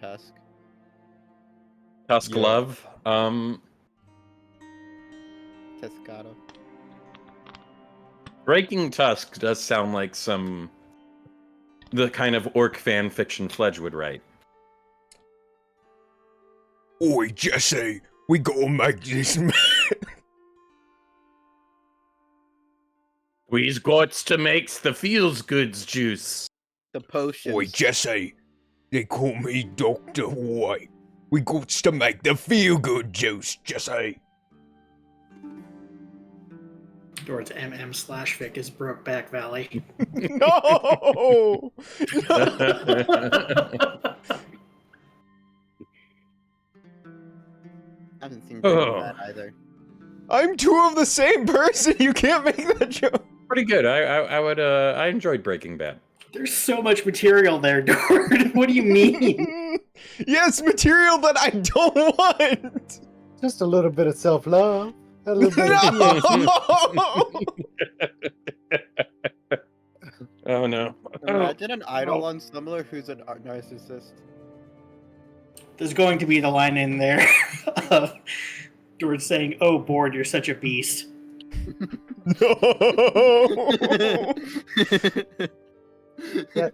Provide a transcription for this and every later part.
Tusk. Tusk Love. Tuscado. Breaking Tusk does sound like the kind of orc fan fiction Fledge would write. Oi, Jesse, we gotta make this man. We's gots to makes the feels goods juice. The potions. Oi, Jesse, they call me Dr. White. We gots to make the feel-good juice, Jesse. Towards MM/Vic is Brokeback Valley. No! I haven't seen that either. I'm two of the same person. You can't make that joke. Pretty good. I enjoyed Breaking Bad. There's so much material there, Dord. What do you mean? Yes, material that I don't want. Just a little bit of self-love. A little bit of Oh no. Imagine an idol on Summoner who's a narcissist. There's going to be the line in there of George saying, "Oh, Bored, you're such a beast." No.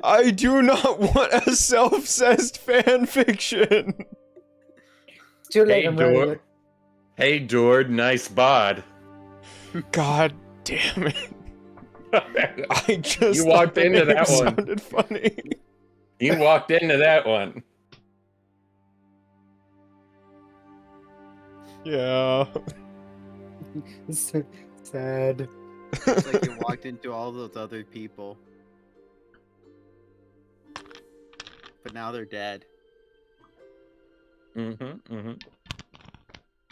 I do not want a self-cessed fan fiction. Too late, Hey, I'm writing Dord. it. Hey, Dord, nice bod. God damn it. I just You walked thought the into name that one. sounded funny. You walked into that one. Yeah. Sad. It's like you walked into all those other people. But now they're dead.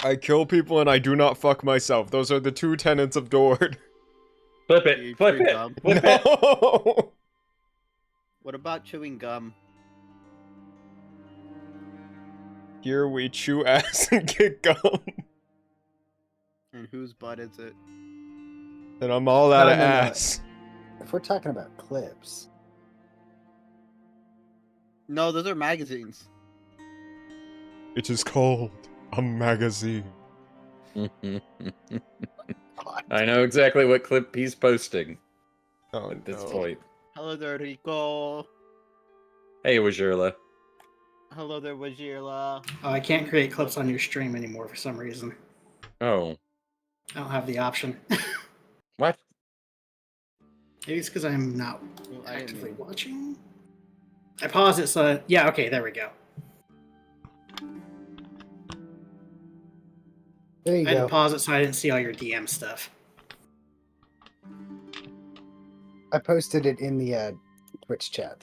I kill people and I do not fuck myself. Those are the two tenets of Dord. Flip You it. Flip chew it. gum. Flip it. No! What about chewing gum? Here we chew ass and kick gum. And whose butt is it? And I'm all out of No. ass. If we're talking about clips, No, those are magazines. It is called a magazine. I know exactly what clip he's posting Oh, at this no. point. Hello there, Rico. Hey, Wajirla. Hello there, Wajirla. Oh, I can't create clips on your stream anymore for some reason. Oh. I don't have the option. What? Maybe it's because I'm not Well, I didn't actively mean- watching. I pause it so yeah, okay, there we go. there you I had to go. pause it so I didn't see all your DM stuff. I posted it in the Twitch chat,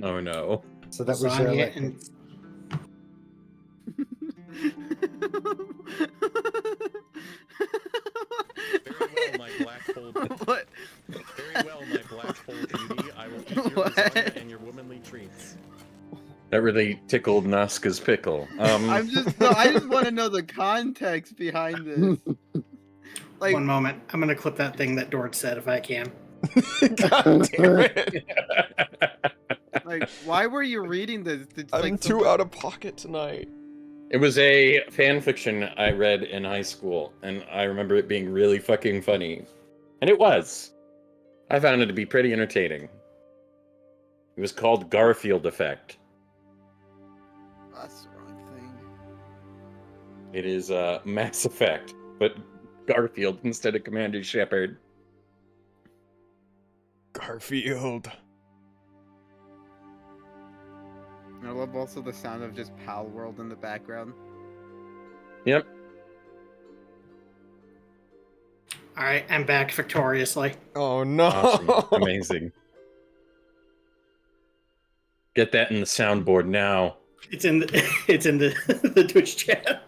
Oh no. so that was Lasagna like, and Very well, my black hole. What? Very well, my black hole beauty. I will eat your What? lasagna and your womanly treats. That really tickled Naska's pickle. I just want to know the context behind this. Like, one moment. I'm gonna clip that thing that Dord said if I can. God damn it. like, why were you reading this? It's I'm like too out of pocket tonight. It was a fan fiction I read in high school, and I remember it being really fucking funny. And it was. I found it to be pretty entertaining. It was called Garfield Effect. That's the wrong thing. It is Mass Effect, but Garfield instead of Commander Shepard. Garfield. I love also the sound of just Pal World in the background. Yep. Alright, I'm back victoriously. Oh no. Awesome. Amazing. Get that in the soundboard now. It's in the the Twitch chat.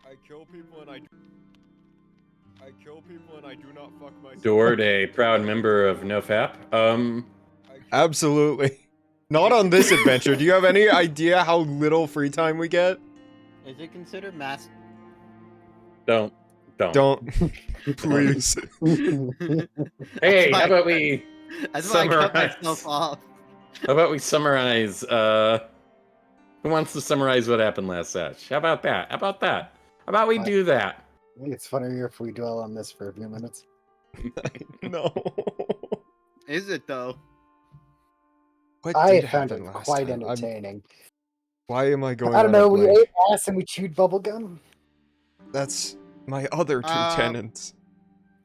I kill people and I do not fuck myself. Dord, a proud member of NoFap. Absolutely. Not on this adventure. Do you have any idea how little free time we get? Is it considered mass? Don't. Don't. Please. Hey, how about we That's why I cut summarize. myself off. How about we summarize? Who wants to summarize what happened last Satch? How about that? How about we do that? I think it's funnier if we dwell on this for a few minutes. No. Is it though? What I did found it happen last quite time? entertaining. Why am I going I don't on a know, we blank? ate ass and we chewed bubblegum. That's my other two tenants.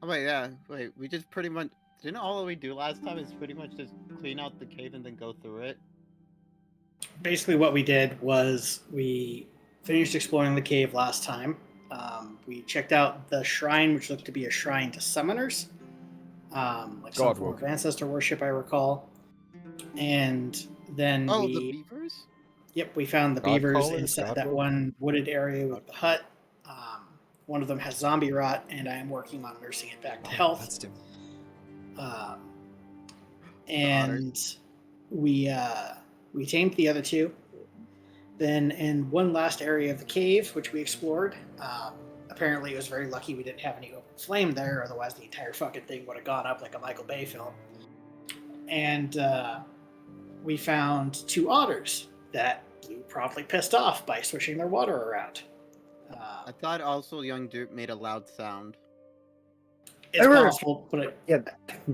Oh wait, yeah. Wait, we just pretty much didn't all we do last time is pretty much just clean out the cave and then go through it. Basically, what we did was we finished exploring the cave last time. We checked out the shrine, which looked to be a shrine to summoners, like some form of ancestor worship, I recall. And then Oh, the beavers? Yep, we found the God beavers callers, inside God that work? one wooded area with the hut. One of them has zombie rot, and I am working on nursing it back to health. That's different. And we tamed the other two. Then in one last area of the cave, which we explored, apparently it was very lucky we didn't have any open flame there, otherwise the entire fucking thing would have gone up like a Michael Bay film. And we found two otters that blew promptly pissed off by swishing their water around. I thought also young Duke made a loud sound. It's possible, but Yeah,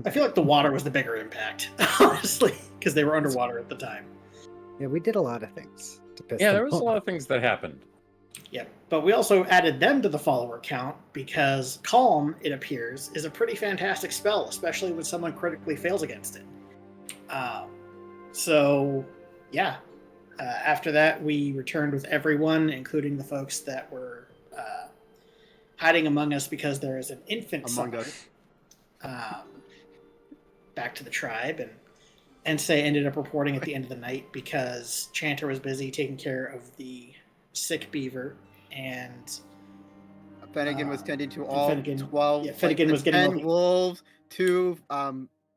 I feel like the water was the bigger impact, honestly, because they were underwater at the time. yeah, we did a lot of things to piss Yeah, them there was a off. lot of things that happened. Yeah, but we also added them to the follower count because Calm, it appears, is a pretty fantastic spell, especially when someone critically fails against it. So, yeah. After that, we returned with everyone, including the folks that were hiding among us because there is an infant Among summoner, us. back to the tribe, and Ensei ended up reporting at the end of the night because Chanter was busy taking care of the sick beaver, and Finnegan was tending to all Finnegan- 12. yeah, Finnegan the was getting 10 all the- wolves, 2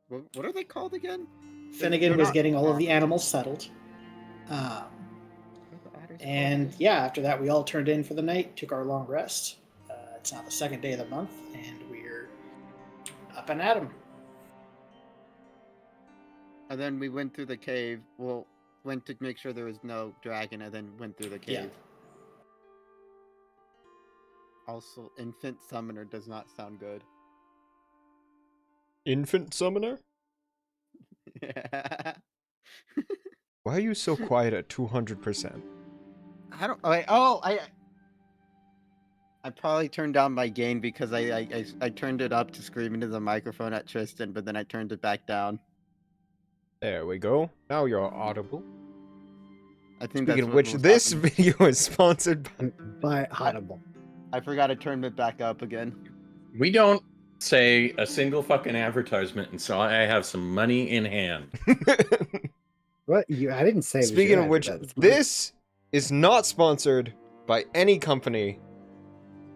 what are they called again? Finnegan They're was not getting all of the armored. animals settled. And yeah, after that, we all turned in for the night, took our long rest. It's now the second day of the month, and we're up and at 'em. And then we went through the cave. Well, went to make sure there was no dragon, and then went through the cave. Yeah. Also, infant summoner does not sound good. Infant summoner? Yeah. Why are you so quiet at 200%? I don't. I probably turned down my gain because I turned it up to scream into the microphone at Tristan, but then I turned it back down. There we go. Now you're audible. I think Speaking that's of what which, was this happening. video is sponsored by... By Audible. I forgot to turn it back up again. We don't say a single fucking advertisement, and so I have some money in hand. What? I didn't say. it was Speaking your of which, advertisement. this is not sponsored by any company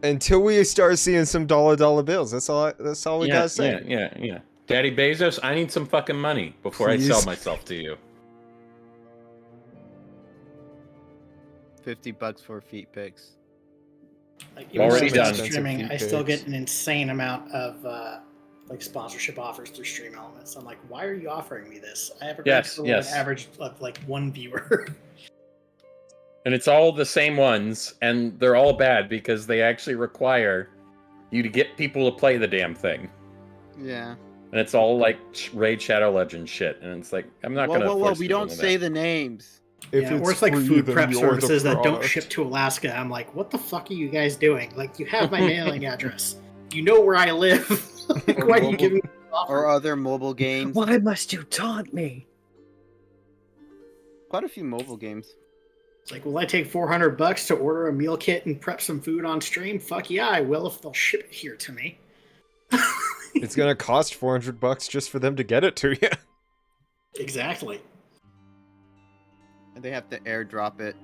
until we start seeing some dollar bills. That's all we gotta say. Yeah. Daddy Bezos, I need some fucking money before I sell Please. myself to you. $50 for feet pics. Like, Already even though I'm done. streaming, I still Pics. get an insane amount of like sponsorship offers through Stream Elements. I'm like, why are you offering me this? I have a Yes, an yes. average of like one viewer. And it's all the same ones, and they're all bad because they actually require you to get people to play the damn thing. Yeah. And it's all like Raid Shadow Legends shit. And it's like, I'm not gonna Whoa! force We people don't into say that. the names. If Or it's like free, food then prep you're the services that don't product. ship to Alaska. I'm like, what the fuck are you guys doing? Like, you have my mailing address. You know where I live. Like, Or why do you mobile- give me an offer? Or other mobile games. Why must you taunt me? Quite a few mobile games. It's like, will I take $400 to order a meal kit and prep some food on stream? Fuck yeah, I will if they'll ship it here to me. It's gonna cost $400 just for them to get it to you. Exactly. And they have to airdrop it.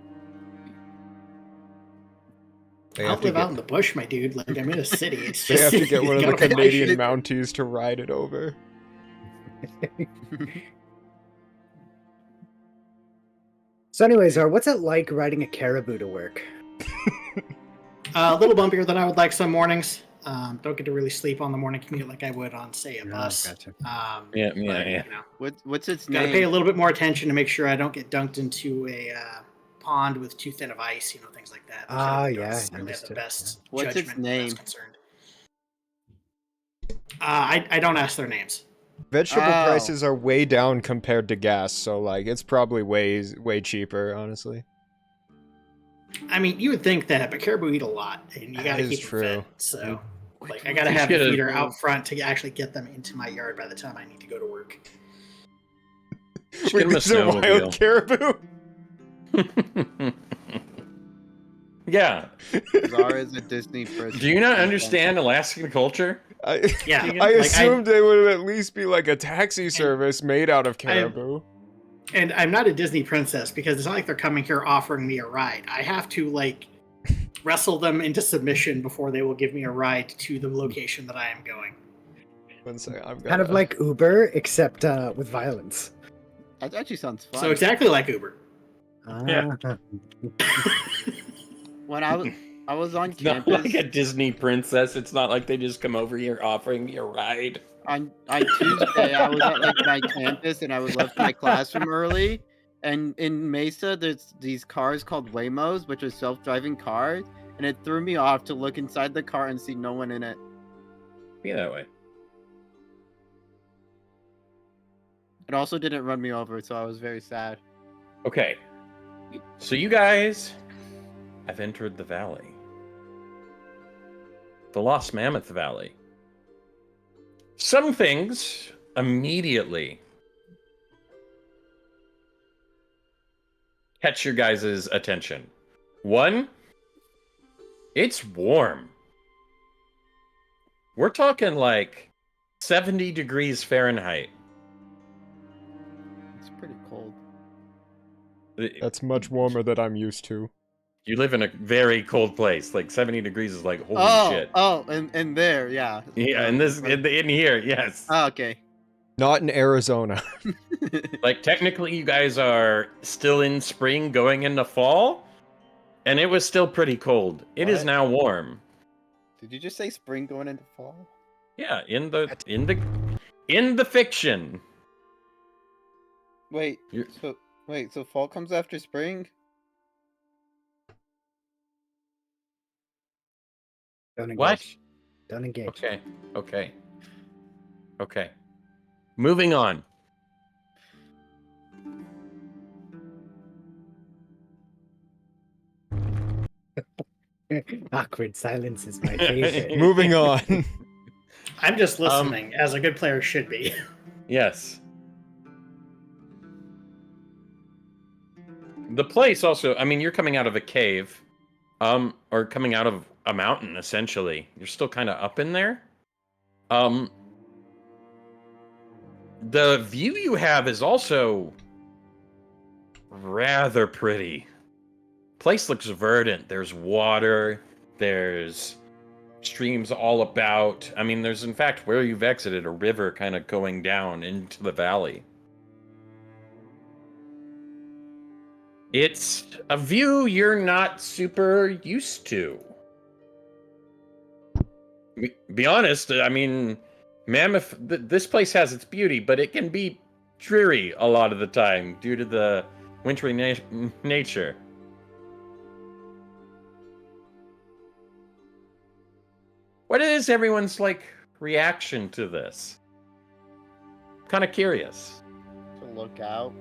They I have don't to live get, out in the bush, my dude. Like, I'm in a city. It's they just have to get one of the you gotta- Canadian Shit. Mounties to ride it over. So, anyways, what's it like riding a caribou to work? A little bumpier than I would like some mornings. Don't get to really sleep on the morning commute like I would on, say, a bus. Gotcha. Yeah. You know, What's its gotta name? pay a little bit more attention to make sure I don't get dunked into a pond with too thin of ice, things like that. Ah, Don't yeah, necessarily have the understood, best What's its judgment where that's name? concerned. I don't ask their names. Vegetable Oh. prices are way down compared to gas, so like it's probably way cheaper, honestly. I mean, you would think that, but caribou eat a lot, and you That gotta is keep true. them fed. So, Which I gotta one's have the gonna- feeder out front to actually get them into my yard by the time I need to go to work. Just Wait, get him a these are wild snowmobile. caribou? Yeah. Czar is a Disney person. Do you not understand Alaskan culture? I Yeah, assumed they would at least be like a taxi service made out of caribou. And I'm not a Disney princess because it's not like they're coming here offering me a ride. I have to wrestle them into submission before they will give me a ride to the location that I am going. One second, I've got Kind of like Uber, except with violence. That actually sounds fun. So exactly like Uber. Yeah. Ah. When I was on It's not campus like a Disney princess. It's not like they just come over here offering me a ride. on Tuesday, I was at my campus and I was left my classroom early. And in Mesa, there's these cars called Waymos, which are self-driving cars, and it threw me off to look inside the car and see no one in it. Be that way. It also didn't run me over, so I was very sad. Okay. So you guys have entered the valley. The Lost Mammoth Valley. Some things immediately catch your guys' attention. One, it's warm. We're talking like 70 degrees Fahrenheit. It's pretty cold. That's much warmer than I'm used to. You live in a very cold place. Like 70 degrees is like holy shit. And there, yeah. Yeah, in here, yes. Oh, okay. Not in Arizona. Like technically you guys are still in spring going into fall, and it was still pretty cold. It is What? now warm. Did you just say spring going into fall? Yeah, in the fiction. Wait, You're- so fall comes after spring? Don't engage. What? Don't engage. Okay. Moving on. Awkward silence is my favorite. Moving on. I'm just listening, as a good player should be. Yes. The place also, I mean, you're coming out of a cave, or coming out of a mountain, essentially. You're still kind of up in there. The view you have is also rather pretty. Place looks verdant. There's water, there's streams all about. I mean, there's in fact where you've exited a river kind of going down into the valley. It's a view you're not super used to. Be honest, I mean, Mammoth, this place has its beauty, but it can be dreary a lot of the time due to the wintry nature. What is everyone's reaction to this? Kind of curious. To look out.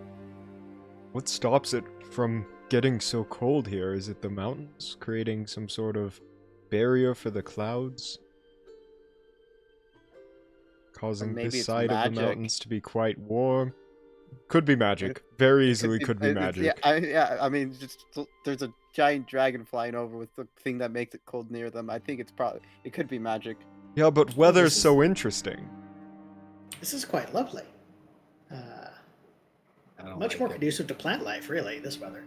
What stops it from getting so cold here? Is it the mountains creating some sort of barrier for the clouds? Causing maybe this it's side of the magic. mountains to be quite warm? Could be magic. Very easily could be magic. I mean, just there's a giant dragon flying over with the thing that makes it cold near them. I think it could be magic. Yeah, but weather's so interesting. This is quite lovely. I don't Much like more it. conducive to plant life, really, this weather.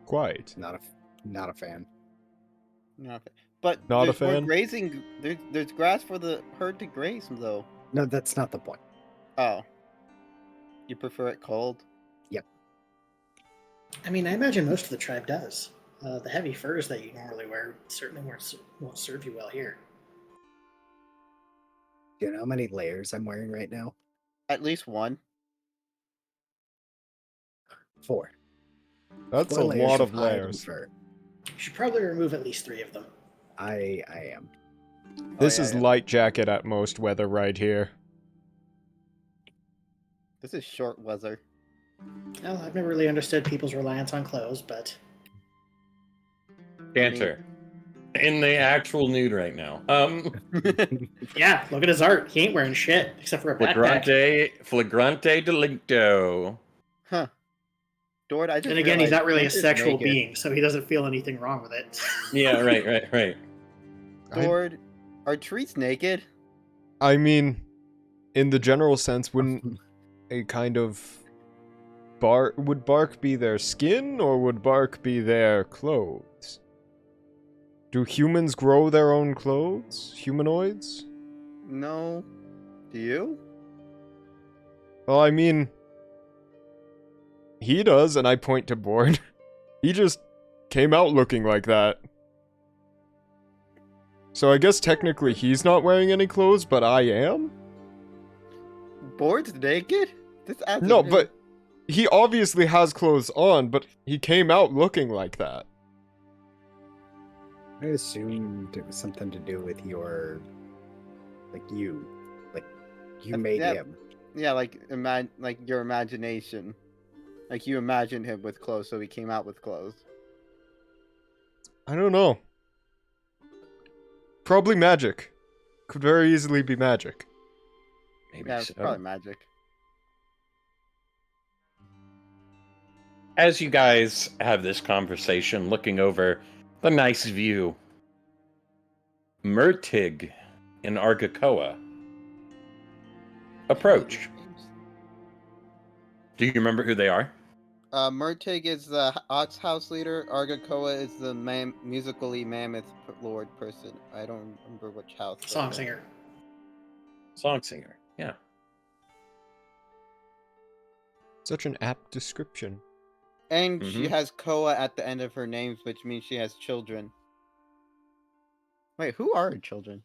Quite. Not a fan. But Not a there's more fan? grazing. There's grass for the herd to graze, though. No, that's not the point. Oh. You prefer it cold? I mean, I imagine most of the tribe does. The heavy furs that you normally wear certainly won't serve you well here. Do you know how many layers I'm wearing right now? At least one. 4. That's 4 a layers lot of of hide and layers. fur. You should probably remove at least 3 of them. I am. This Oh, is yeah. light jacket at most weather right here. This is short weather. Well, I've never really understood people's reliance on clothes, but Cantor. In the actual nude right now. yeah, look at his art. He ain't wearing shit except for a backpack. Flagrante delicto. Huh. Dord, I just And again, he's realized not really a Kent is sexual naked. being, so he doesn't feel anything wrong with it. Yeah, right. Dord, are trees naked? I mean, in the general sense, wouldn't a kind of would bark be their skin or would bark be their clothes? Do humans grow their own clothes? Humanoids? No. Do you? Well, I mean, he does, and I point to Board. He just came out looking like that. So I guess technically he's not wearing any clothes, but I am? Board's naked? This No, but he obviously has clothes on, but he came out looking like that. I assumed it was something to do with your, you made yeah. him. Yeah, like your imagination. Like you imagined him with clothes, so he came out with clothes. I don't know. Probably magic. Could very easily be magic. Maybe Yeah, it's so. probably magic. As you guys have this conversation, looking over the nice view, Murtig and Argakoa approach. Do you remember who they are? Murtig is the Ox House leader. Argakoa is the musically mammoth lord person. I don't remember which house. Song singer. Song singer, yeah. Such an apt description. And she has Koa at the end of her names, which means she has children. Wait, who are her children?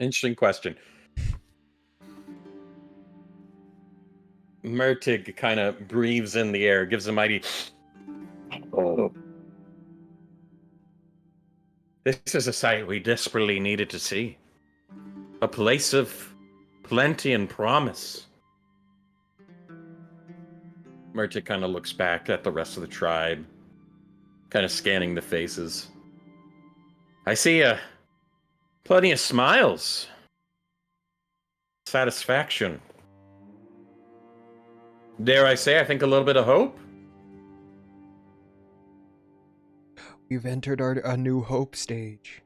Interesting question. Murtig kind of breathes in the air, gives a mighty... Oh. This is a sight we desperately needed to see. A place of plenty and promise. Murtig kind of looks back at the rest of the tribe, kind of scanning the faces. I see plenty of smiles. Satisfaction. Dare I say, I think a little bit of hope? We've entered a new hope stage.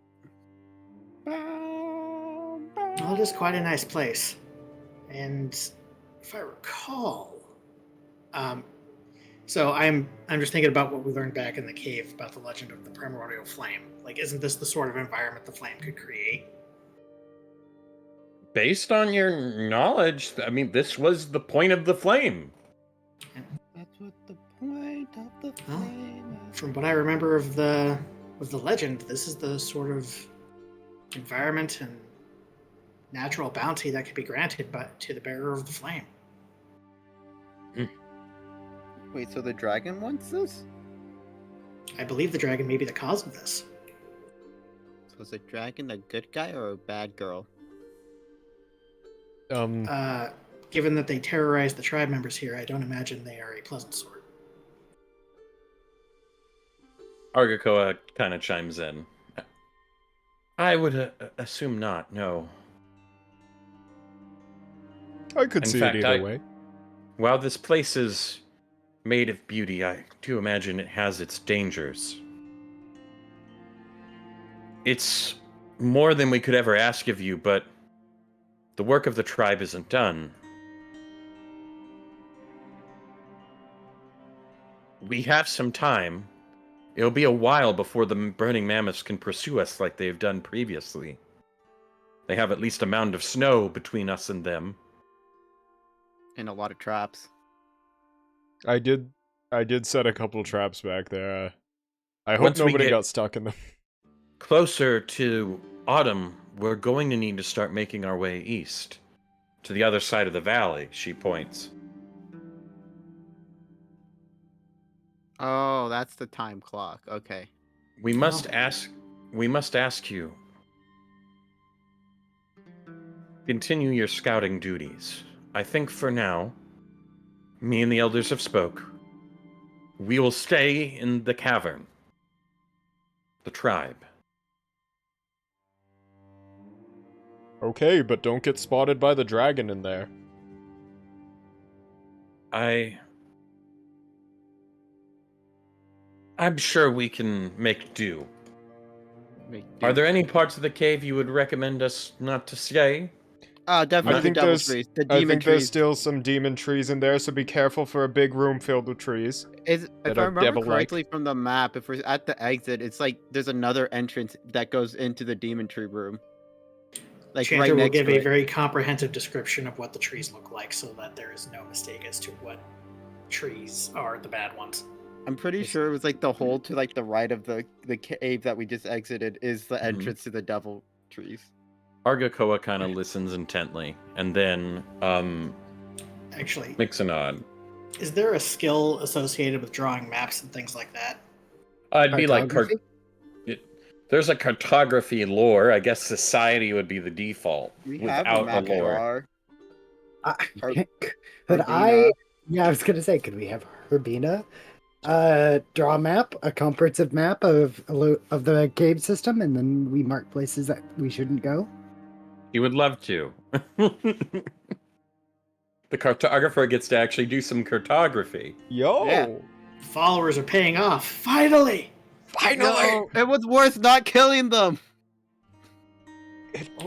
Well, it is quite a nice place. And if I recall, so I'm just thinking about what we learned back in the cave about the legend of the primordial flame. Like, isn't this the sort of environment the flame could create? Based on your knowledge, I mean, this was the point of the flame. That's what the point of the flame is. From what I remember of the legend, this is the sort of environment and natural bounty that could be granted to the bearer of the flame. Wait, so the dragon wants this? I believe the dragon may be the cause of this. So is the dragon a good guy or a bad girl? Given that they terrorize the tribe members here, I don't imagine they are a pleasant sort. Argakoa kind of chimes in. I would assume not, no. I could In see fact, it either way. While this place is made of beauty, I do imagine it has its dangers. It's more than we could ever ask of you, but the work of the tribe isn't done. We have some time. It'll be a while before the burning mammoths can pursue us like they've done previously. They have at least a mound of snow between us and them. And a lot of traps. I did I did set a couple traps back there. I hope Once we nobody get- got stuck in them. Closer to autumn, we're going to need to start making our way east. To the other side of the valley, she points. Oh, that's the time clock. Okay. We must ask you. Continue your scouting duties. I think for now, me and the elders have spoke. We will stay in the cavern. The tribe. Okay, but don't get spotted by the dragon in there. I'm sure we can make do. Make do. Are there any parts of the cave you would recommend us not to stay? Definitely I the think devil there's trees. The I demon think there's trees. still some demon trees in there, so be careful for a big room filled with trees. If that I are remember devil-like. correctly from the map, if we're at the exit, it's like there's another entrance that goes into the demon tree room. Like Chanter right will next give to a it. very comprehensive description of what the trees look like so that there is no mistake as to what trees are the bad ones. I'm pretty sure it was like the hole to like the right of the cave that we just exited is the entrance to the devil trees. Argakoa kind of listens intently, and then Actually, makes a nod. is there a skill associated with drawing maps and things like that? It'd be like Cartography? there's a cartography lore. I guess society would be the default We have without a map lore. drawer. Or- Could I? Herbina. Yeah, I was gonna say, could we have Herbina draw a map, a comprehensive map of the cave system, and then we mark places that we shouldn't go? He would love to. The cartographer gets to actually do some cartography. Yo! Yeah. Followers are paying off. Finally! No, it was worth not killing them.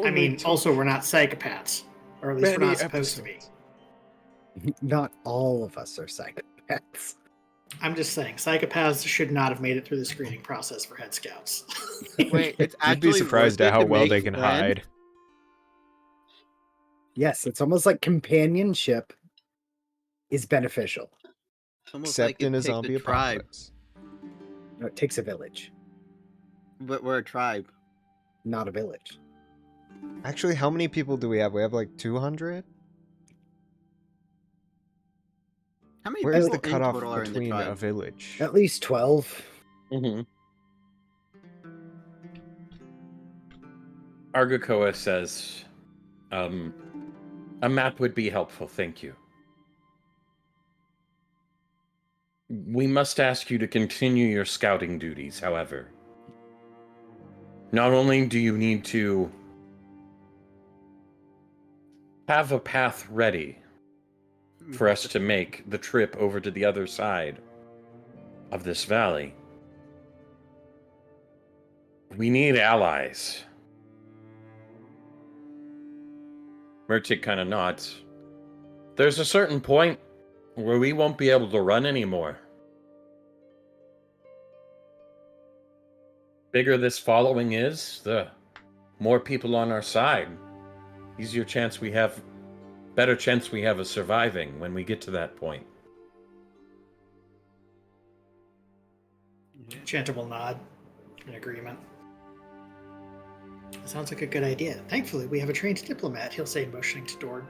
I mean, also, we're not psychopaths. Or at least we're Many not supposed to be. Not all of us are psychopaths. I'm just saying, psychopaths should not have made it through the screening process for head scouts. Wait, it's You'd be actually surprised worth at it how to well make they can friends? hide. Yes, it's almost like companionship is beneficial. It's almost Except like it in a takes zombie tribe. apocalypse. No, it takes a village, But we're a tribe. not a village. Actually, how many people do we have? We have like 200? How many Where is people the in cutoff total are in the between a tribe? village? At least 12. Argakoa says, a map would be helpful, thank you. We must ask you to continue your scouting duties, however. Not only do you need to have a path ready for us to make the trip over to the other side of this valley, we need allies. Murtik kind of nods. There's a certain point where we won't be able to run anymore. Bigger this following is, the more people on our side. Easier chance we have, better chance we have of surviving when we get to that point. Chanter will nod in agreement. Sounds like a good idea. Thankfully, we have a trained diplomat, he'll say, motioning to Dord.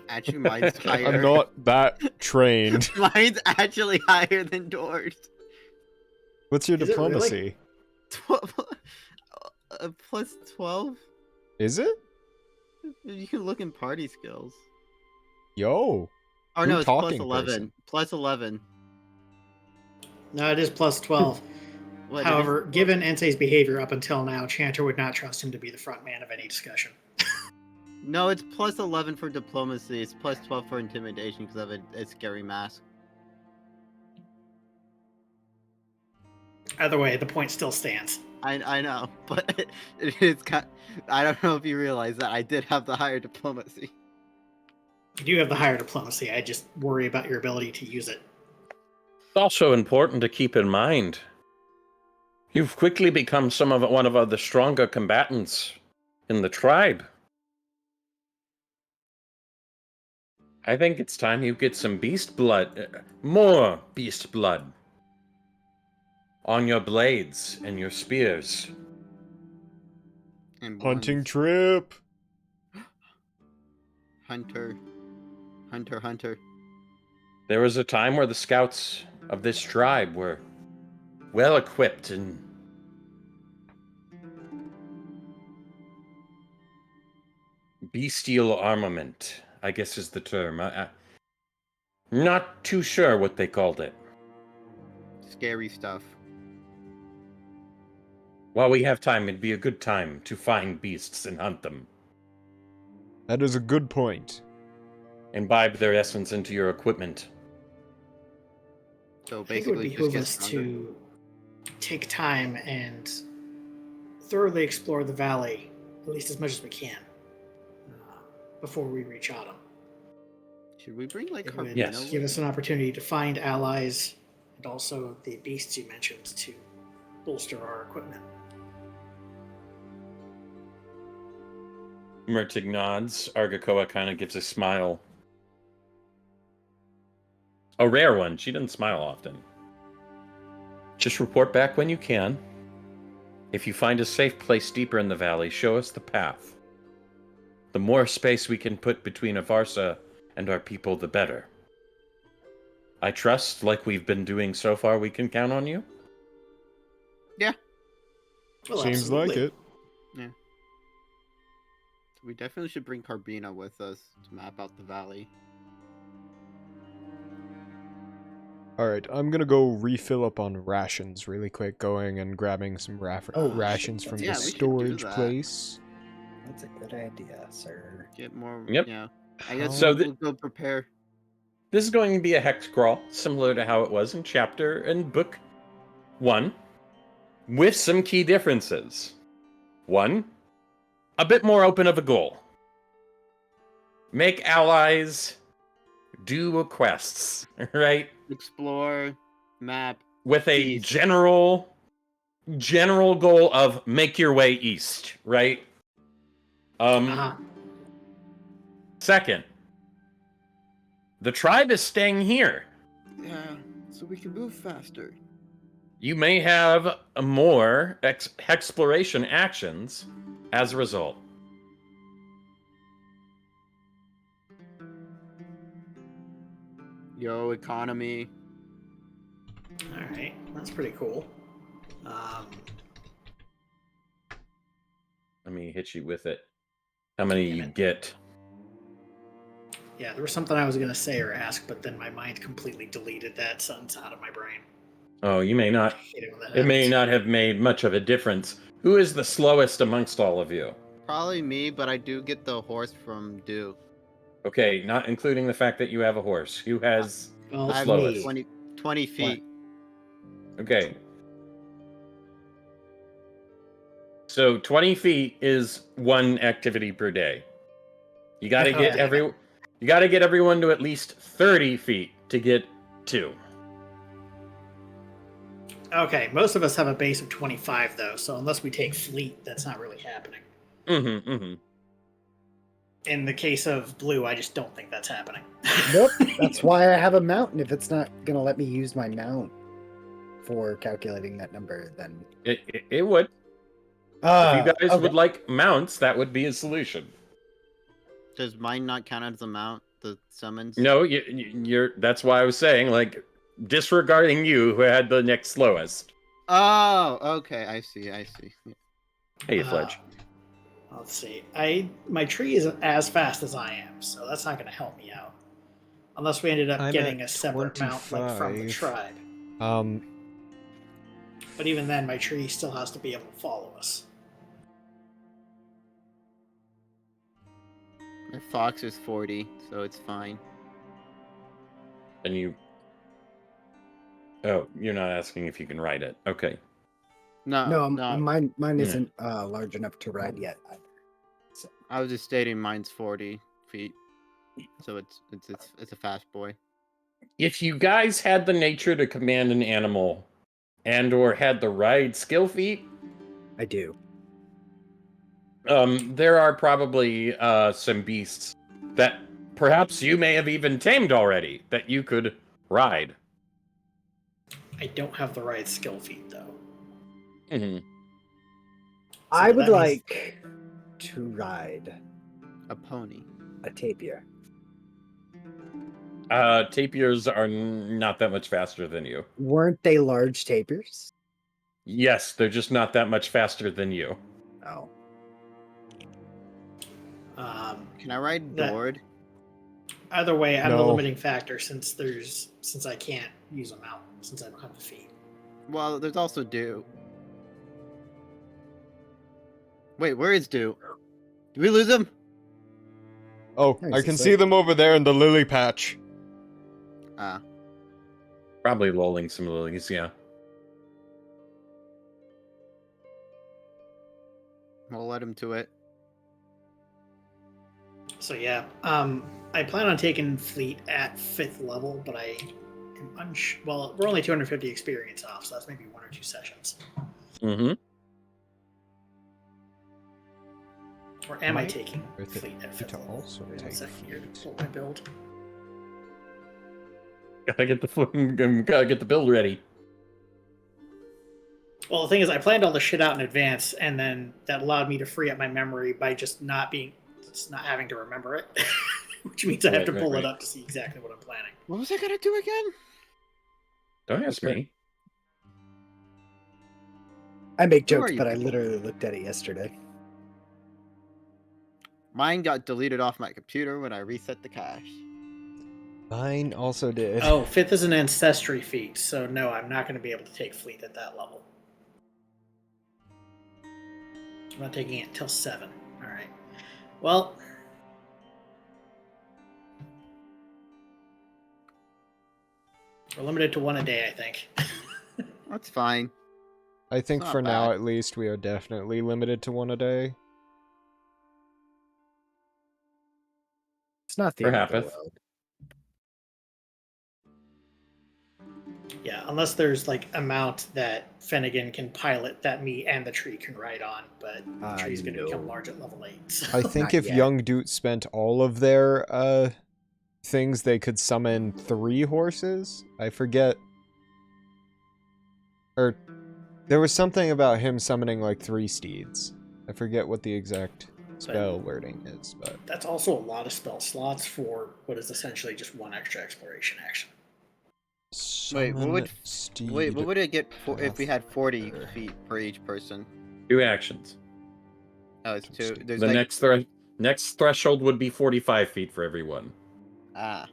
Actually, mine's higher. I'm not that trained. Mine's actually higher than Doors. What's your Is it really? diplomacy? Plus 12? Is it? You can look in party skills. Yo. Oh Who no, it's plus talking 11. person? Plus 11. No, it is plus 12. What, it is- However, given Entei's behavior up until now, Chanter would not trust him to be the front man of any discussion. No, it's plus 11 for diplomacy. It's plus 12 for intimidation because of a scary mask. Either way, the point still stands. I know, but it is kind. I don't know if you realize that I did have the higher diplomacy. You do have the higher diplomacy, I just worry about your ability to use it. It's also important to keep in mind, you've quickly become one of the stronger combatants in the tribe. I think it's time you get some beast blood, more beast blood, on your blades and your spears. And Hunting ones. trip. Hunter. Hunter, hunter. There was a time where the scouts of this tribe were well equipped and bestial armament, I guess is the term. I'm not too sure what they called it. Scary stuff. While we have time, it'd be a good time to find beasts and hunt them. That is a good point. Imbibe their essence into your equipment. So I think it would basically, just behoove get us stronger. to take time and thoroughly explore the valley, at least as much as we can, before we reach autumn. Should we bring like It would Carbino? Yes. give us an opportunity to find allies and also the beasts you mentioned to bolster our equipment. Murtig nods. Argakoa kind of gives a smile. A rare one. She doesn't smile often. Just report back when you can. If you find a safe place deeper in the valley, show us the path. The more space we can put between Avarsa and our people, the better. I trust, like we've been doing so far, we can count on you? Well, Seems like absolutely. it. We definitely should bring Carbino with us to map out the valley. Alright, I'm gonna go refill up on rations really quick, going and grabbing some rations from Yeah, the we should do storage that. place. That's a good idea, sir. Get more. Yep. Yeah. I guess So we'll go prepare. This is going to be a hex crawl, similar to how it was in chapter and book 1, with some key differences. 1, a bit more open of a goal. Make allies, do quests, right? Explore. Map. With a East. general goal of make your way east, right? Second, the tribe is staying here. Yeah. So we can move faster. You may have more exploration actions as a result. Yo, economy. All right, that's pretty cool. Let me hit you with it. How many Damn you it. get? Yeah, there was something I was going to say or ask, but then my mind completely deleted that sentence out of my brain. Oh, you may I not. hate it when that It may happens. not have made much of a difference. Who is the slowest amongst all of you? Probably me, but I do get the horse from Dew. Okay, not including the fact that you have a horse. Who has Well, the I have slowest? 20 feet. Okay. So 20 feet is 1 activity per day. You got to Oh, get damn it. you got to get everyone to at least 30 feet to get 2. Okay, most of us have a base of 25, though, so unless we take fleet, that's not really happening. In the case of Blue, I just don't think that's happening. Nope. That's why I have a mount. And if it's not gonna let me use my mount for calculating that number, then It would. If you guys okay. would like mounts, that would be a solution. Does mine not count as a mount? The summons? No, you're. That's why I was saying, like, disregarding you, who had the next slowest. Oh, okay. I see. Hey, Fledge. Let's see. My tree is as fast as I am, so that's not going to help me out. Unless we ended up I'm getting at a separate mount like from the 25. tribe. But even then, my tree still has to be able to follow us. My fox is 40, so it's fine. And you. Oh, you're not asking if you can ride it. Okay. No, mine Yeah. isn't large enough to ride yet. Either. So, I was just stating mine's 40 feet, so it's a fast boy. If you guys had the nature to command an animal, and/or had the ride skill feat, I do. there are probably some beasts that perhaps you may have even tamed already that you could ride. I don't have the right skill feat though. Mm-hmm. I would that means- like to ride A pony. a tapir. Tapirs are not that much faster than you. Weren't they large tapirs? Yes, they're just not that much faster than you. Oh. Can I ride That- Dord? Either way, I'm the No. limiting factor since I can't use them out since I don't have the feet. Well, there's also Dew. Wait, where is Dew? Did we lose him? Oh, Nice, I can it's see like- them over there in the lily patch. Ah, Probably lolling some lilies, yeah. we'll let him to it. So yeah, I plan on taking fleet at 5th level, but I am well, we're only 250 experience off, so that's maybe 1 or 2 sessions. Mm-hmm. Or am I Might taking worth it fleet at to 5th level? also Wait take 1 second here to fleet. pull my build. Gotta get the build ready. Well, the thing is, I planned all the shit out in advance, and then that allowed me to free up my memory by just not having to remember it, which means I have to Right, pull right. it up to see exactly what I'm planning. What was I gonna do again? Don't ask me. I make Who are jokes, you but I people? literally looked at it yesterday. Mine got deleted off my computer when I reset the cache. Mine also did. Oh, 5th is an ancestry feat, so no, I'm not going to be able to take fleet at that level. I'm not taking it until 7. All right. Well, we're limited to 1 a day, I think. That's fine. I think not for now, bad. at least, we are definitely limited to 1 a day. It's not the For end of the Happeth. world. Yeah, unless there's like a mount that Finnegan can pilot that me and the tree can ride on, but the tree's going to become no. large at level 8. So. I think Not if yet. Young Doot spent all of their things, they could summon 3 horses. I forget. Or there was something about him summoning like 3 steeds. I forget what the exact spell wording is, but That's also a lot of spell slots for what is essentially just 1 extra exploration action. Wait, what would Summon wait, what steed would it get for if we had 40 Pathfinder. feet for each person? 2 actions. Oh, it's 2. There's The like next threshold would be 45 feet for everyone. ah.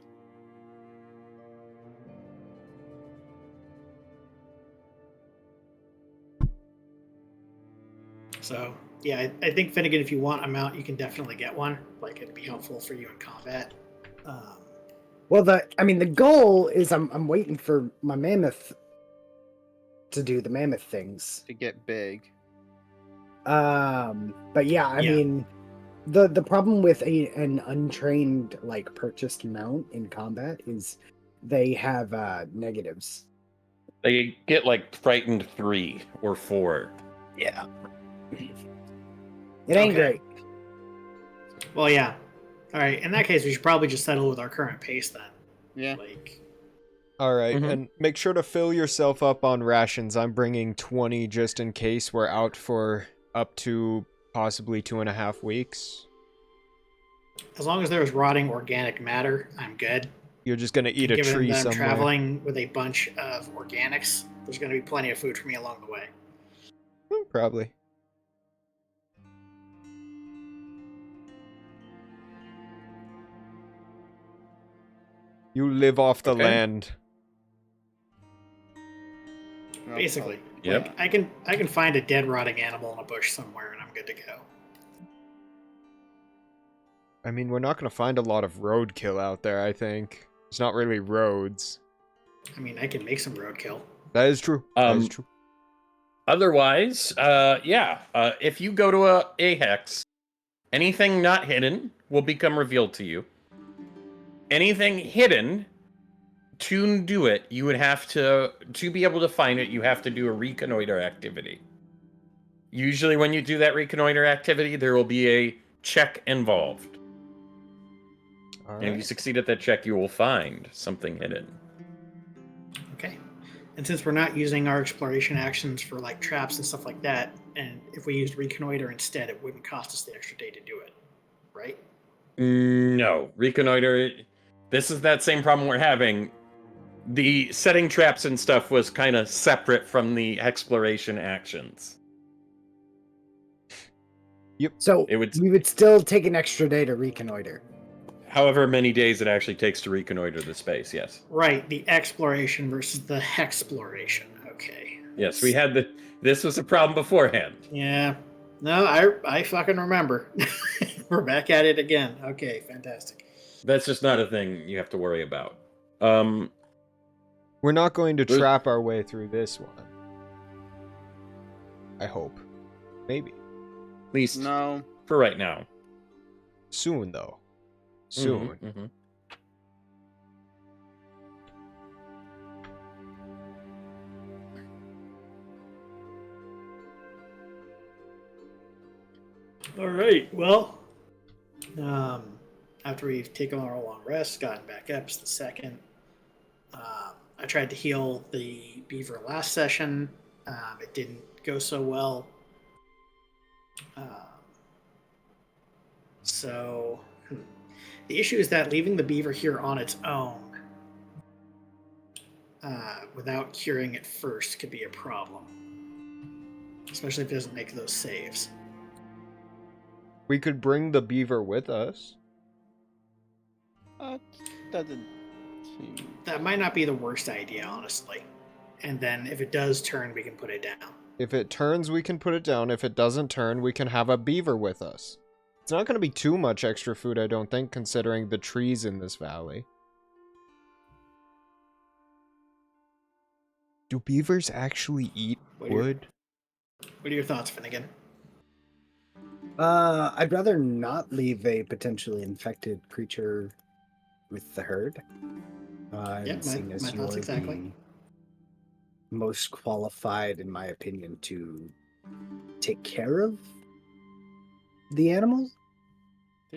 So, yeah, I think Finnegan, if you want a mount, you can definitely get one. Like, it'd be helpful for you in combat. Well, the goal is I'm waiting for my mammoth to do the mammoth things. To get big. But yeah, I Yeah. mean, the problem with an untrained like purchased mount in combat is they have negatives. They get like frightened 3 or 4. Yeah. It ain't Okay. great. Well, yeah. All right. In that case, we should probably just settle with our current pace then. Yeah. Like, Alright, Mhm. and make sure to fill yourself up on rations. I'm bringing 20 just in case we're out for up to possibly 2.5 weeks. as long as there's rotting organic matter, I'm good. You're just gonna eat a Given tree that I'm somewhere. traveling with a bunch of organics, there's going to be plenty of food for me along the way. Probably. You live off the Okay. land. Well, Basically, Yep. like, I can find a dead rotting animal in a bush somewhere, and I'm good to go. I mean, we're not gonna find a lot of roadkill out there, I think. It's not really roads. I mean, I can make some roadkill. That is true. That is Um, true. Otherwise, if you go to a hex, anything not hidden will become revealed to you. Anything hidden, to do it, you would have to be able to find it, you have to do a reconnoiter activity. Usually when you do that reconnoiter activity, there will be a check involved. All And if you right. succeed at that check, you will find something hidden. Okay. And since we're not using our exploration actions for like traps and stuff like that, and if we used reconnoiter instead, it wouldn't cost us the extra day to do it, right? No, reconnoiter. This is that same problem we're having. The setting traps and stuff was kind of separate from the exploration actions. So It would- we would still take an extra day to reconnoiter. However many days it actually takes to reconnoiter the space, yes. Right, the exploration versus the hexploration. Okay. Yes, we had the. This was a problem beforehand. Yeah. No, I fucking remember. We're back at it again. Okay, fantastic. That's just not a thing you have to worry about. We're not going to There's- trap our way through this one. I hope. Maybe. At least No. for right now. Soon, though. Soon. Mhm. All right. Well, after we've taken our long rest, gotten back up, it's the second. I tried to heal the beaver last session. It didn't go so well. So the issue is that leaving the beaver here on its own, without curing it first, could be a problem, especially if it doesn't make those saves. We could bring the beaver with us. Doesn't seem. That might not be the worst idea, honestly. And then if it does turn, we can put it down. If it turns, we can put it down. If it doesn't turn, we can have a beaver with us. It's not going to be too much extra food, I don't think, considering the trees in this valley. Do beavers actually eat What are your- wood? What are your thoughts, Finnegan? I'd rather not leave a potentially infected creature with the herd. Yep, Seeing my as thoughts you're exactly. the most qualified, in my opinion, to take care of the animals. I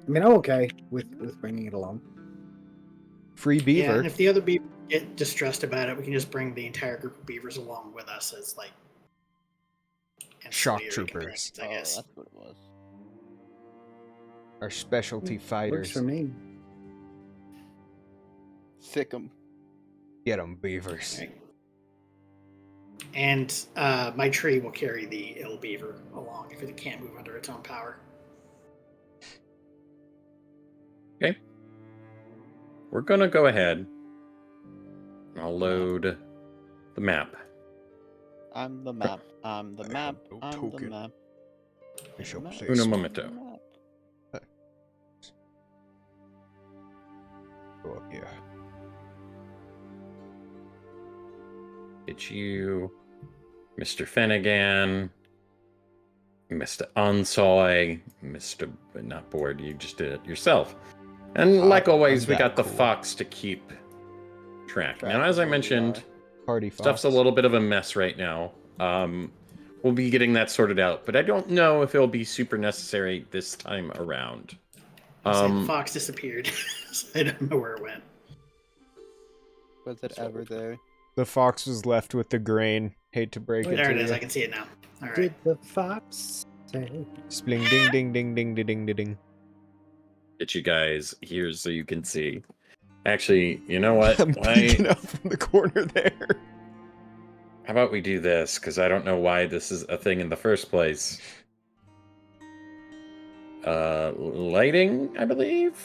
mean, I'm okay with bringing it along. Free Yeah, beaver. and if the other beavers get distressed about it, we can just bring the entire group of beavers along with us as like Shock ancillary troopers. companions, I guess. That's what it was. Our specialty Works fighters. for me. Sick 'em. Get 'em, beavers. Right. And my tree will carry the ill beaver along if it can't move under its own power. Okay. We're gonna go ahead. I'll load the map. I'm the map. I'm the I map. have no I'm token. the map. I shall Map. place Uno I'm the momento. map. go up here. It's you, Mr. Finnegan, Mr. Unsoy, Mr. Not Bored, you just did it yourself. And like always, I'm we that got the cool. fox to keep track. Track Now, as I of where we mentioned, are. Party fox. stuff's a little bit of a mess right now. We'll be getting that sorted out, but I don't know if it'll be super necessary this time around. The fox disappeared, so I don't know where it went. Was it ever there? The fox was left with the grain. Hate to break it There to it is. you. I can see it now. All right. Did the fox say? Spling ding ding ding ding ding ding ding. Get you guys here so you can see. Actually, you know what? I'm Why? peeking out from the corner there. How about we do this? Because I don't know why this is a thing in the first place. Lighting, I believe?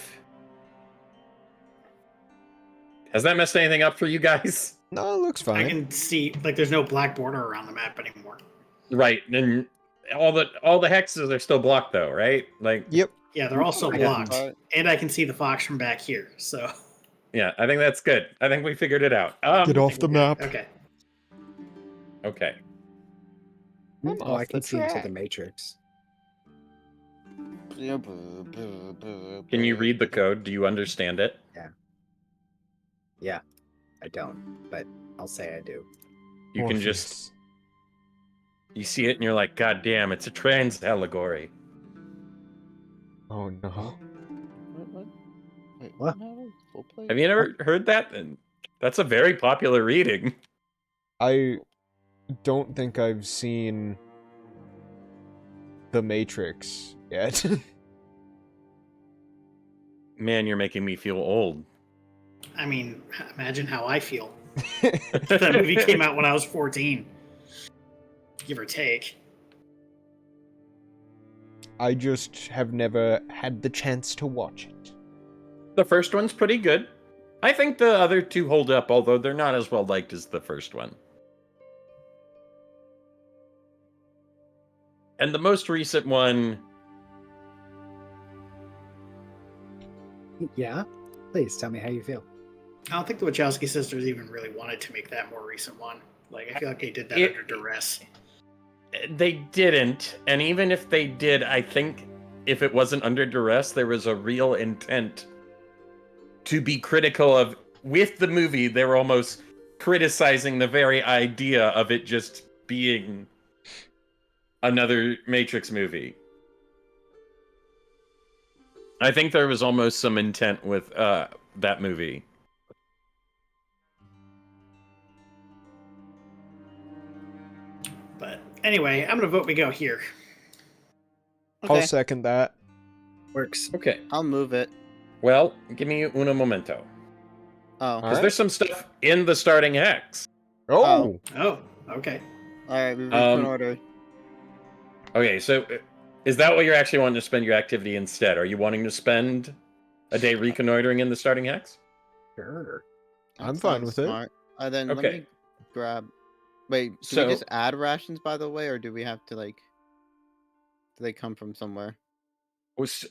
Has that messed anything up for you guys? No, it looks I fine. can see like there's no black border around the map anymore. Right, and all the hexes are still blocked though, right? Like, Yep. Yeah, they're also I blocked, got it. and I can see the fox from back here. So yeah, I think that's good. I think we figured it out. Get off the map. okay. Okay. I'm Oh, I off can the see into track. the matrix. Can you read the code? Do you understand it? Yeah, I don't, but I'll say I do. You can just you see it and you're like, God damn, it's a trans allegory. Oh no. What? Wait, What? no, full plate? Have you never heard that? And that's a very popular reading. I don't think I've seen The Matrix yet. Man, you're making me feel old. I mean, imagine how I feel. That movie came out when I was 14, give or take. I just have never had the chance to watch it. The first one's pretty good. I think the other two hold up, although they're not as well liked as the first one. And the most recent one, Yeah. Please tell me how you feel. I don't think the Wachowski sisters even really wanted to make that more recent one. Like, I feel like they did that It- under duress. they didn't. And even if they did, I think if it wasn't under duress, there was a real intent to be critical of. With the movie, they were almost criticizing the very idea of it just being another Matrix movie. I think there was almost some intent with that movie. But anyway, I'm gonna vote we go here. I'll Okay, second that. Works. Okay. I'll move it. Well, give me uno momento. Oh, Because Alright. there's some stuff in the starting hex. Oh! Oh, okay. alright, we order. Okay, so is that what you're actually wanting to spend your activity instead? Are you wanting to spend a day reconnoitering in the starting hex? Sure. That I'm fine sounds with it. smart. Then let Okay. me grab. Wait, do So- we just add rations, by the way, or do we have to like? Do they come from somewhere?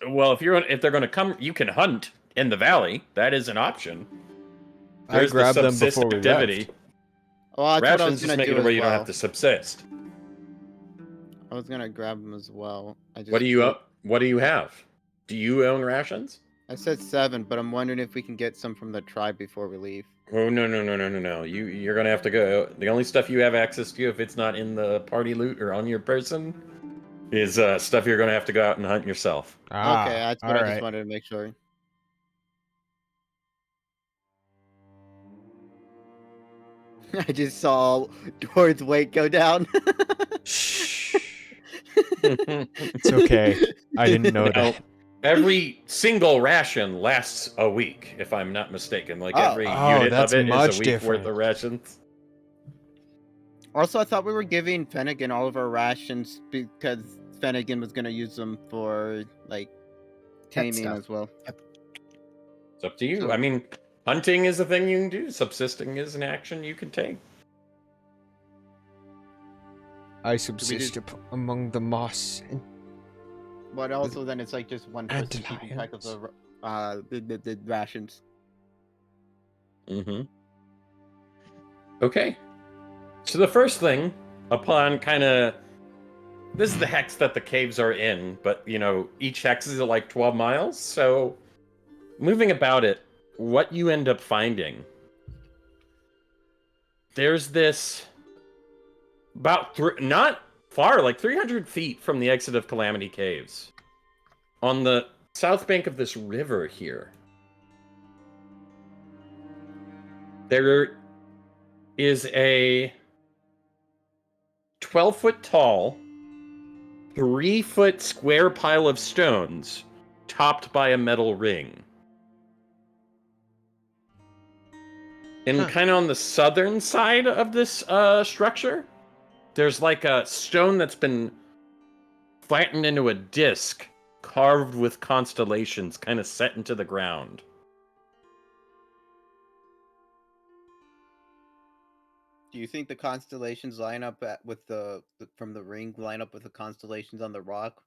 Well, if they're going to come, you can hunt in the valley. That is an option. I There's grabbed the them subsist before we activity. left. Well, that's what I was Rations just gonna make do it where as you well. don't have to subsist. I was gonna grab them as well. I just What do you have? Do you own rations? I said 7, but I'm wondering if we can get some from the tribe before we leave. Oh no! You're gonna have to go. The only stuff you have access to, if it's not in the party loot or on your person, is stuff you're gonna have to go out and hunt yourself. Ah, Okay, that's what I just alright. wanted to make sure. I just saw Dord's weight go down. Shh. It's okay. I didn't know Now, that. every single ration lasts a week, if I'm not mistaken. Like Oh. every Oh, unit that's of it is much a week different. worth of rations. Also, I thought we were giving Finnegan all of our rations because Finnegan was gonna use them for like taming stuff. as well. It's up to you. So- I mean, hunting is a thing you can do. Subsisting is an action you can take. I subsist among the moss and But also, then it's like just one person keeping track of the rations. Mm-hmm. Okay. So the first thing, upon this is the hex that the caves are in, but each hex is like 12 miles. So moving about it, what you end up finding, there's this not far, like 300 feet from the exit of Calamity Caves, on the south bank of this river here, there is a 12-foot tall, 3-foot square pile of stones topped by a metal ring. And kind of on the southern side of this structure, there's like a stone that's been flattened into a disc, carved with constellations, kind of set into the ground. Do you think the constellations line up with from the ring line up with the constellations on the rock?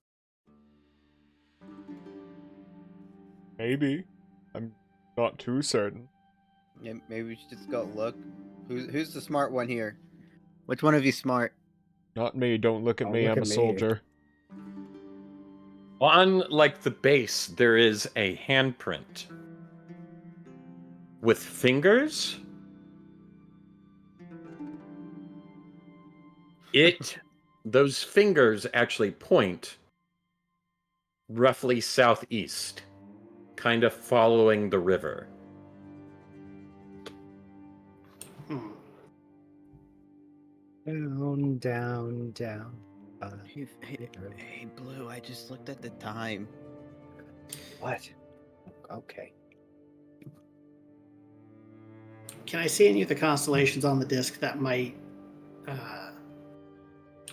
maybe. I'm not too certain. Yeah, maybe we should just go look. Who's the smart one here? Which one of you smart? Not me. Don't look at Don't me. look I'm a at me. soldier. On the base, there is a handprint with fingers. Those fingers actually point roughly southeast kind of following the river. Hmm. Down, down, down. Hey, Blue, I just looked at the time. What? Okay. Can I see any of the constellations on the disc that might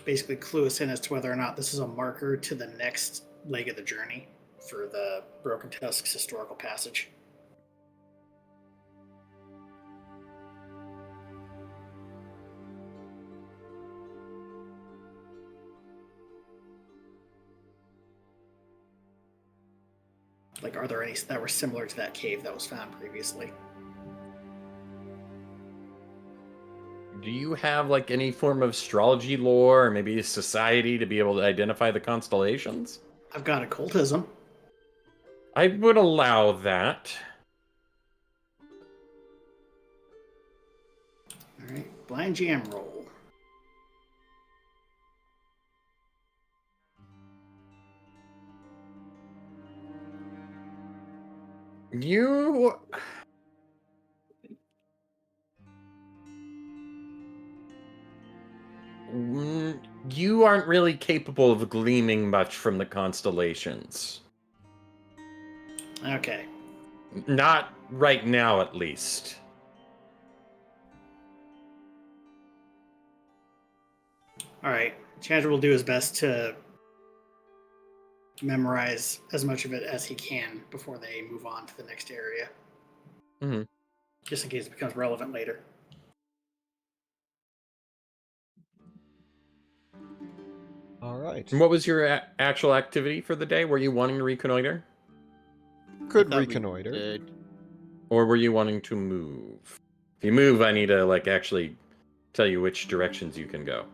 basically clue us in as to whether or not this is a marker to the next leg of the journey for the Broken Tusks historical passage? Like, are there any that were similar to that cave that was found previously? Do you have like any form of astrology lore or maybe a society to be able to identify the constellations? I've got occultism. I would allow that. All right, blind GM roll. You you aren't really capable of gleaming much from the constellations. Okay. Not right now, at least. All right. Chandra will do his best to memorize as much of it as he can before they move on to the next area. Mm-hmm. Just in case it becomes relevant later. All right. And what was your actual activity for the day? Were you wanting to reconnoiter? Could I thought we reconnoiter. did. Or were you wanting to move? If you move, I need to like actually tell you which directions you can go.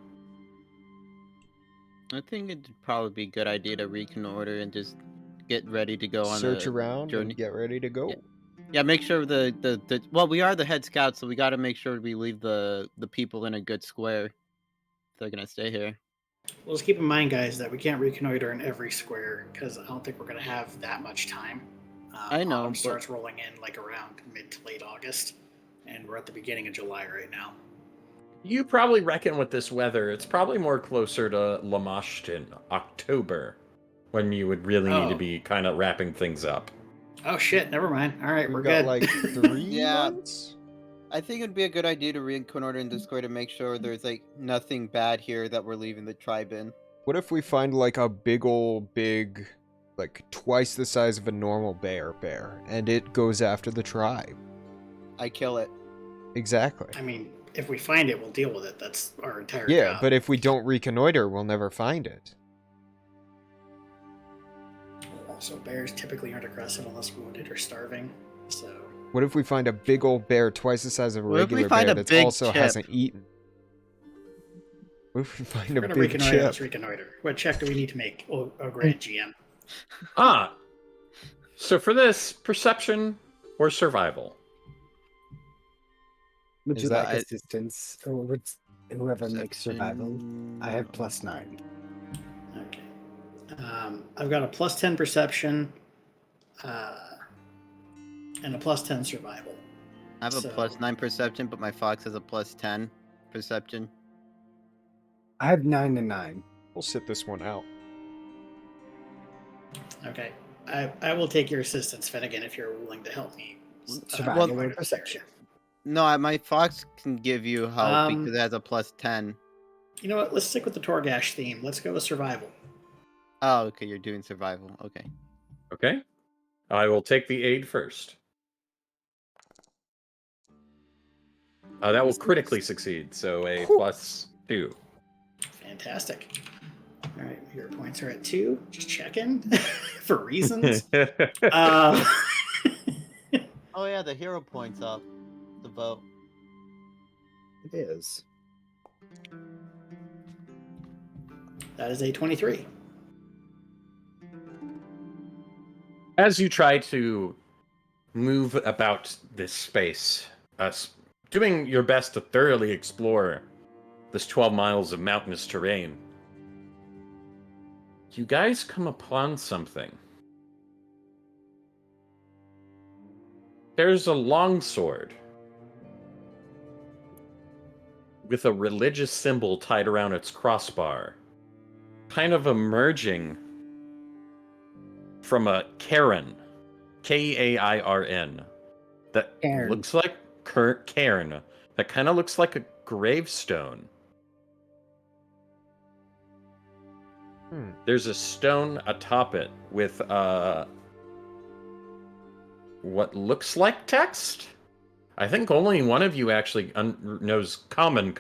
I think it'd probably be a good idea to reconnoiter and just get ready to go on Search a around journey. and get ready to go. Yeah. Yeah, make sure the well, we are the head scouts, so we got to make sure we leave the people in a good square if they're gonna stay here. Well, just keep in mind, guys, that we can't reconnoiter in every square because I don't think we're going to have that much time. I know, Autumn but- starts rolling in like around mid to late August, and we're at the beginning of July right now. You probably reckon with this weather, it's probably more closer to Lamash in October, when you would really need to Oh. be kind of wrapping things up. Oh shit! Never mind. All right, We've we're got good. like 3 Yeah. months. I think it'd be a good idea to reconnoiter in the square to make sure there's like nothing bad here that we're leaving the tribe in. What if we find like a big, like twice the size of a normal bear, and it goes after the tribe? I kill it. Exactly. I mean, if we find it, we'll deal with it. That's our entire Yeah, job. but if we don't reconnoiter, we'll never find it. Also, bears typically aren't aggressive unless wounded or starving. So What if we find a big old bear twice the size of a What if we regular find bear a that big also chip? hasn't eaten? What if we find we're a gonna big reconnoiter. chip? Let's reconnoiter. What check do we need to make? Oh, great GM. Ah, so for this, perception or survival? Would Is you that- like assistance? Or would whoever makes survival? Perception. I have +9. Okay. I've got a +10 perception, and a +10 survival. I have a So- +9 perception, but my fox has a +10 perception. I have 9 and 9. We'll sit this one out. Okay. I will take your assistance, Finnegan, if you're willing to help me. Survival find or a perception. No, my fox can give you help Um, because it has a +10. You know what? Let's stick with the Torgash theme. Let's go with survival. Oh, okay, you're doing survival. Okay. Okay. I will take the aid first. That will critically succeed, so a +2. Fantastic. All right, your points are at 2. Just checking for reasons. Oh yeah, the hero points up. The vote. It is. That is a 23. As you try to move about this space, doing your best to thoroughly explore this 12 miles of mountainous terrain, you guys come upon something. There's a longsword with a religious symbol tied around its crossbar, kind of emerging from a cairn, Kairn, that Cairn. looks like cairn, that kind of looks like a gravestone. There's a stone atop it with what looks like text. I think only one of you actually knows common.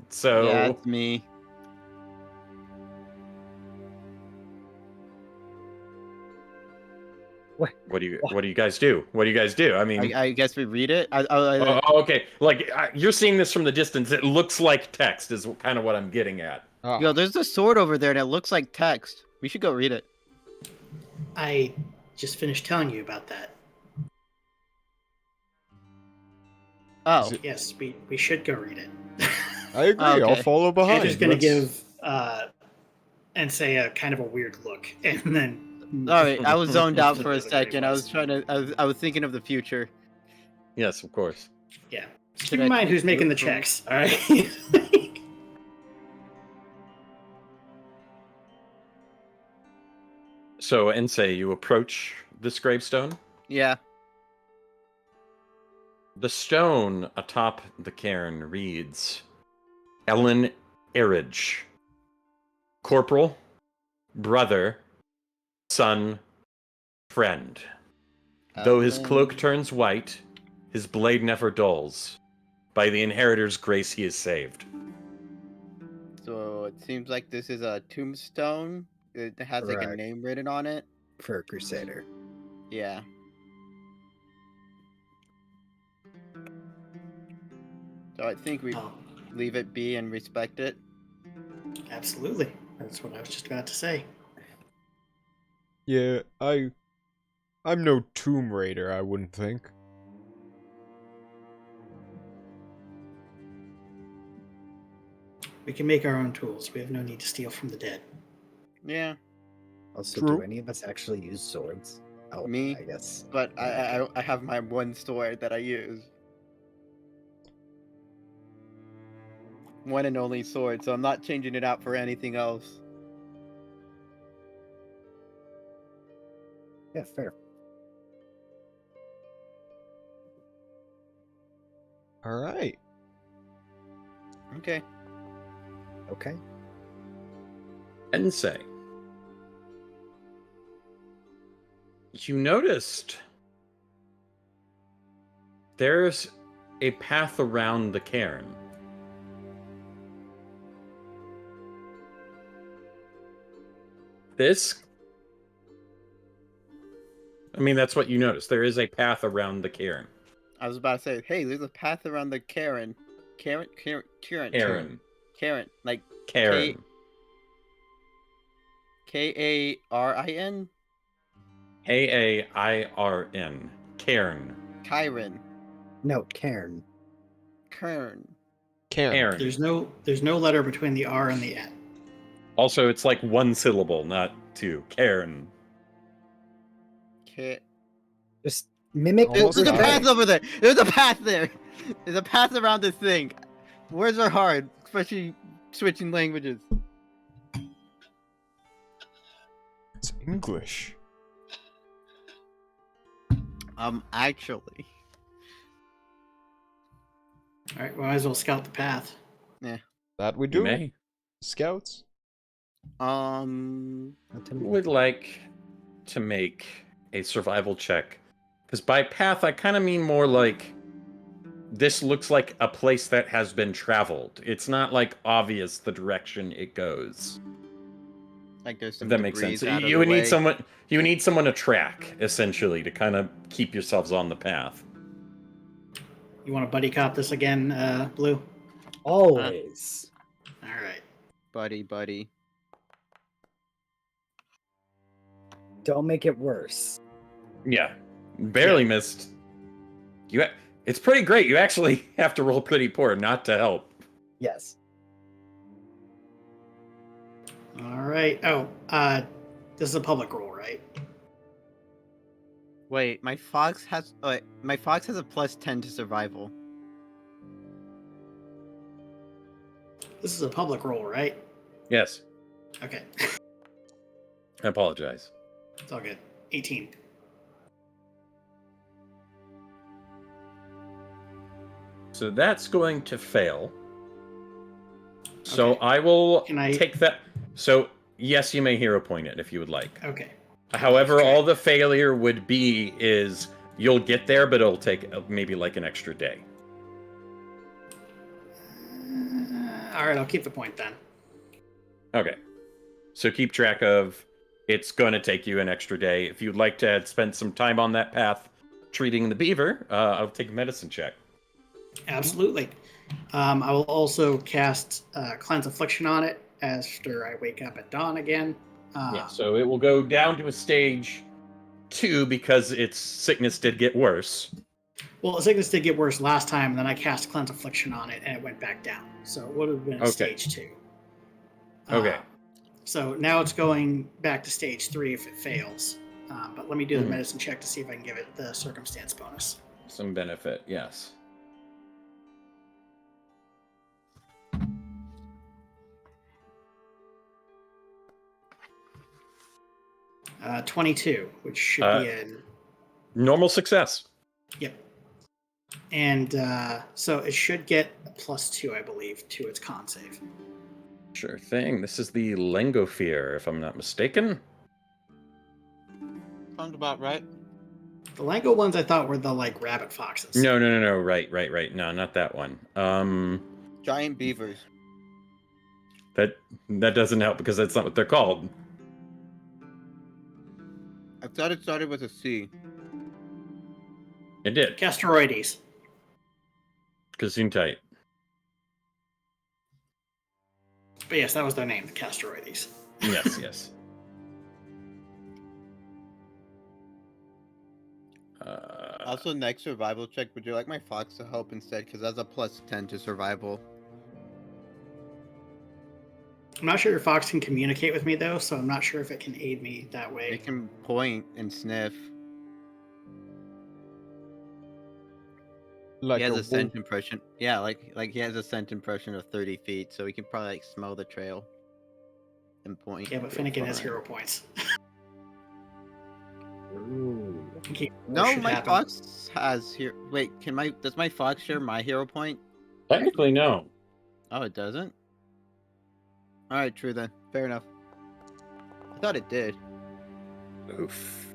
So Yeah, it's me. what do you guys do? What do you guys do? I mean, I guess we read it. okay. Like you're seeing this from the distance. It looks like text is kind of what I'm getting at. Yo, there's a sword over there that looks like text. We should go read it. I just finished telling you about that. Oh, Yes, we should go read it. I agree. Okay. I'll follow behind. Andrew's going to Let's- give and say a kind of a weird look, and then. all right. I was zoned out for a Really second. I was fast. trying to. I was thinking of the future. Yes, of course. Yeah. Keep Should in I mind take who's making the root from- checks. All right. So, Ensei, you approach this gravestone. Yeah. The stone atop the cairn reads, Ellen Erridge, corporal, brother, son, friend. Though his cloak turns white, his blade never dulls. By the inheritor's grace he is saved. So it seems like this is a tombstone. It has like a Correct. name written on it. For a crusader. Yeah. So I think we Oh, leave it be and respect it. absolutely. That's what I was just about to say. Yeah, I'm no Tomb Raider, I wouldn't think. We can make our own tools. We have no need to steal from the dead. Yeah. Also, True. do any of us actually use swords? Oh, Me? I guess. But I have my one sword that I use. One and only sword, so I'm not changing it out for anything else. Yeah, fair. Alright. Okay. Okay. Ensei, you noticed there's a path around the cairn. That's what you noticed. There is a path around the cairn. I was about to say, hey, there's a path around the Karen. Karen. Cairn. Like Cairn. Karin? Kairn. Cairn. Kyron. No, Cairn. Kern. Cairn. There's no letter between the R and the N. Also, it's like one syllable, not two. Cairn. Just mimic Almost what There's a we're got path doing. over there. There's a path there. There's a path around this thing. Words are hard, especially switching languages. It's English. Actually. All right, we might as well scout the path. That we You do, may. scouts. Would like to make a survival check. Because by path, I kind of mean more like this looks like a place that has been traveled. It's not like obvious the direction it goes. Like there's some If that makes debris sense. out of You the would need way. someone. You would need someone to track, essentially, to kind of keep yourselves on the path. You want to buddy cop this again, Blue? Always. All right. Buddy. Don't make it worse. Yeah, barely missed. It's pretty great. You actually have to roll pretty poor not to help. Yes. All right. Oh, this is a public roll, right? Wait, my fox has a +10 to survival. This is a public roll, right? Yes. Okay, I apologize. it's all good. 18. So that's going to fail. So Okay. I will Can I- take that. So yes, you may hero point it if you would like. Okay. However, Okay. all the failure would be is you'll get there, but it'll take maybe like an extra day. All right, I'll keep the point then. Okay. So keep track of it's going to take you an extra day. If you'd like to spend some time on that path treating the beaver, I'll take a medicine check. Absolutely. I will also cast Cleanse Affliction on it after I wake up at dawn again. Yeah, so it will go down to a stage 2 because its sickness did get worse. Well, the sickness did get worse last time, and then I cast Cleanse Affliction on it, and it went back down. So it would have been stage 2. Okay. So now it's going back to stage 3 if it fails. But let me do the Mhm. medicine check to see if I can give it the circumstance bonus. Some benefit, yes. 22, which should be in. Normal success. Yep. And so it should get a +2, I believe, to its con save. Sure thing. This is the Lengofear, if I'm not mistaken. Sounds about right. The Lango ones I thought were the like rabbit foxes. No. Right. No, not that one. Giant beavers. That doesn't help because that's not what they're called. I thought it started with a C. It did. Castoroides. Gesundheit. But yes, that was their name, the Castoroides. Yes. Also, next survival check, would you like my fox to help instead? Because that's a +10 to survival. I'm not sure your fox can communicate with me though, so I'm not sure if it can aid me that way. It can point and sniff. Like he has a wolf. scent impression. Yeah, like he has a scent impression of 30 feet, so he can probably like smell the trail and point. Yeah, but Finnegan has hero points. Ooh. No, Should my happen. fox has here. Wait, does my fox share my hero point? Technically, no. Oh, it doesn't? Alright, true then. Fair enough. I thought it did. Oof.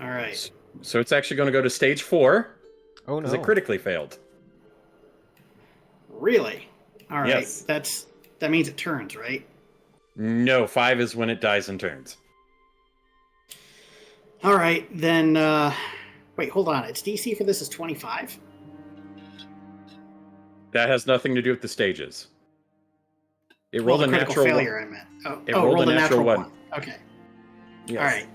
All right. So it's actually going to go to stage 4 Oh because no. it critically failed. Really? All right. Yes. That means it turns, right? No, 5 is when it dies and turns. All right, then. Wait, hold on. Its DC for this is 25. That has nothing to do with the stages. It Well, rolled the a critical natural failure, one. I meant. It rolled a natural one. Okay. Yes. All right.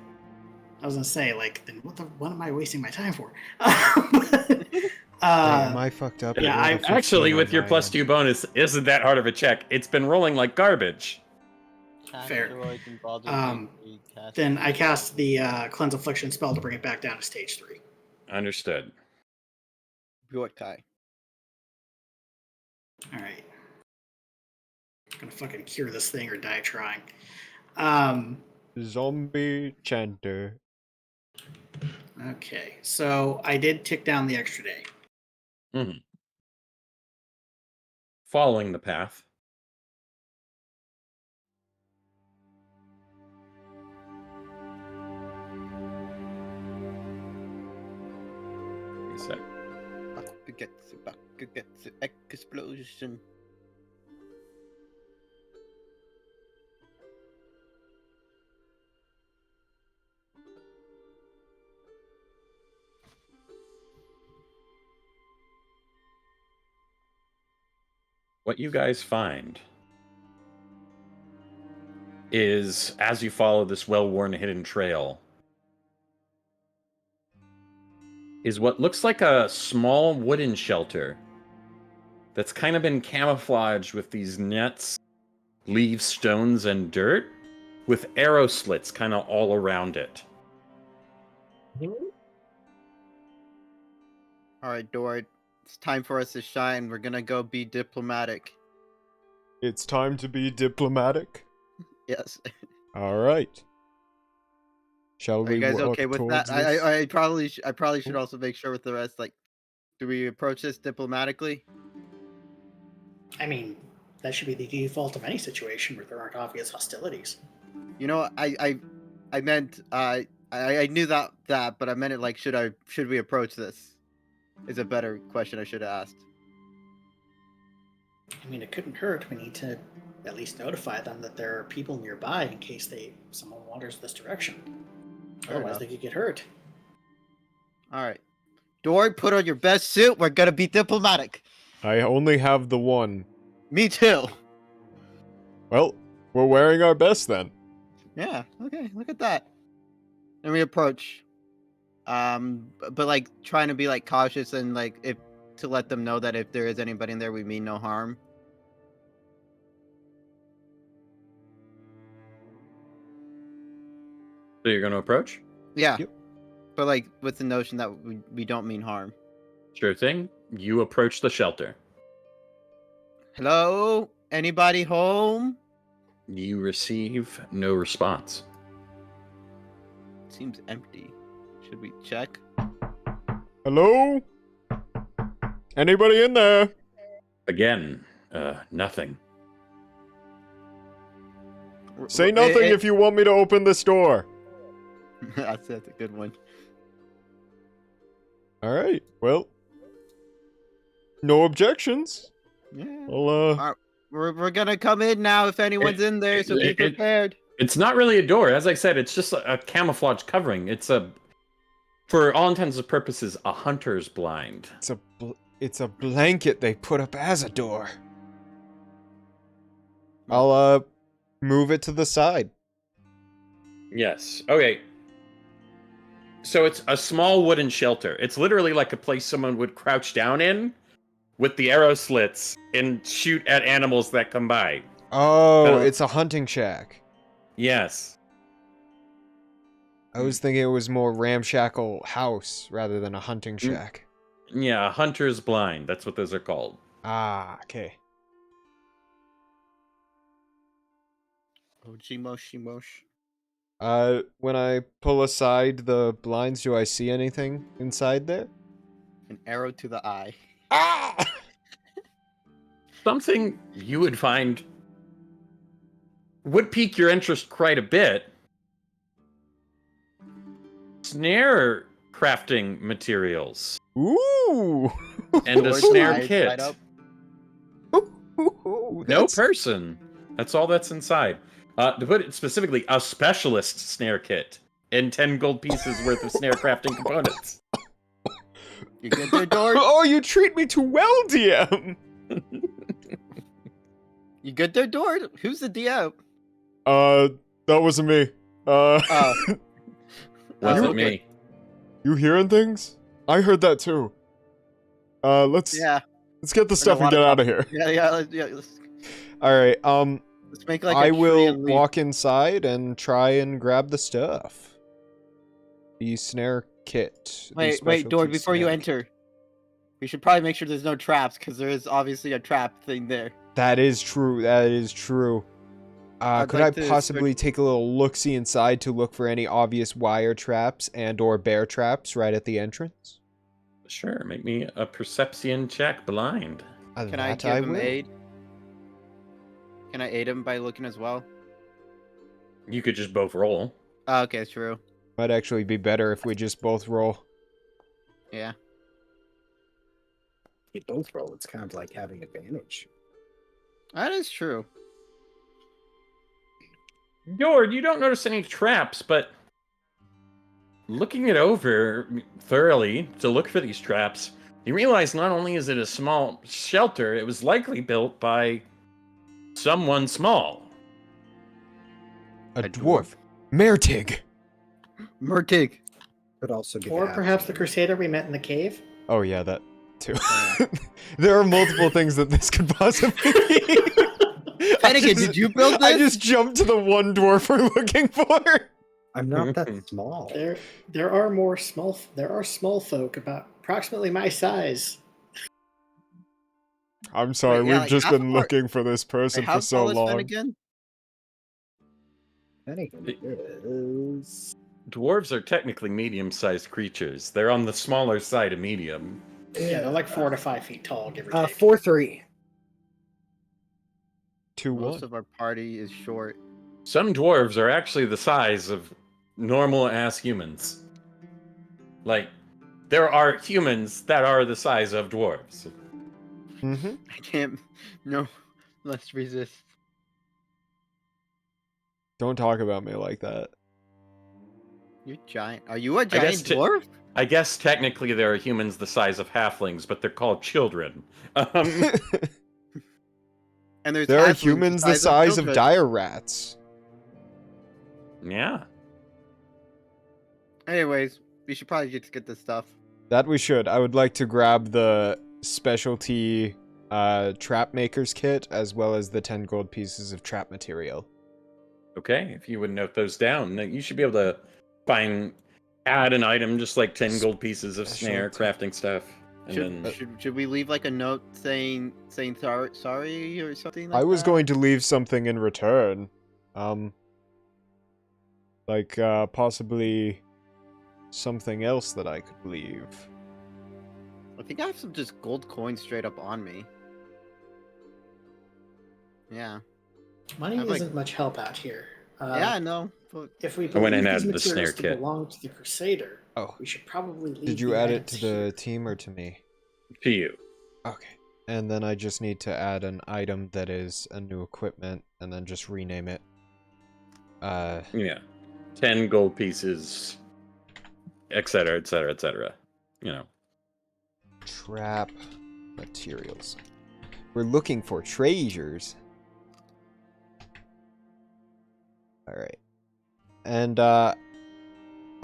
I was gonna say, like, then what am I wasting my time for? Damn, I fucked up. yeah, rolled a I- 15 Actually, on with your my +2 end. bonus, isn't that hard of a check? It's been rolling like garbage. Fair. Asteroids and balls of energy, Then I cast the Cleanse Affliction spell to bring it back down to stage 3. Understood. Byorkai. All right. I'm gonna fucking cure this thing or die trying. Zombie chanter. Okay, so I did tick down the extra day. Following the path. Reset. Bakugetsu, explosion. What you guys find is, as you follow this well-worn hidden trail, is what looks like a small wooden shelter that's kind of been camouflaged with these nets, leaves, stones, and dirt. with arrow slits kind of all around it. All right, Dord. It's time for us to shine. We're gonna go be diplomatic. It's time to be diplomatic. Yes. All right. Shall Are we you guys walk okay with towards that? this? I probably should also make sure with the rest. Like, do we approach this diplomatically? I mean, that should be the default of any situation where there aren't obvious hostilities. You know, I meant I knew that, but I meant it like should we approach this? Is a better question I should have asked. I mean, it couldn't hurt. We need to at least notify them that there are people nearby in case someone wanders this direction. Fair Otherwise, enough. they could get hurt. All right, Dord, put on your best suit. We're gonna be diplomatic. I only have the one. Me too. Well, we're wearing our best then. Yeah. Okay. Look at that. And we approach. But like trying to be like cautious and like to let them know that if there is anybody in there, we mean no harm. So you're going to approach? Yeah. Yep. But like with the notion that we don't mean harm. Sure thing. You approach the shelter. Hello? Anybody home? You receive no response. Seems empty. Should we check? Hello? Anybody in there? Again, nothing. Say nothing if you want me to open this door. That's a good one. All right. Well, no objections. Yeah. Well, We're gonna come in now if anyone's in there, so be prepared. It's not really a door. As I said, it's just a camouflage covering. It's for all intents and purposes, a hunter's blind. it's a blanket they put up as a door. I'll move it to the side. Yes. Okay. So it's a small wooden shelter. It's literally like a place someone would crouch down in with the arrow slits and shoot at animals that come by. Oh, it's a hunting shack. Yes. I was thinking it was more ramshackle house rather than a hunting shack. Yeah, a hunter's blind. That's what those are called. Ah, okay. Oh, Shimosh. When I pull aside the blinds, do I see anything inside there? An arrow to the eye. Ah! Something you would find would pique your interest quite a bit. Snare crafting materials. Ooh! And a Doors, snare eyes kit. light up. Ooh, No person. That's all that's inside. To put it specifically, a specialist snare kit and 10 gold pieces worth of snare crafting components. You good there, Dord? Oh, you treat me too well, DM! You good there, Dord? Who's the DM? That wasn't me. Oh. Wasn't okay. me. You hearing things? I heard that too. Let's get the stuff and get out of here. Yeah. Alright, Let's make like I a tree will and leave. walk inside and try and grab the stuff. The snare kit. the Wait, specialty Dord, before you snare enter. We should probably make sure there's no traps, because there is obviously a trap thing there. That is true. That is true. I'd Could like I to possibly take a little look-see inside to look for any obvious wire traps and or bear traps right at the entrance? Sure, make me a perception check blind. Can I give him aid? Can I aid him by looking as well? You could just both roll. Oh, okay, true. Might actually be better if we just both roll. Yeah. You both roll. It's kind of like having advantage. That is true. Dord, you don't notice any traps, but looking it over thoroughly to look for these traps, you realize not only is it a small shelter, it was likely built by someone small. A dwarf. Mertig! Murtig. Could also get Or that. perhaps the crusader we met in the cave. Oh yeah, that too. There are multiple things that this could possibly be. Finnegan, did you build I this? just jumped to the one dwarf we're looking for. I'm not that small. There are small folk about approximately my size. I'm sorry, Wait, yeah, we've like just half been of our- looking for this person Wait, how for so tall is long. Finnegan? Finnegan is Dwarves are technically medium-sized creatures. They're on the smaller side of medium. Yeah, they're like 4 to 5 feet tall, give or take. 4'3". 2-1. Most of our party is short. Some dwarves are actually the size of normal-ass humans. Like, there are humans that are the size of dwarves. Mm-hmm. I can't. No, let's resist. Don't talk about me like that. You're giant. Are you a guess giant dwarf? I guess technically there are humans the size of halflings, but they're called children. And there's There are halflings humans the size of children. dire rats. Yeah. Anyways, we should probably just get this stuff. That we should. I would like to grab the specialty trap maker's kit, as well as the 10 gold pieces of trap material. Okay, if you would note those down, then you should be able to add an item just like 10 gold pieces of snare, crafting stuff. And Should we leave like a note saying sorry or something like I was that? going to leave something in return. Like, possibly something else that I could leave. I think I have some just gold coins straight up on me. Yeah. Money I'd like- isn't much help out here. Yeah, I know. But If we I went believe and these added the snare materials to kit. belong to the Crusader, Oh, we should probably leave did you the add it items to the here. team or to me? to you. Okay. And then I just need to add an item that is a new equipment, and then just rename it. Yeah. 10 gold pieces, etc., etc., etc. You know. Trap materials. We're looking for treasures. Alright. And, I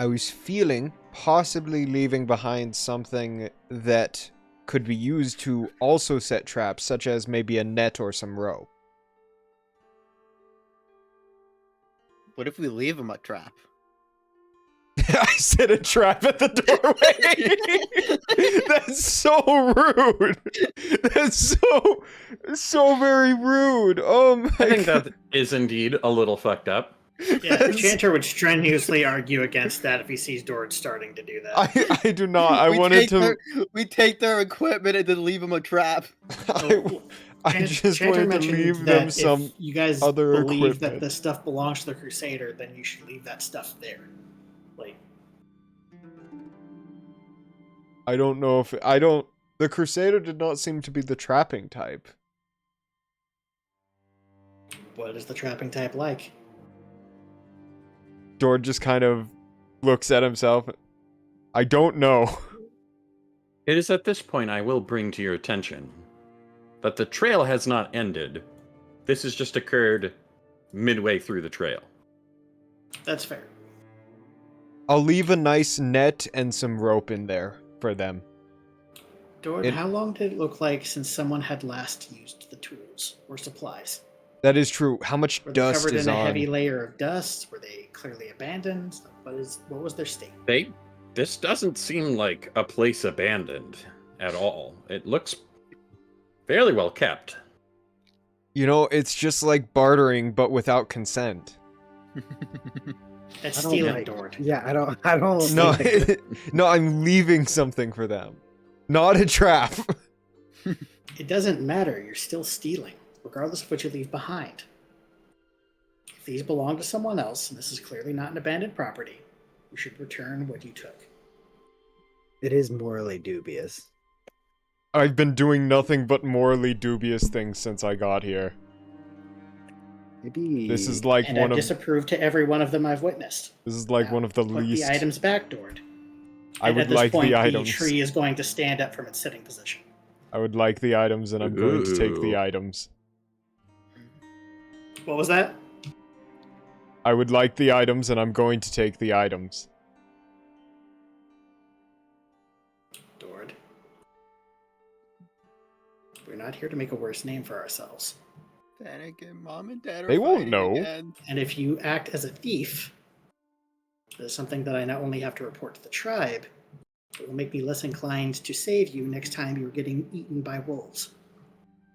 was feeling possibly leaving behind something that could be used to also set traps, such as maybe a net or some rope. what if we leave him a trap? I set a trap at the doorway. That's so rude. That's so very rude. Oh my I think God. that is indeed a little fucked up. Yeah, the Chanter would strenuously argue against that if he sees Dord starting to do that. I do not. I wanted to. We take their equipment and then leave him a trap. I just Chanter wanted to mentioned leave that them if some you guys other believe that equipment. the stuff belongs to the Crusader, then you should leave that stuff there. Like, I don't know if I don't. The Crusader did not seem to be the trapping type. what is the trapping type like? George just kind of looks at himself. I don't know. It is at this point I will bring to your attention that the trail has not ended. This has just occurred midway through the trail. That's fair. I'll leave a nice net and some rope in there for them. Dord, how long did it look like since someone had last used the tools or supplies? That is true. How much Were they dust covered is in a on? heavy layer of dust? Were they clearly abandoned? What was their state? This doesn't seem like a place abandoned at all. It looks fairly well kept. You know, it's just like bartering, but without consent. That's I don't stealing, like- Dord. Yeah, I don't. No, think- no, I'm leaving something for them. Not a trap. It doesn't matter. You're still stealing, regardless of what you leave behind. If these belong to someone else, and this is clearly not an abandoned property, you should return what you took. It is morally dubious. I've been doing nothing but morally dubious things since I got here. Maybe This is like And one I've of disapproved to every one of them I've witnessed. this is like Now, one of the Put least. the items back, Dord. I And would at this like point, the items. tree is going to stand up from its sitting position. I would like the items, and I'm going to take the Ooh. items. What was that? I would like the items, and I'm going to take the items. Dord. We're not here to make a worse name for ourselves. Then again, Mom and Dad are They won't fighting know. again. And if you act as a thief, there's something that I not only have to report to the tribe, it will make me less inclined to save you next time you're getting eaten by wolves.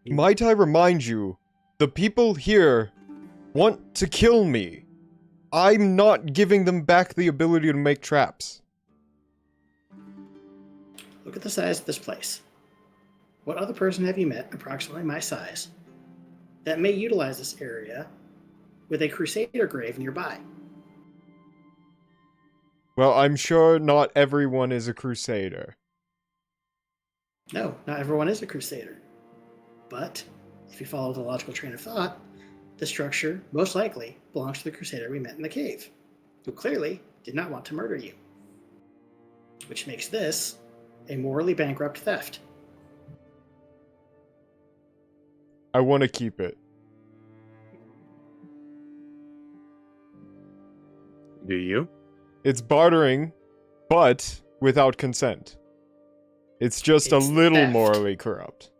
Might I remind you, the people here want to kill me. I'm not giving them back the ability to make traps. Look at the size of this place. What other person have you met, approximately my size, that may utilize this area with a crusader grave nearby? Well, I'm sure not everyone is a crusader. No, not everyone is a crusader. But if you follow the logical train of thought, the structure most likely belongs to the crusader we met in the cave, who clearly did not want to murder you. Which makes this a morally bankrupt theft. I want to keep it. Do you? It's bartering, but without consent. It's just It's a little theft. morally corrupt.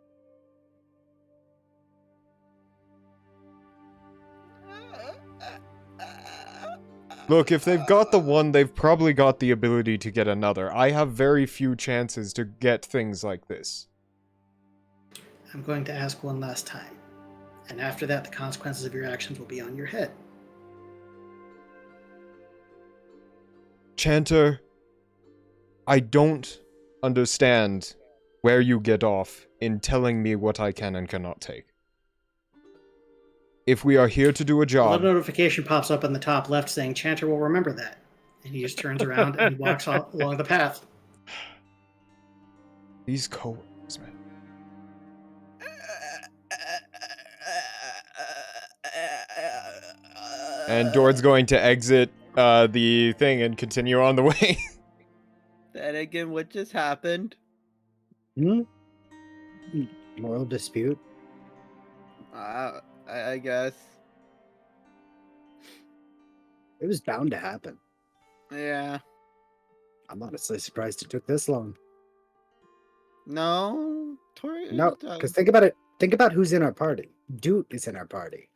Look, if they've got the one, they've probably got the ability to get another. I have very few chances to get things like this. I'm going to ask one last time. And after that, the consequences of your actions will be on your head. Chanter, I don't understand where you get off in telling me what I can and cannot take. If we are here to do a A job... little notification pops up in the top left saying, Chanter will remember that. And he just turns around and walks off along the path. These coworkers, man. And Dord's going to exit the thing and continue on the way. Then again, what just happened? Moral dispute. I guess. It was bound to happen. Yeah. I'm honestly surprised it took this long. No. No, because think about it. Think about who's in our party. Doot is in our party.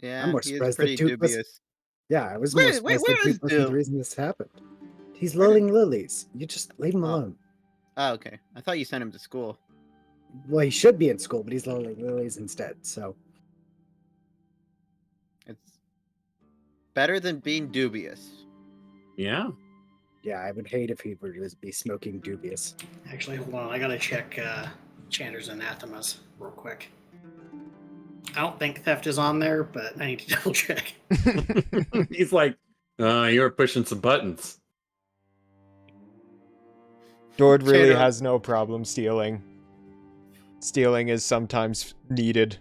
Yeah, I'm more he is surprised that pretty Duke was- dubious. Yeah, I was more Wait, surprised where that is Doot wasn't the Doot? reason this happened. He's Where did- lulling lilies. You just leave him Oh. alone. Oh, okay. I thought you sent him to school. Well, he should be in school, but he's lulling lilies instead. So It's better than being dubious. Yeah. yeah, I would hate if he were to be smoking dubious. Actually, hold on. I gotta check Chanter's anathemas real quick. I don't think theft is on there, but I need to double check. He's like, you're pushing some buttons. Dord really Chanter- has no problem stealing. Stealing is sometimes needed.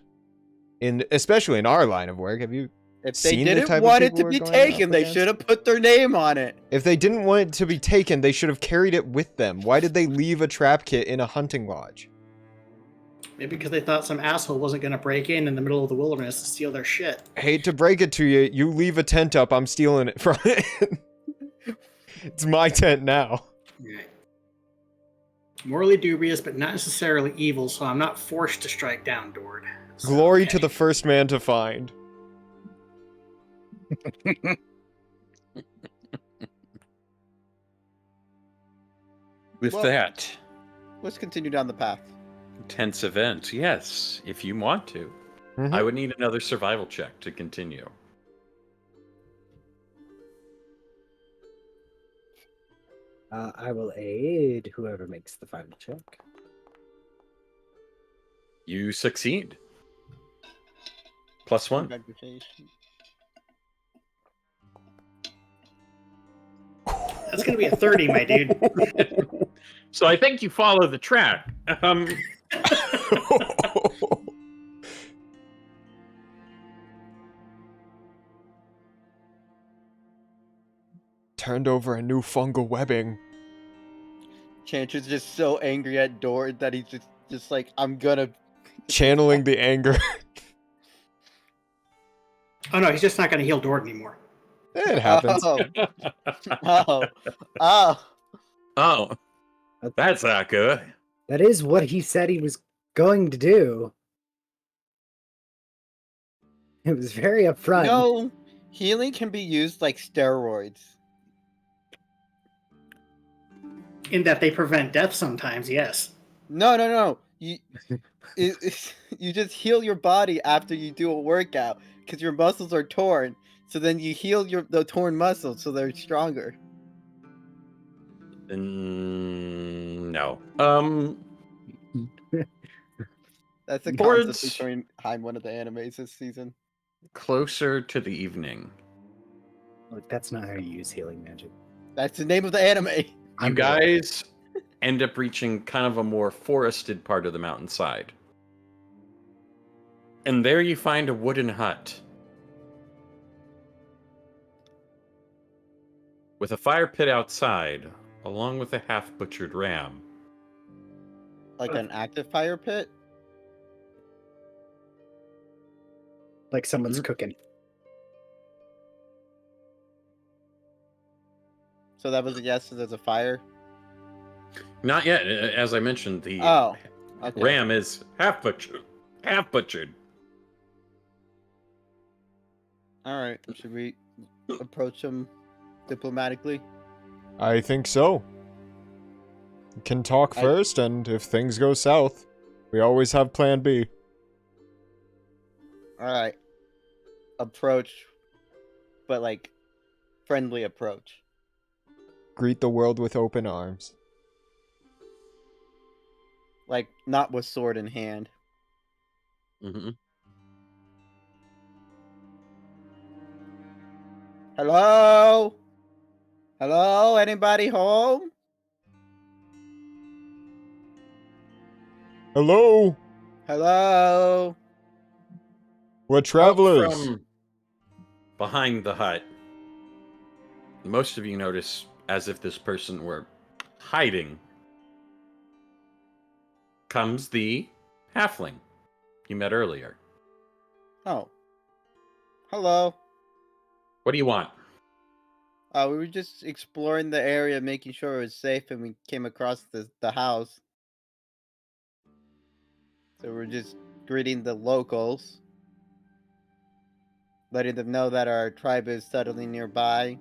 Especially in our line of work. Have you... If they seen the type didn't of want it people to we're be going taken, up they against? should have put their name on it. If they didn't want it to be taken, they should have carried it with them. Why did they leave a trap kit in a hunting lodge? Maybe because they thought some asshole wasn't gonna break in the middle of the wilderness to steal their shit. Hate to break it to you, you leave a tent up, I'm stealing it from it. It's my tent now. Right. Morally dubious, but not necessarily evil, so I'm not forced to strike down Dord. So, Glory okay. to the first man to find. With Well- that, Let's continue down the path. tense event, yes, if you want to. Mhm. I would need another survival check to continue. I will aid whoever makes the final check. You succeed. +1. Congratulations. That's gonna be a 30, my dude. So I think you follow the track. Turned over a new fungal webbing. Chanter's just so angry at Dord that he's just like, I'm gonna. Channeling the anger. Oh no, he's just not gonna heal Dord anymore. It happens. Oh, oh. Oh, that's not good. That is what he said he was going to do. It was very upfront. No, healing can be used like steroids. In that they prevent death sometimes, yes. No. You just heal your body after you do a workout because your muscles are torn. So then you heal the torn muscles so they're stronger. No. That's the Towards- concept behind one of the animes this season. Closer to the evening. Look, that's not how you use healing magic. That's the name of the anime. You guys end up reaching kind of a more forested part of the mountainside. And there you find a wooden hut. With a fire pit outside, along with a half-butchered ram. Like an active fire pit? Like someone's cooking. So that was a yes, so there's a fire? Not yet. As I mentioned, the Oh, okay. ram is half-butchered. Half-butchered. Alright, should we approach him diplomatically? I think so. We can talk first, and if things go south, we always have plan B. Alright. Approach, but like, friendly approach. Greet the world with open arms. Like, not with sword in hand. Mm-hmm. Hello? Hello? Anybody home? Hello? Hello? We're travelers. From behind the hut, most of you notice as if this person were hiding, comes the halfling you met earlier. Oh. Hello. What do you want? We were just exploring the area, making sure it was safe, and we came across the house. So we're just greeting the locals, letting them know that our tribe is settling nearby.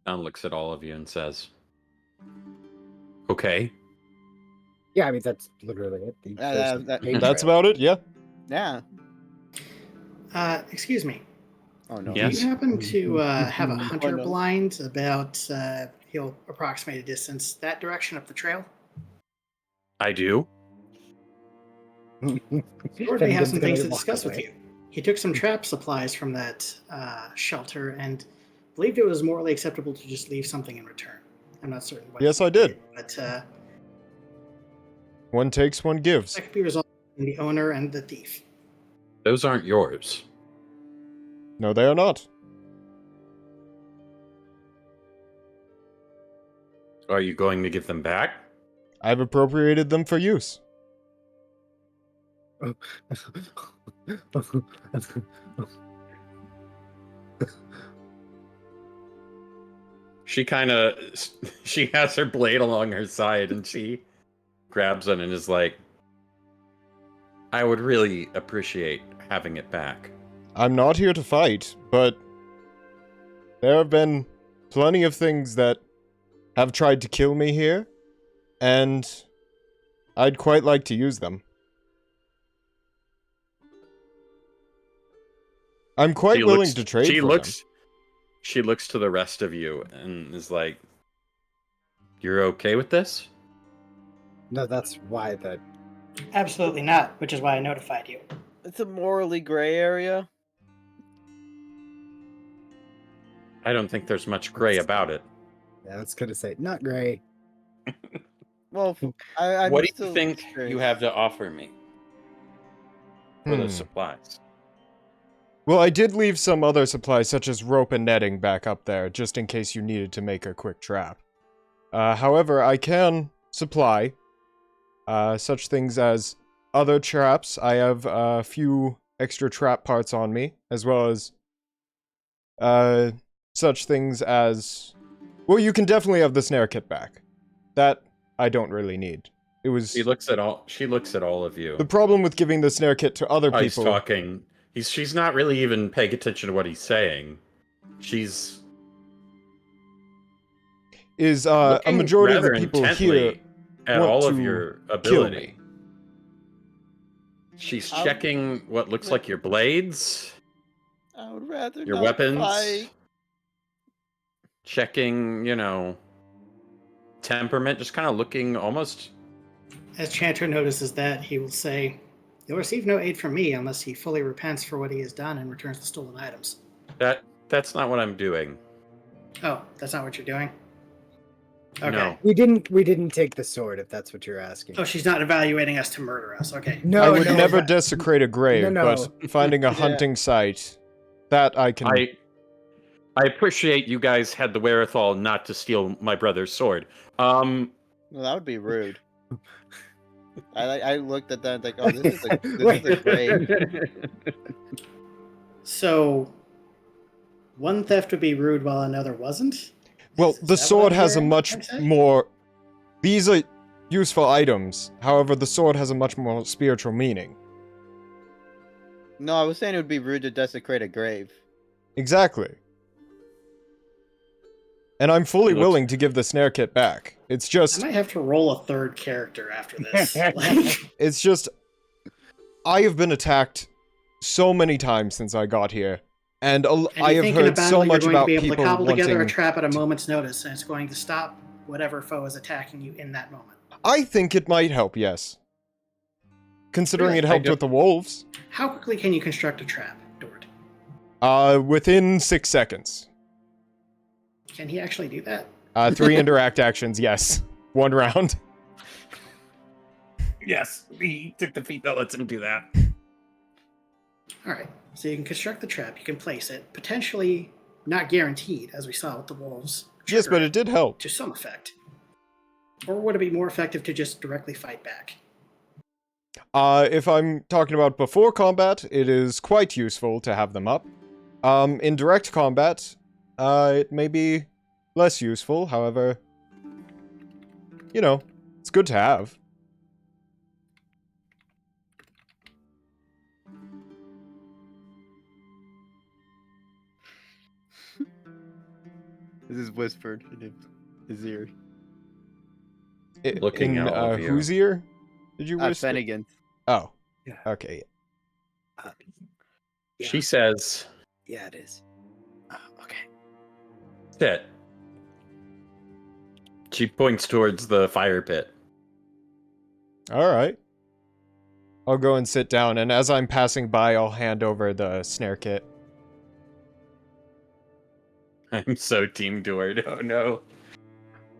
Don looks at all of you and says, "Okay." Yeah, I mean, that's literally it. That's about it, yeah. Yeah. Excuse me. Oh no. Do Yes. you happen to have a hunter no. blind about, he'll approximate a distance that direction up the trail? I do. Lord may have some things to discuss with you. He took some trap supplies from that shelter and believed it was morally acceptable to just leave something in return. I'm not certain what. Yes, he I did. But One takes, one gives. that could be resolved between the owner and the thief. Those aren't yours. No, they are not. Are you going to give them back? I've appropriated them for use. She has her blade along her side and she grabs it and is like, I would really appreciate having it back. I'm not here to fight, but there have been plenty of things that have tried to kill me here, and I'd quite like to use them. I'm quite willing to trade for them. She looks to the rest of you and is like, "You're okay with this?" No, that's why that. Absolutely not, which is why I notified you. It's a morally gray area. I don't think there's much gray about it. Yeah, I was gonna say not gray. Well, I'm What do still you think curious. you have to offer me for those Hmm. supplies? Well, I did leave some other supplies, such as rope and netting, back up there, just in case you needed to make a quick trap. However, I can supply such things as other traps. I have a few extra trap parts on me, as well as such things as... Well, you can definitely have the snare kit back. That I don't really need. It was She looks at all of you. the problem with giving the snare kit to other While he's people. talking. She's not really even paying attention to what he's saying. She's Is a looking majority of the rather people intently here at want all of to your kill ability. me. She's I'll- checking what looks like your blades, I would rather your not weapons, fight. checking, temperament, just kind of looking almost. As Chanter notices that, he will say, "You'll receive no aid from me unless he fully repents for what he has done and returns the stolen items." That's not what I'm doing. Oh, that's not what you're doing? Okay. No. We didn't take the sword, if that's what you're asking. Oh, she's not evaluating us to murder us. Okay. No, I would no, never that- desecrate a grave, No. but finding a hunting site, that I can. I appreciate you guys had the wherewithal not to steal my brother's sword. Well, that would be rude. I looked at that and like, oh, this is a grave. So, one theft would be rude while another wasn't? Well, Is the that what sword I'm has a hearing? much Okay. more. These are useful items. However, the sword has a much more spiritual meaning. No, I was saying it would be rude to desecrate a grave. Exactly. And I'm fully Looks- willing to give the snare kit back. It's I just, might have to roll a third character after this. Like, it's just, I have been attacked so many times since I got here, and and I you have think in a heard battle so you're much going to about be able to people cobble together a wanting. trap at a moment's notice, and it's going to stop whatever foe is attacking you in that moment. I think it might help, yes. Considering Really? it helped I with the wolves. How quickly can you construct a trap, Dort? Within 6 seconds. Can he actually do that? 3 interact actions, yes. 1 round. Yes, he took the feat that lets him do that. All right. So you can construct the trap, you can place it, potentially not guaranteed, as we saw with the wolves. Yes, but trigger it did help. to some effect. Or would it be more effective to just directly fight back? If I'm talking about before combat, it is quite useful to have them up. In direct combat, it may be less useful, however, it's good to have. This is whispered in his ear. Looking at all of you. Whose ear did you whisper? Finnegan. Oh. Yeah. Okay. Yeah. She says, Yeah, it is. Okay. "Sit." She points towards the fire pit. Alright. I'll go and sit down, and as I'm passing by, I'll hand over the snare kit. I'm so Team Dord. Oh no.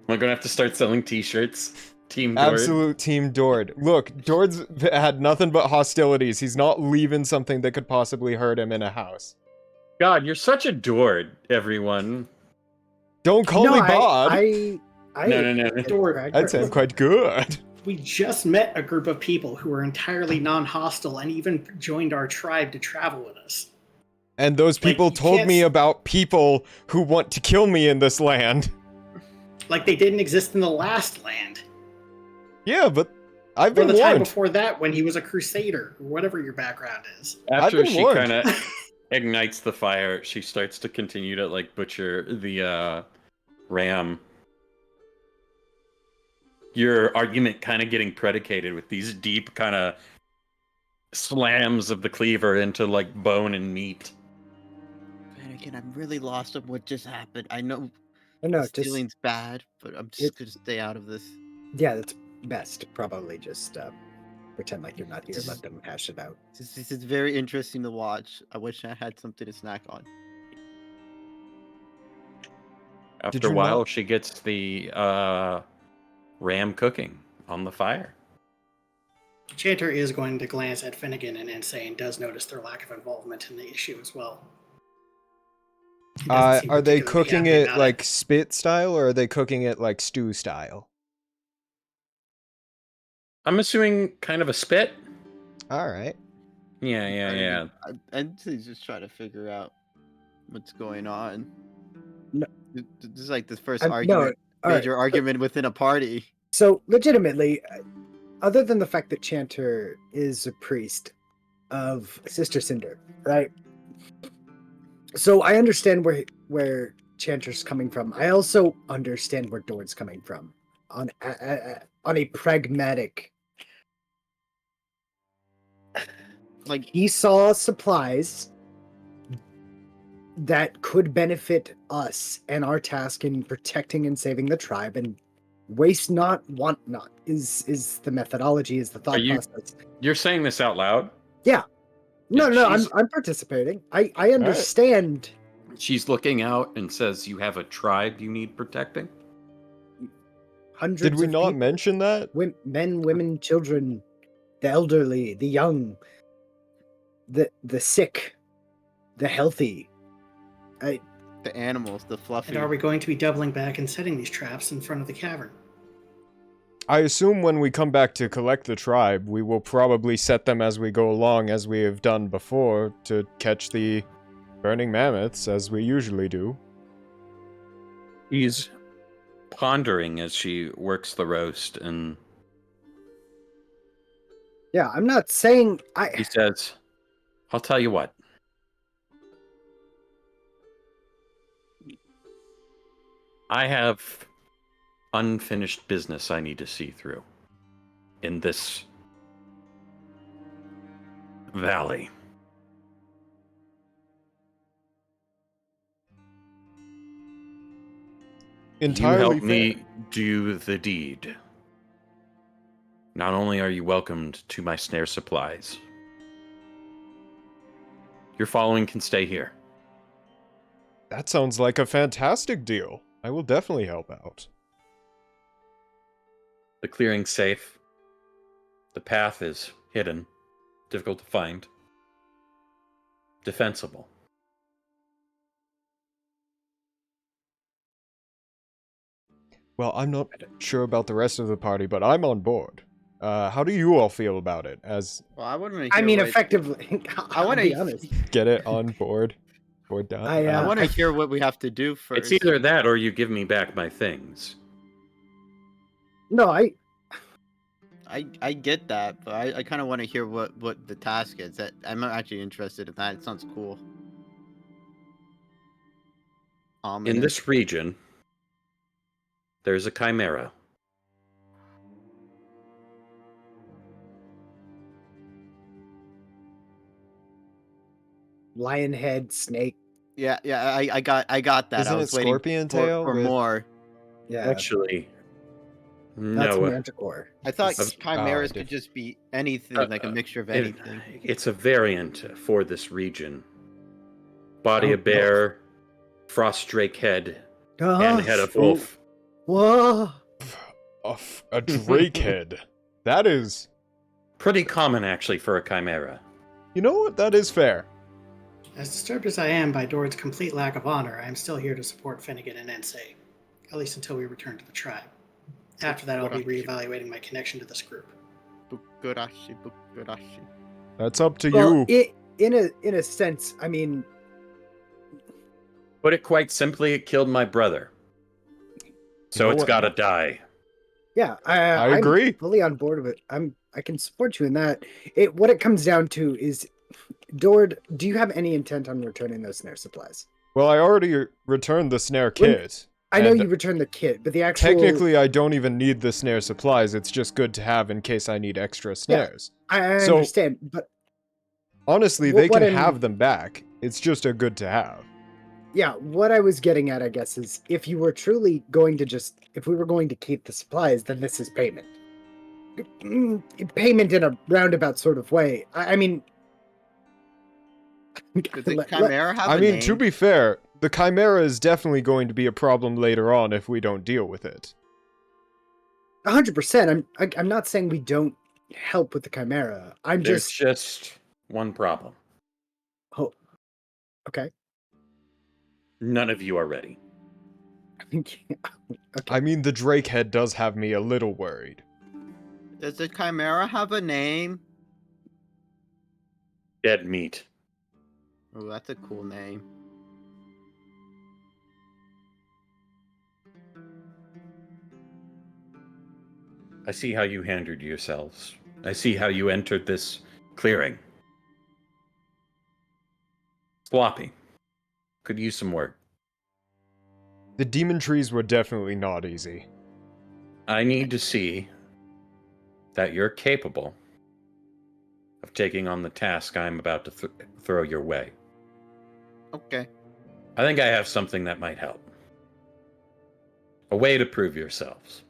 Am I gonna have to start selling t-shirts? Team Dord. Absolute Team Dord. Look, Dord's had nothing but hostilities. He's not leaving something that could possibly hurt him in a house. God, you're such a Dord, everyone. Don't call me Bod. No. Dort, I'd say I'm quite good. we just met a group of people who were entirely non-hostile and even joined our tribe to travel with us. And those people you told can't me s- about people who want to kill me in this land. Like they didn't exist in the last land. Yeah, but I've Or been the time warned. before that when he was a crusader, or whatever your background is. After been she warned. kind of ignites the fire, she starts to continue to butcher the ram. Your argument kind of getting predicated with these deep kind of slams of the cleaver into bone and meat. Finnegan, I'm really lost on what just happened. I know No, just stealing's bad, but I'm just gonna stay out of this. yeah, that's best. Probably just pretend like you're not here. Just- Let them hash it out. This is very interesting to watch. I wish I had something to snack on. After a you while, not- she gets the ram cooking on the fire. Chanter is going to glance at Finnegan and Insane does notice their lack of involvement in the issue as well. He doesn't seem Are they particularly cooking happy it about like spit style, or are they cooking it like stew style? I'm assuming kind of a spit. Alright. Yeah. I'm just trying to figure out what's going on. No. This is like the first No, argument, all right, major argument within a party. So legitimately, other than the fact that Chanter is a priest of Sister Cinder, right? So I understand where Chanter's coming from. I also understand where Dord's coming from on a pragmatic. Like, He saw supplies that could benefit us and our task in protecting and saving the tribe, and waste not, want not is the methodology, is the thought process. You're saying this out loud? Yeah. No, Yeah, I'm participating. I understand. She's looking out and says, "You have a tribe you need protecting." Hundreds Did we of not people, mention that? men, women, children, the elderly, the young, the sick, the healthy. the animals, the fluffy. And are we going to be doubling back and setting these traps in front of the cavern? I assume when we come back to collect the tribe, we will probably set them as we go along, as we have done before, to catch the burning mammoths, as we usually do. She's pondering as she works the roast, and Yeah, I'm not saying he says, "I'll tell you what. I have unfinished business I need to see through in this valley. Entirely you help fair. me do the deed. Not only are you welcomed to my snare supplies, your following can stay here. That sounds like a fantastic deal. I will definitely help out. The clearing's safe. The path is hidden, difficult to find, defensible. Well, I'm not sure about the rest of the party, but I'm on board. How do you all feel about it? As Well, I wouldn't. I mean, effectively, I want be to honest. get it on board. Board down. I want to hear what we have to do first. It's either that or you give me back my things. No, I get that, but I kind of want to hear what the task is. That I'm actually interested in that. It sounds cool. In this region, there's a chimera. lion head, snake. Yeah, I got that. Isn't I it was waiting Scorpion Tail for with- more. Yeah, Actually, that's no. Manticore. I thought It's- chimeras oh, could just be anything, like a mixture of it- anything. It's a variant for this region. Body Oh, of bear, frost drake head, Uh-huh. and head of wolf. Whoa! A drake head. That is... Pretty common, actually, for a chimera. You know what? That is fair. As disturbed as I am by Dord's complete lack of honor, I am still here to support Finnegan and Ensei, at least until we return to the tribe. After that, I'll be reevaluating my connection to this group. Bukurashi. That's up to Well, you. in a sense, I mean, Put it quite simply, it killed my brother. So know it's what? gotta die. yeah, I agree. I'm fully on board with it. I can support you in that. What it comes down to is, Dord, do you have any intent on returning those snare supplies? Well, I already returned the snare kit. I know And you returned the kit, but the actual Technically, I don't even need the snare supplies. It's just good to have in case I need extra snares. I So- understand, but Honestly, What- they what can I'm- have them back. It's just a good to have. yeah, what I was getting at, I guess, is if you were truly going to if we were going to keep the supplies, then this is payment. Payment in a roundabout sort of way. I mean, Does the chimera have I a mean, name? to be fair, the chimera is definitely going to be a problem later on if we don't deal with it. 100%. I'm not saying we don't help with the chimera. I'm There's just just one problem. oh, okay. None of you are ready. Okay. I mean, the drake head does have me a little worried. Does the chimera have a name? Dead meat. Oh, that's a cool name. I see how you handled yourselves. I see how you entered this clearing. Sloppy. Could use some work. The demon trees were definitely not easy. I need to see that you're capable of taking on the task I'm about to throw your way. Okay. I think I have something that might help. A way to prove yourselves.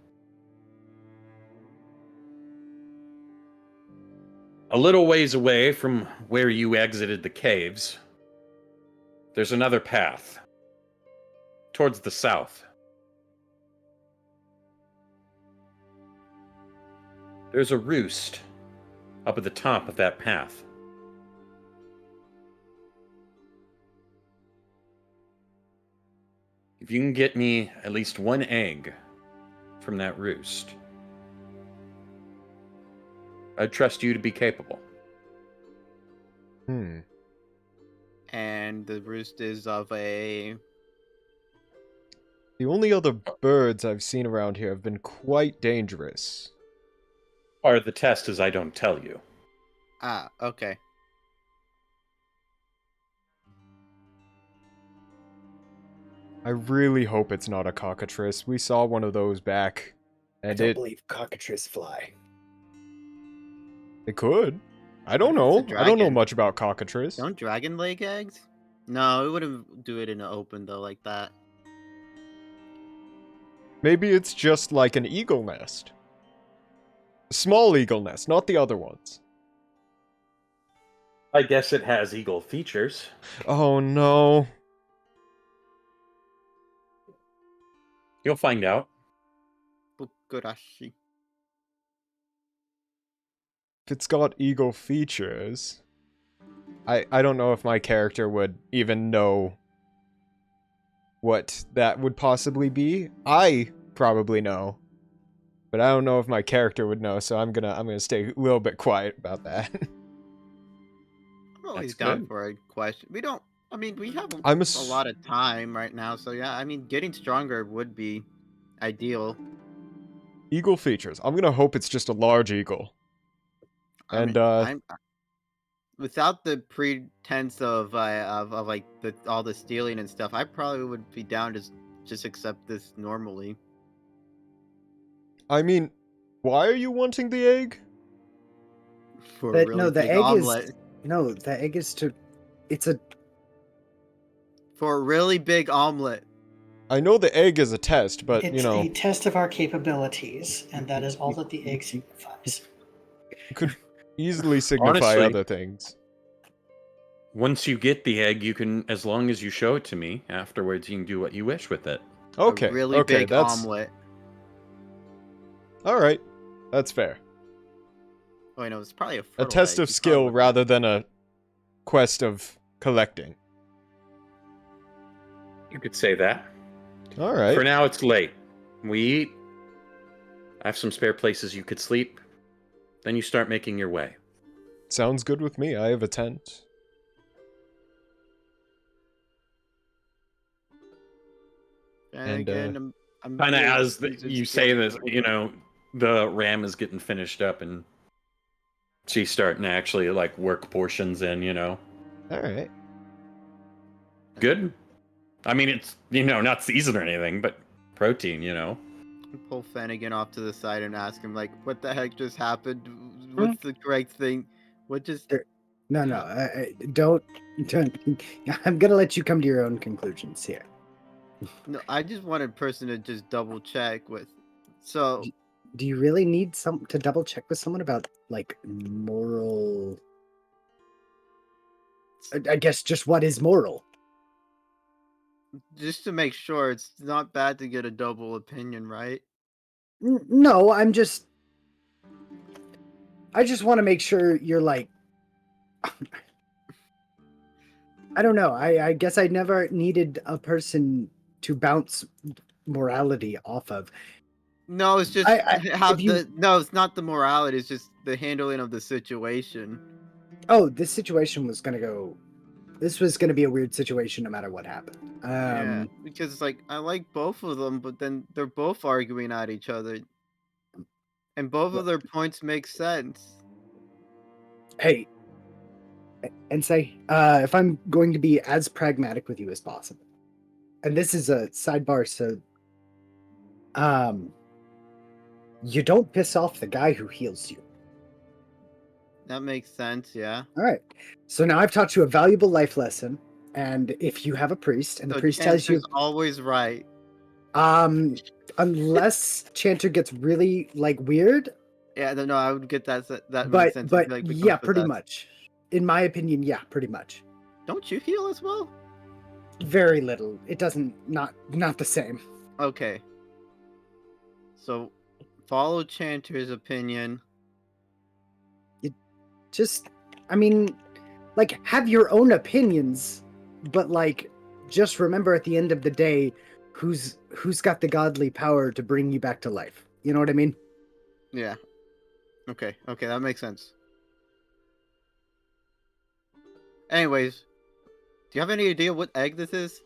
A little ways away from where you exited the caves, there's another path. Towards the south. There's a roost up at the top of that path. If you can get me at least one egg from that roost, I trust you to be capable. Hmm. And the roost is of a... The only other birds I've seen around here have been quite dangerous. Part of the test is I don't tell you. Ah, okay. I really hope it's not a cockatrice. We saw one of those back, I and don't it believe cockatrice fly. could. I don't What if it's know. a I don't know dragon? much about cockatrice. Don't dragon lay eggs? No, it wouldn't do it in the open though, like that. Maybe it's just like an eagle nest. A small eagle nest, not the other ones. I guess it has eagle features. Oh no. You'll find out. Bukurashi. If it's got eagle features, I don't know if my character would even know what that would possibly be. I probably know, but I don't know if my character would know, so I'm gonna stay a little bit quiet about that. I'm always That's down good. for a question. We don't... I mean, we have I'm a lot of time right now, so yeah, I mean, getting stronger would be ideal. Eagle features. I'm gonna hope it's just a large eagle. I And mean, I'm... Without the pretense of like all the stealing and stuff, I probably would be down to just accept this normally. I mean, why are you wanting the egg? For a But really no, the big egg omelet. is no, the egg is to. It's a. For a really big omelet. I know the egg is a test, but It's you know, a test of our capabilities, and that is all that the egg signifies. could easily signify Honestly, other things. Once you get the egg, you can, as long as you show it to me, afterwards you can do what you wish with it. Okay, A really okay, big that's omelet. all right. That's fair. Oh, I know, it's probably a A fertile test egg. of You skill probably- rather than a quest of collecting. You could say that. All right. For now, it's late. We eat. I have some spare places you could sleep. Then you start making your way. Sounds good with me. I have a tent. And again, I'm Kind of really as interested you in say getting- this, you know, the ram is getting finished up and she's starting to actually like work portions in, you know. All right. Good. I mean, it's, you know, not seasoned or anything, but protein, you know. Pull Finnegan off to the side and ask him, like, what the heck just happened? What's the correct thing? What just... No, don't. I'm gonna let you come to your own conclusions here. No, I just wanted a person to just double check with. So, Do you really need to double check with someone about like moral? I guess just what is moral. just to make sure, it's not bad to get a double opinion, right? No, I just want to make sure you're like. I don't know. I guess I never needed a person to bounce morality off of. No, it's just how if you- no, it's not the morality. It's just the handling of the situation. Oh, this situation was gonna go. This was gonna be a weird situation no matter what happened. Yeah, because it's like I like both of them, but then they're both arguing at each other. And both of their points make sense. Hey, and say, if I'm going to be as pragmatic with you as possible, and this is a sidebar, so you don't piss off the guy who heals you. That makes sense, yeah. All right. So now I've taught you a valuable life lesson, and if you have a priest, and the So priest tells you, Chanter's always right. unless Chanter gets really like weird, Yeah, no, I would get that. That makes but sense. I feel like we yeah, both pretty possess. much. In my opinion, yeah, pretty much. Don't you heal as well? Very little. It doesn't not the same. Okay. So, follow Chanter's opinion. Just, I mean, like, have your own opinions, but like, just remember at the end of the day, who's got the godly power to bring you back to life. You know what I mean? Yeah. Okay, that makes sense. Anyways, do you have any idea what egg this is?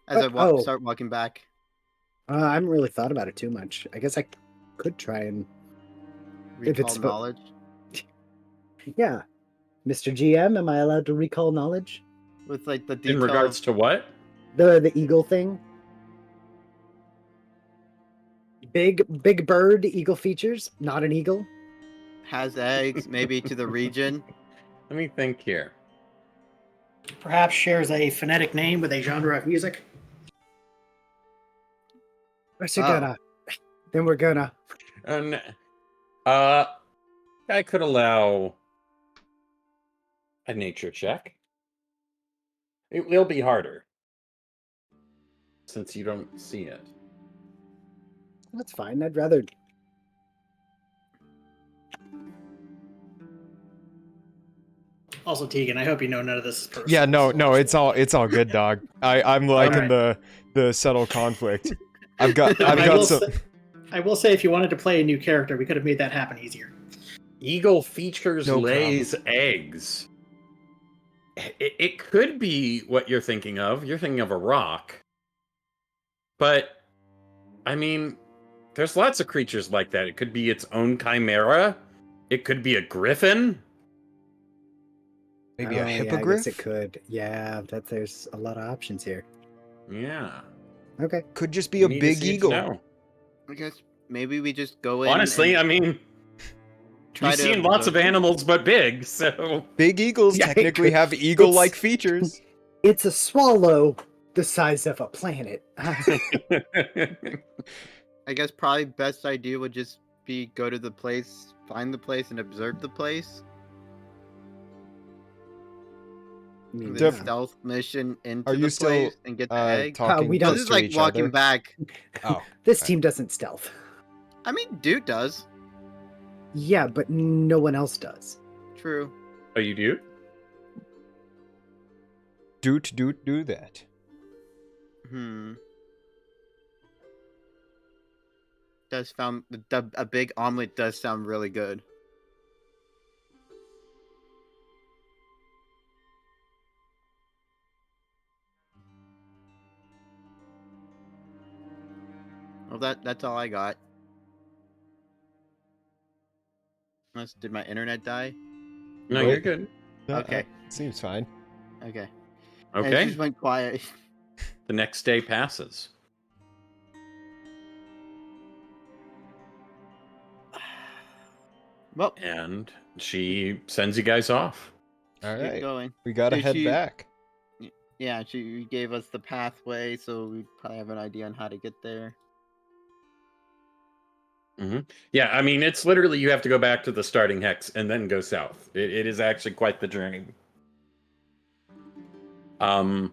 As I start walking back. I haven't really thought about it too much. I guess I could try and Recall knowledge. Yeah, Mr. GM, am I allowed to recall knowledge? With like the detail In regards to what? The eagle thing. Big bird, eagle features, not an eagle. Has eggs, maybe to the region. Let me think here. Perhaps shares a phonetic name with a genre of music. Then we're gonna. And I could allow a nature check. It will be harder since you don't see it. That's fine. I'd rather. Also, Tegan, I hope you know none of this is personal. Yeah, no, it's all good, dog. I'm liking Alright. the subtle conflict. I've got I will say, if you wanted to play a new character, we could have made that happen easier. Eagle features No lays eggs. It could be what you're thinking of. You're thinking of a rock. But, I mean, there's lots of creatures like that. It could be its own chimera. It could be a griffin. maybe a Yeah, I hippogriff. guess it could. Yeah, there's a lot of options here. Yeah. Okay. Could just be You a need to big see it to eagle. know. I guess maybe we just go in. Honestly, I mean, try you've to seen lots of observe- animals, but big, so... Big eagles Yeah, technically have eagle-like features. It's a swallow the size of a planet. I guess probably best idea would just be go to the place, find the place, and observe the place. I mean, The Def- stealth mission into Are you the still place and get the egg. talking we don't- This close is to like each walking other? back. Oh, This okay. team doesn't stealth. I mean, dude does. Yeah, but no one else does. True. Oh, you do? Do that. Does sound a big omelet does sound really good. Well, that's all I got. Did my internet die? No, Nope. you're good. Okay. Seems fine. Okay. And it Okay. just went quiet. The next day passes. Well, And she sends you guys off. All keep right, going. we gotta Did head she- back. Yeah, she gave us the pathway, so we probably have an idea on how to get there. Yeah, I mean, it's literally you have to go back to the starting hex and then go south. It is actually quite the journey. So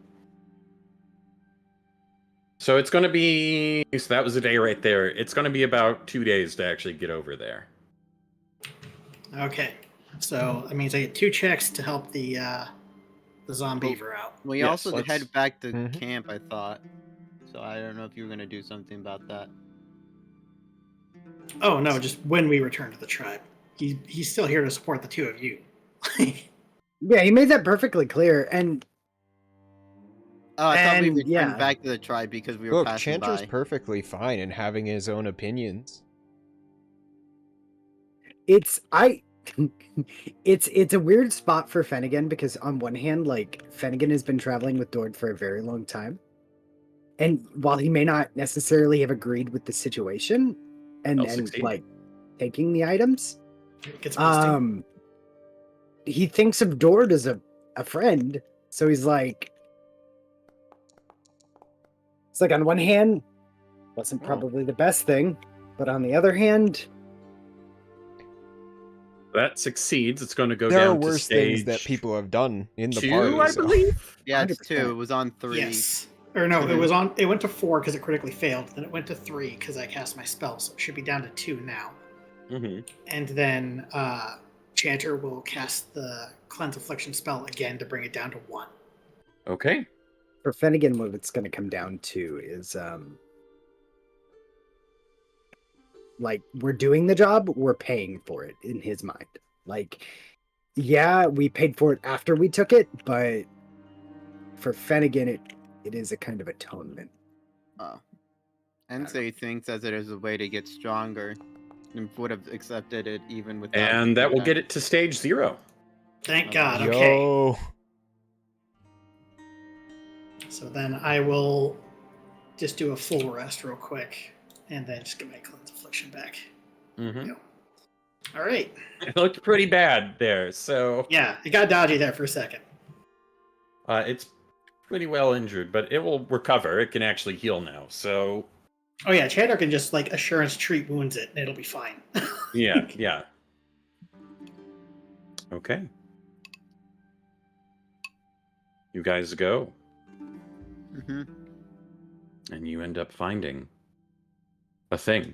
it's going to be... So that was a day right there. It's going to be about 2 days to actually get over there. Okay. So that means I get 2 checks to help the zombie beaver out. We Yes, also let's- head back to Mhm. camp, I thought. So I don't know if you were gonna do something about that. Oh no, just when we return to the tribe. He's still here to support the 2 of you. Yeah, he made that perfectly clear. And Oh, I thought we And, returned yeah. back to the tribe because we were Look, passing Chanter's by. perfectly fine in having his own opinions. it's it's a weird spot for Fennegan because on one hand, like Fennegan has been traveling with Dord for a very long time. And while he may not necessarily have agreed with the situation and succeed. like taking the items, Gets busted. he thinks of Dord as a friend. So he's like, it's like on one hand, wasn't probably the best thing, but on the other hand, That succeeds. It's going to go There are down to worse stage things that people have done in the 2, party. I so- believe. Yeah, it's 100%. 2. It was on 3. Yes. Or no, it was on. It went to 4 because it critically failed. Then it went to 3 because I cast my spell, so it should be down to 2 now. Mm-hmm. And then Chanter will cast the Cleanse Affliction spell again to bring it down to 1. Okay. for Fennegan, what it's going to come down to is like we're doing the job, we're paying for it in his mind. Like, yeah, we paid for it after we took it, but for Fennegan, it is a kind of atonement. Oh. Ensei thinks as it is a way to get stronger and would have accepted it even without. And that will get it to stage 0. Thank God. Okay. Yo. So then I will just do a full rest real quick, and then just get my Cleanse Affliction back. Mm-hmm. Yep. All right. It looked pretty bad there, so Yeah, it got dodgy there for a second. it's pretty well injured, but it will recover. It can actually heal now, so Oh yeah, Chanter can just like assurance treat wounds it, and it'll be fine. yeah. Okay. You guys go, Mm-hmm. and you end up finding a thing.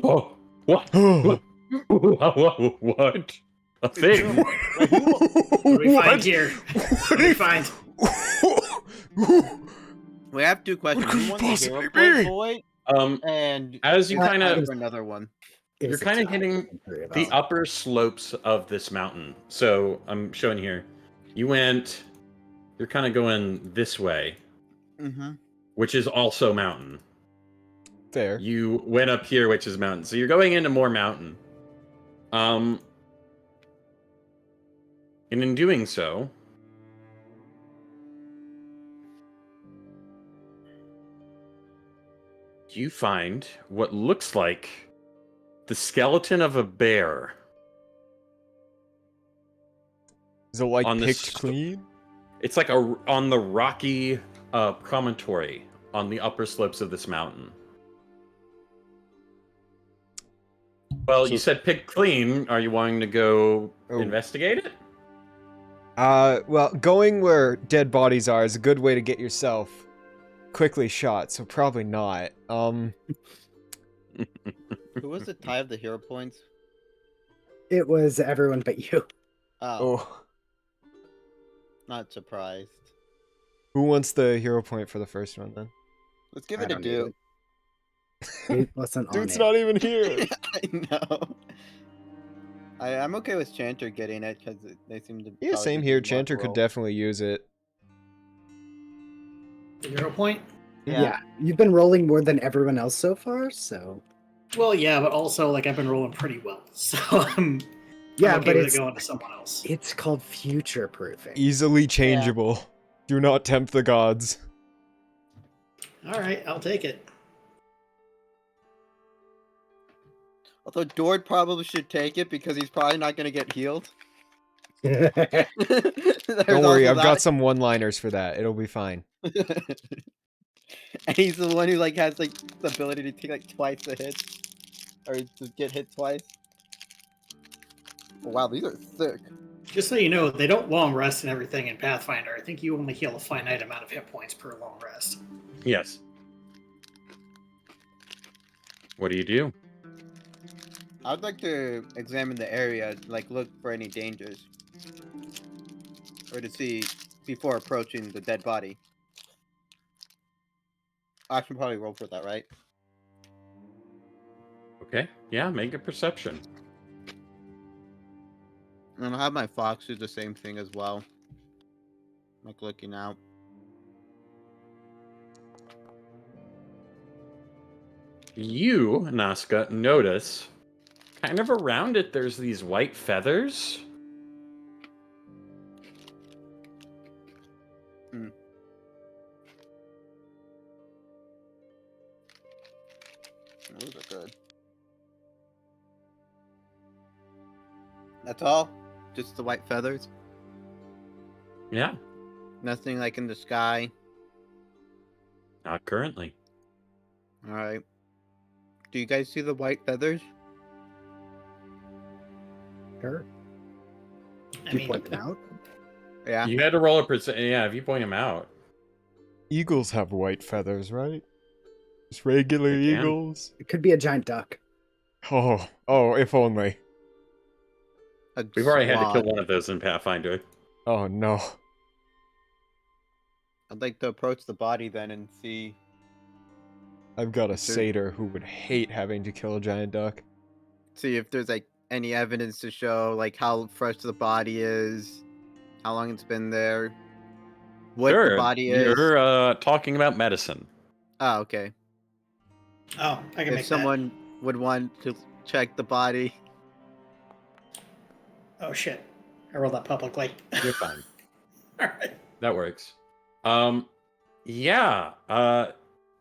Oh, what? What? A thing? What do we find here? What do we find? We have 2 questions. What could You it want the possibly hero be? point, boy, and As you kind of another one. You're kind of hitting the upper slopes of this mountain. So I'm showing here. You're kind of going this way, Mm-hmm. which is also mountain. Fair. You went up here, which is mountain. So you're going into more mountain. And in doing so, you find what looks like the skeleton of a bear. Is it like On the picked clean? It's like on the rocky promontory on the upper slopes of this mountain. Well, So- you said pick clean. Are you wanting to go investigate it? Well, going where dead bodies are is a good way to get yourself quickly shot, so probably not. Who was the tie of the hero points? It was everyone but you. Oh, not surprised. Who wants the hero point for the first one then? Let's give I it a don't need do. It wasn't on Dude's it. not even here. I know. I'm okay with Chanter getting it because they seem to. Yeah, probably same just here. do one Chanter could roll. definitely use it. The hero point? Yeah, you've been rolling more than everyone else so far, so Well, yeah, but also like I've been rolling pretty well, so I'm yeah, okay but with it's it going to someone else. it's called future proofing. Easily changeable. Do not tempt the gods. All right, I'll take it. Although Dord probably should take it because he's probably not going to get healed. Don't worry, I've got some one-liners for that. It'll be fine. And he's the one who like has like the ability to take like twice the hit, or to get hit twice. Oh, wow, these are thick. Just so you know, they don't long rest and everything in Pathfinder. I think you only heal a finite amount of hit points per long rest. Yes. What do you do? I'd like to examine the area, like look for any dangers, or to see before approaching the dead body. I should probably roll for that, right? Okay. Yeah, make a perception. And I'll have my fox do the same thing as well. Like looking out. You, Naska, notice kind of around it, there's these white feathers. Those are good. That's all? Just the white feathers? Yeah, Nothing like in the sky? not currently. Alright. Do you guys see the white feathers? Sure. I Do you mean, point them out? Yeah. You had to roll a percent. Yeah, if you point them out. Eagles have white feathers, right? Just regular They can. eagles. It could be a giant duck. Oh, if only. A We've already had to kill swan. one of those in Pathfinder. Oh no. I'd like to approach the body then and see. I've got a There- satyr who would hate having to kill a giant duck. See if there's like any evidence to show like how fresh the body is, how long it's been there, what Sure, the body is. You're talking about medicine. Oh, okay. oh, I can If make someone would want to check the body. that. Oh shit! I rolled that publicly. You're fine. All right. That works. Yeah.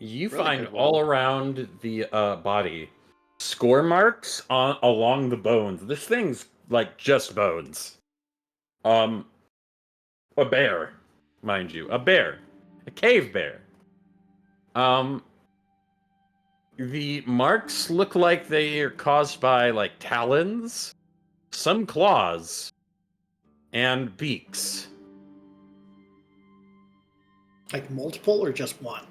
You Really find good roll. all around the body score marks along the bones. This thing's like just bones. A bear, mind you, a cave bear. The marks look like they are caused by like talons, some claws, and beaks. Like multiple or just one?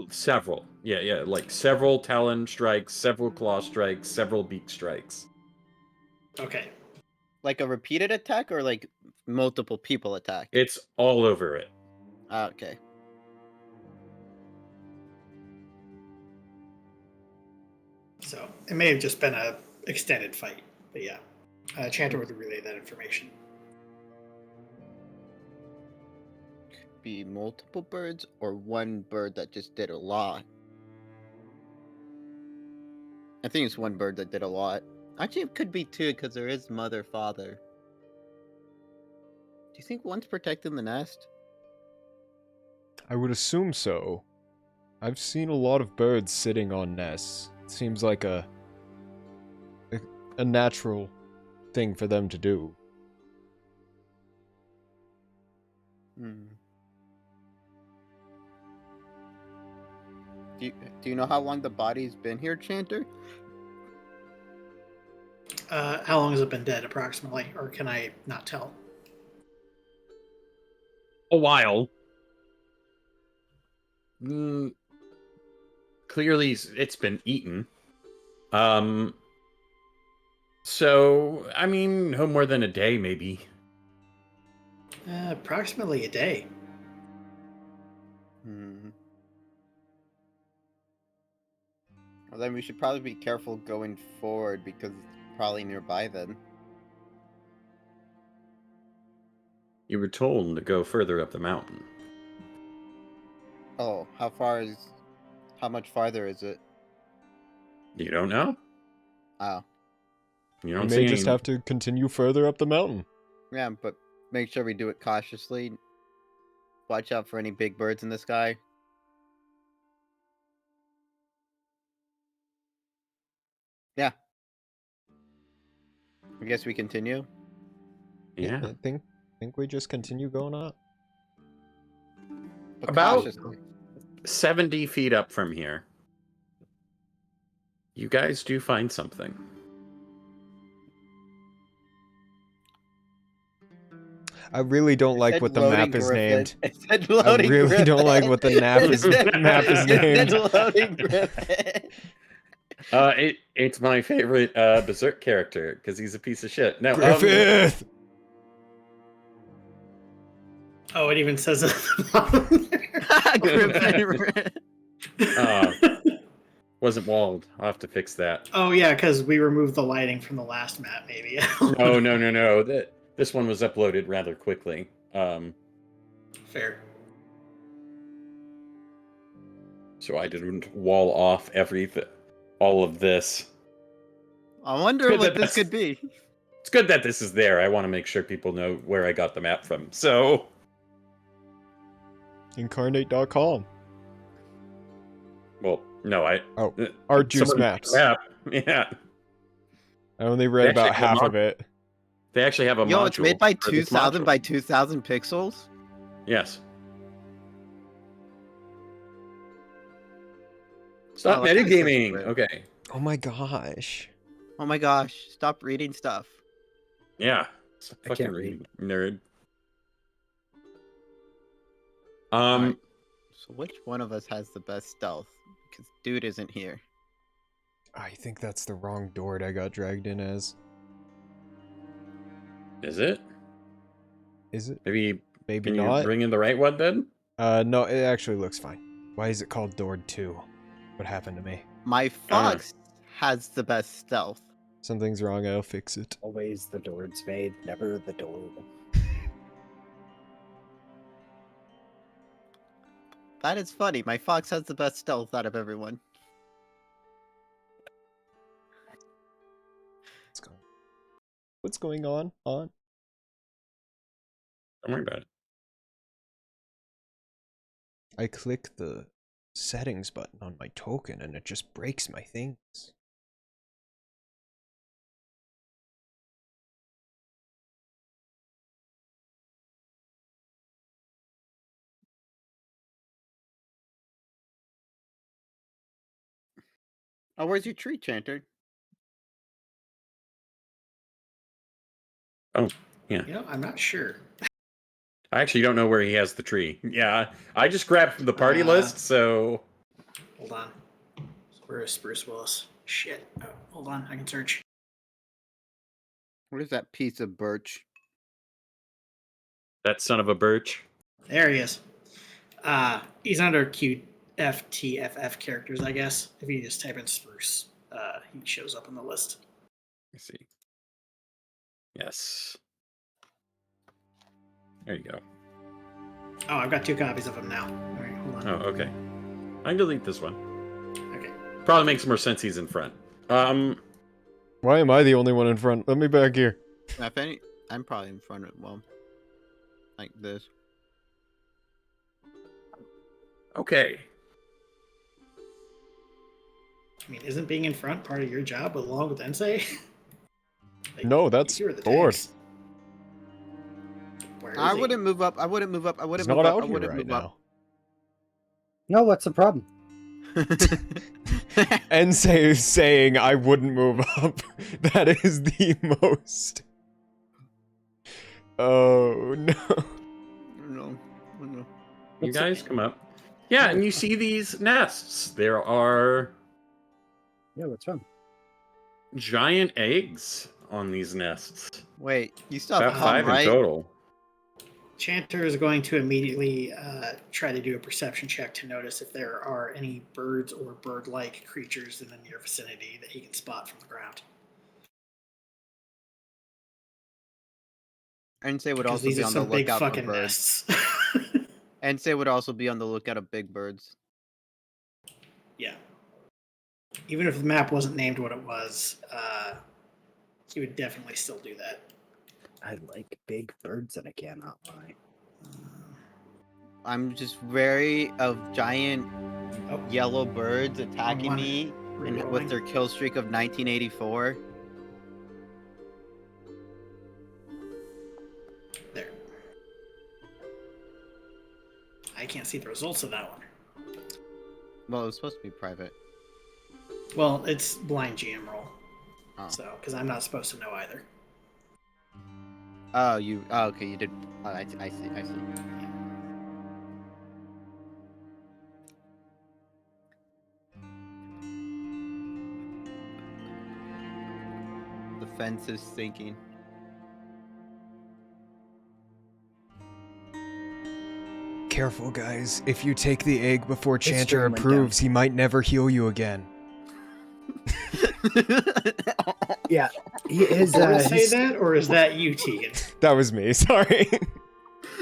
Several. Yeah, like several talon strikes, several claw strikes, several beak strikes. Okay. Like a repeated attack or like multiple people attack? It's all over it. Okay. So it may have just been a extended fight, but yeah, Chanter would relay that information. Be multiple birds or one bird that just did a lot? I think it's one bird that did a lot. Actually, it could be two because there is mother, father. Do you think one's protecting the nest? I would assume so. I've seen a lot of birds sitting on nests. It seems like a natural thing for them to do. Hmm. Do you know how long the body's been here, Chanter? How long has it been dead, approximately, or can I not tell? A while. Clearly, it's been eaten. So, I mean, no more than a day, maybe. Approximately a day. Hmm. Well, then we should probably be careful going forward because it's probably nearby then. You were told to go further up the mountain. Oh, how much farther is it? You don't know? Oh, You We don't may see just any... have to continue further up the mountain. yeah, but make sure we do it cautiously. Watch out for any big birds in the sky. Yeah. I guess we continue. Yeah. I think we just continue going up. But About- cautiously. 70 feet up from here. You guys do find something. I really don't like said what the loading map is griffin. named. It said I loading really don't like griffin. what the map is It said- named. It said loading griffin. It's my favorite Berserk character because he's a piece of shit. No, Griffith! Oh, it even says it at the bottom Griffin. there. wasn't walled. I'll have to fix that. Oh yeah, because we removed the lighting from the last map, maybe. No. This one was uploaded rather quickly. Fair. So I didn't wall off all of this. I wonder Good what that this that's- could be. It's good that this is there. I want to make sure people know where I got the map from. So, Incarnate.com. well, no, Oh, uh, Art Juice someone- Maps. Map. Yeah. I only read They actually about have a half mod- of it. They actually have a Yo, module. it's made by for this 2000 module. by 2000 pixels. Yes. Stop Oh, that kinda seems metagaming. weird. Okay. Oh my gosh. Oh my gosh! Stop reading stuff. Yeah. It's a I fucking can't read. nerd. Alright. So which one of us has the best stealth? Because dude isn't here. I think that's the wrong Dord I got dragged in as. Is it? Is it? Maybe Maybe can you not. bring in the right one then? No, it actually looks fine. Why is it called Dord 2? What happened to me? My fox has the best stealth. Something's wrong, I'll fix it. Always the Dord's maid, never the Dord. That is funny. My fox has the best stealth out of everyone. What's going on? Don't worry about it. I click the settings button on my token and it just breaks my things. Oh, where's your tree, Chanter? You know, I'm not sure. I actually don't know where he has the tree. Yeah, I just grabbed from the party list, so Hold on. Where is Bruce Willis? Shit. Oh, hold on. I can search. Where's that piece of birch? that son of a birch. There he is. He's under QFTFF characters, I guess. If you just type in Spruce, he shows up on the list. Let me see. Yes. There you go. Oh, I've got 2 copies of him now. All right, hold on. Oh, okay. I can delete this one. Okay. Probably makes more sense he's in front. Why am I the only one in front? Let me back here. If any, I'm probably in front of like this. Okay. I mean, isn't being in front part of your job along with Ensei? Like, No, that's you are the Dord. tanks. Where is I he? wouldn't move up. I wouldn't move up. I He's wouldn't not move up. out I here wouldn't right move now. No, what's the problem? up. Ensei is saying I wouldn't move up. That is the most... Oh, no. No. No. You What's guys come up. Yeah, and you see these nests. There are Yeah, what's wrong? giant eggs on these nests. Wait, you still have About hum, 5 right? in total. Chanter is going to immediately try to do a perception check to notice if there are any birds or bird-like creatures in the near vicinity that he can spot from the ground. Ensei would Because also these be are on the some big lookout for fucking birds. nests. Ensei would also be on the lookout of big birds. Yeah. Even if the map wasn't named what it was, he would definitely still do that. I like big birds and I cannot lie. I'm just wary of giant Oh, yellow birds attacking one. me and Rerolling. with their kill streak of 1984. There. I can't see the results of that one. Well, it was supposed to be private. Well, it's blind GM roll. Oh. So, because I'm not supposed to know either. Oh, you. Oh, okay, you did. Oh, I see. I see. The fence is sinking. Careful, guys. If you take the egg before His Chanter stream went approves, he might never heal you again. Yeah, his Did I say his, that, or is that you, Tegan? That was me, sorry.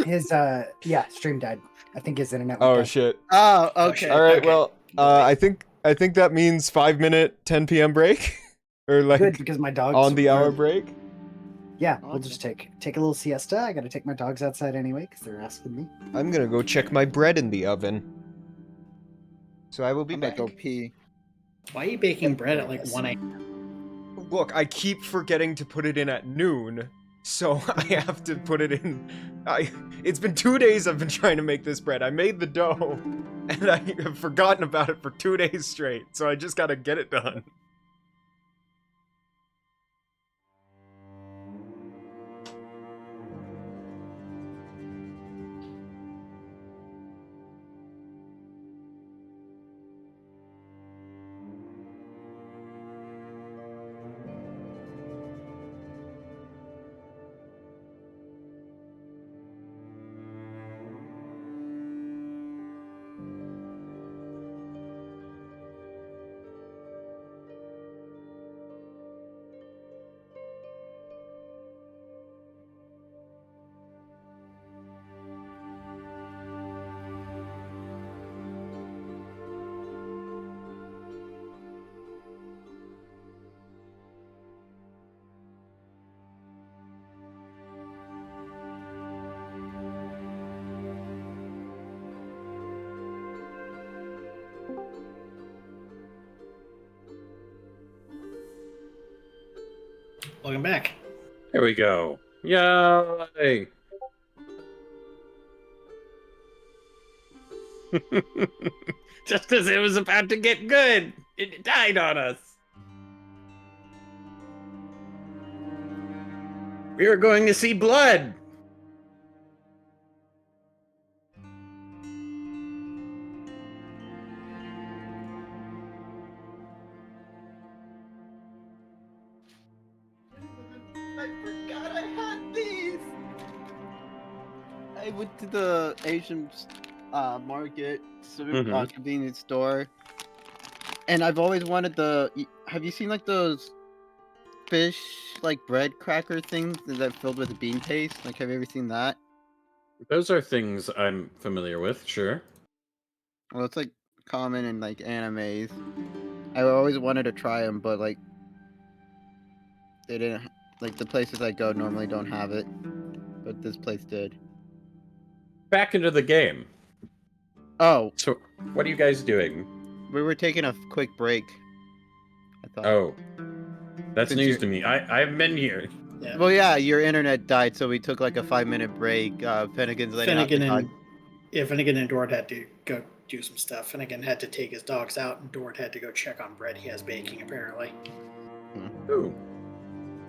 his yeah, stream died. I think his internet. Oh went down. shit. Oh, okay. Alright, Okay. well, I think that means 5-minute 10 p.m. break. Or like Good, because my dogs on the hour are- break? Yeah, we'll Okay. just take a little siesta. I gotta take my dogs outside anyway because they're asking me. I'm gonna go check my bread in the oven. So I will be I'm gonna back. go pee. Why are you baking bread at like Yes. 1 a.m.? Look, I keep forgetting to put it in at noon, so I have to put it in. It's been 2 days I've been trying to make this bread. I made the dough, and I have forgotten about it for 2 days straight, so I just gotta get it done. Welcome back. Here we go. Yay! Just as it was about to get good, it died on us. We were going to see blood. I forgot I had these. I went to the Asian market, convenience store, and I've always wanted the. Have you seen like those fish like bread cracker things that are filled with bean paste? Like, have you ever seen that? Those are things I'm familiar with, sure. Well, it's like common in like animes. I always wanted to try them, but like they didn't. Like the places I go normally don't have it, but this place did. Back into the game. Oh, So, what are you guys doing? we were taking a quick break. I thought. Oh, that's Since news you're- to me. I haven't been here. Yeah. Well, yeah, your internet died, so we took like a 5-minute break. Finnegan's letting out the Finnegan dog. and Finnegan and Dort had to go do some stuff. Finnegan had to take his dogs out, and Dort had to go check on bread he has baking apparently. Ooh.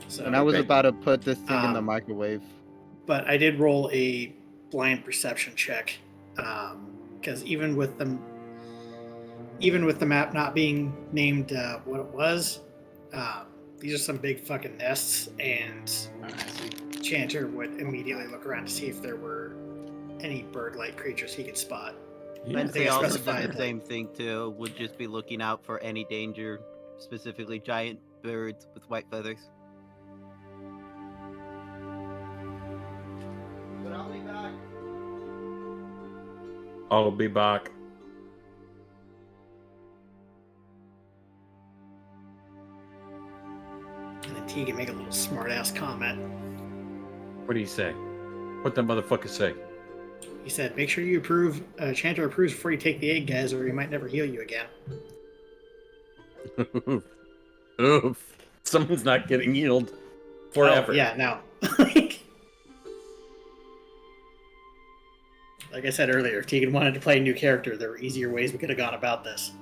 So, And I was Okay. about to put this thing in the Um, microwave. but I did roll a blind perception check because even with the map not being named what it was, these are some big fucking nests, and Chanter would immediately look around to see if there were any bird-like creatures he could spot. Yeah. I Lindsay think I also did specified, the like- same thing too. Would just be looking out for any danger, specifically giant birds with white feathers. But I'll be back. I'll be back. And then Tegan make a little smart-ass comment. What do you say? What that motherfucker say? He said, "Make sure you approve. Chanter approves before you take the egg, guys, or he might never heal you again." Oof. Someone's not getting healed forever. Oh, yeah, no. Like I said earlier, if Tegan wanted to play a new character, there were easier ways we could have gone about this.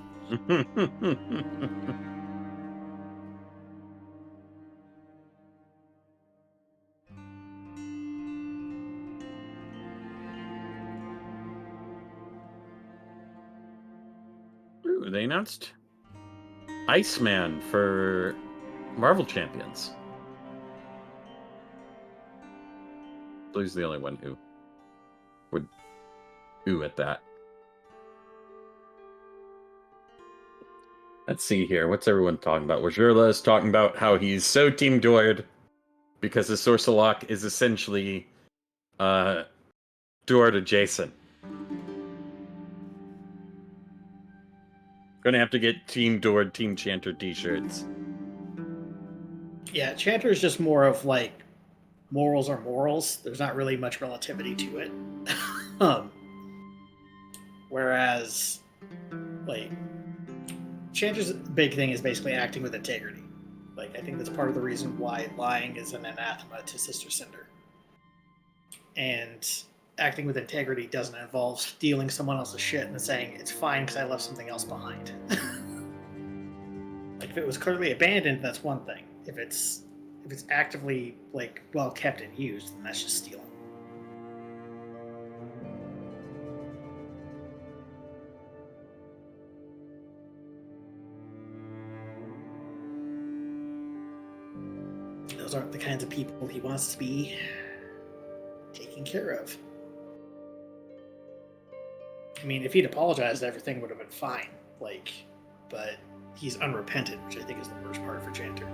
Ooh, they announced Iceman for Marvel Champions. Blue's the only one who would ooh at that. Let's see here. What's everyone talking about? Wajirla is talking about how he's so Team Dord because the Sorcelok is essentially Dord adjacent. Gonna have to get Team Dord, Team Chanter t-shirts. Yeah, Chanter is just more of like morals are morals. There's not really much relativity to it. um, whereas, like, Chanter's big thing is basically acting with integrity. Like, I think that's part of the reason why lying is an anathema to Sister Cinder. And acting with integrity doesn't involve stealing someone else's shit and saying it's fine because I left something else behind. Like if it was clearly abandoned, that's one thing. If it's actively like well kept and used, then that's just stealing. Those aren't the kinds of people he wants to be taking care of. I mean, if he'd apologized, everything would have been fine. Like, but he's unrepentant, which I think is the worst part for Chanter.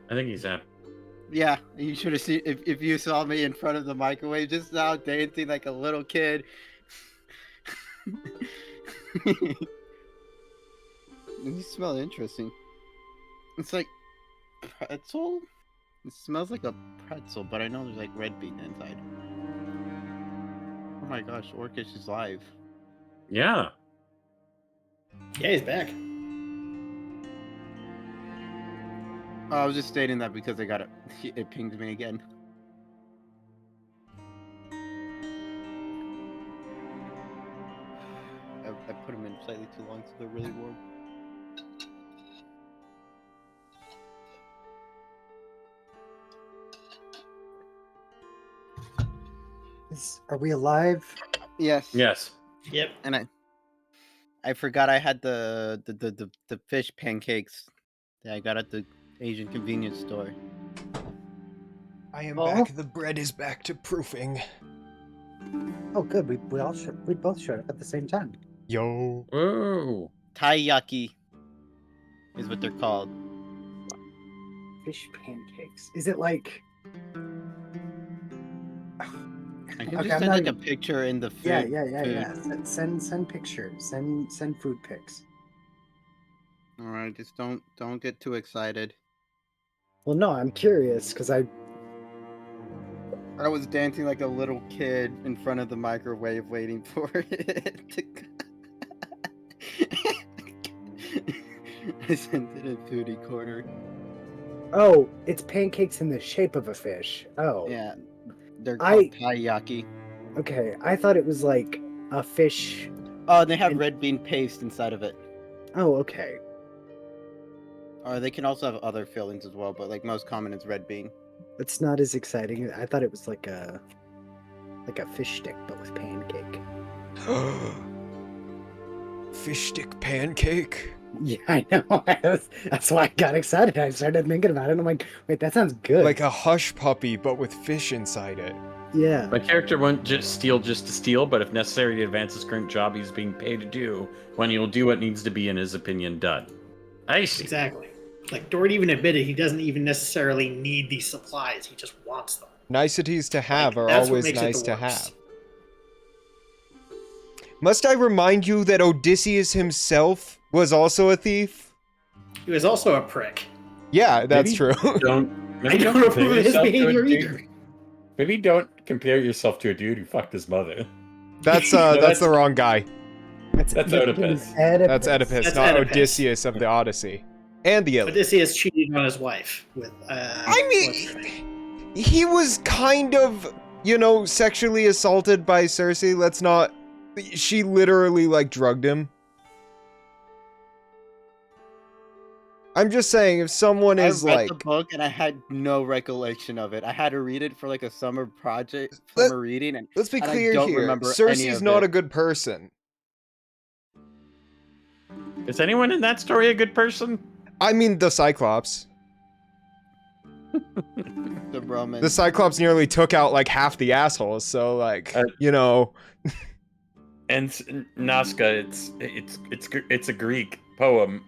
I think he's happy. Yeah, you should have seen if you saw me in front of the microwave just now dancing like a little kid. You smell interesting. It's like pretzel. It smells like a pretzel, but I know there's like red bean inside. Oh my gosh, Orcish is live. Yeah. Yeah, he's back. Oh, I was just stating that because I got it. It pinged me again. I put them in slightly too long, so they're really warm. Are we alive? Yes. Yes. Yep. And I forgot I had the fish pancakes that I got at the Asian convenience store. I am Oh. back. The bread is back to proofing. Oh, good. We both showed up at the same time. Yo. Ooh. Taiyaki is what they're called. Fish pancakes. Is it like? I can Okay, just I'm send not like even- a picture in the food. Yeah. Send pictures. Send food pics. All right, just don't get too excited. Well, no, I'm curious because I was dancing like a little kid in front of the microwave waiting for it to I sent it in foodie corner. Oh, it's pancakes in the shape of a fish. Oh. Yeah, they're called I- taiyaki. Okay, I thought it was like a fish. Oh, they have And- red bean paste inside of it. Oh, okay. Or they can also have other fillings as well, but like most common is red bean. It's not as exciting. I thought it was like a fish stick, but with pancake. Fish stick pancake. Yeah, I know. That's why I got excited. I started thinking about it. And I'm like, wait, that sounds good. Like a hush puppy, but with fish inside it. Yeah. My character won't just steal to steal, but if necessary to advance his current job he's being paid to do, when he'll do what needs to be, in his opinion, done. I see. Exactly. Like Dort even admitted he doesn't even necessarily need these supplies. He just wants them. Niceties to have Like, are that's what always makes it nice the to worst. have. Must I remind you that Odysseus himself was also a thief? He was also a prick. Yeah, that's Maybe true. Maybe I don't compare approve of his yourself to a behavior dude- either. Maybe don't compare yourself to a dude who fucked his mother. That's that's- that's the wrong guy. That's Oedipus. That's Oedipus, That's not Oedipus. Odysseus of the Odyssey. And the Iliad. Odysseus cheated on his wife with. I what's her name? mean, he was kind of, sexually assaulted by Cersei. Let's not. She literally, drugged him. I'm just saying, if someone is I read the book and I had no recollection of it. I had to read it for like a summer project, Let- summer reading, and let's be and I clear don't here. remember any Cersei's of not it. a good person. Is anyone in that story a good person? I mean, the Cyclops. The Roman. The Cyclops nearly took out half the assholes. So And Naska, it's a Greek poem.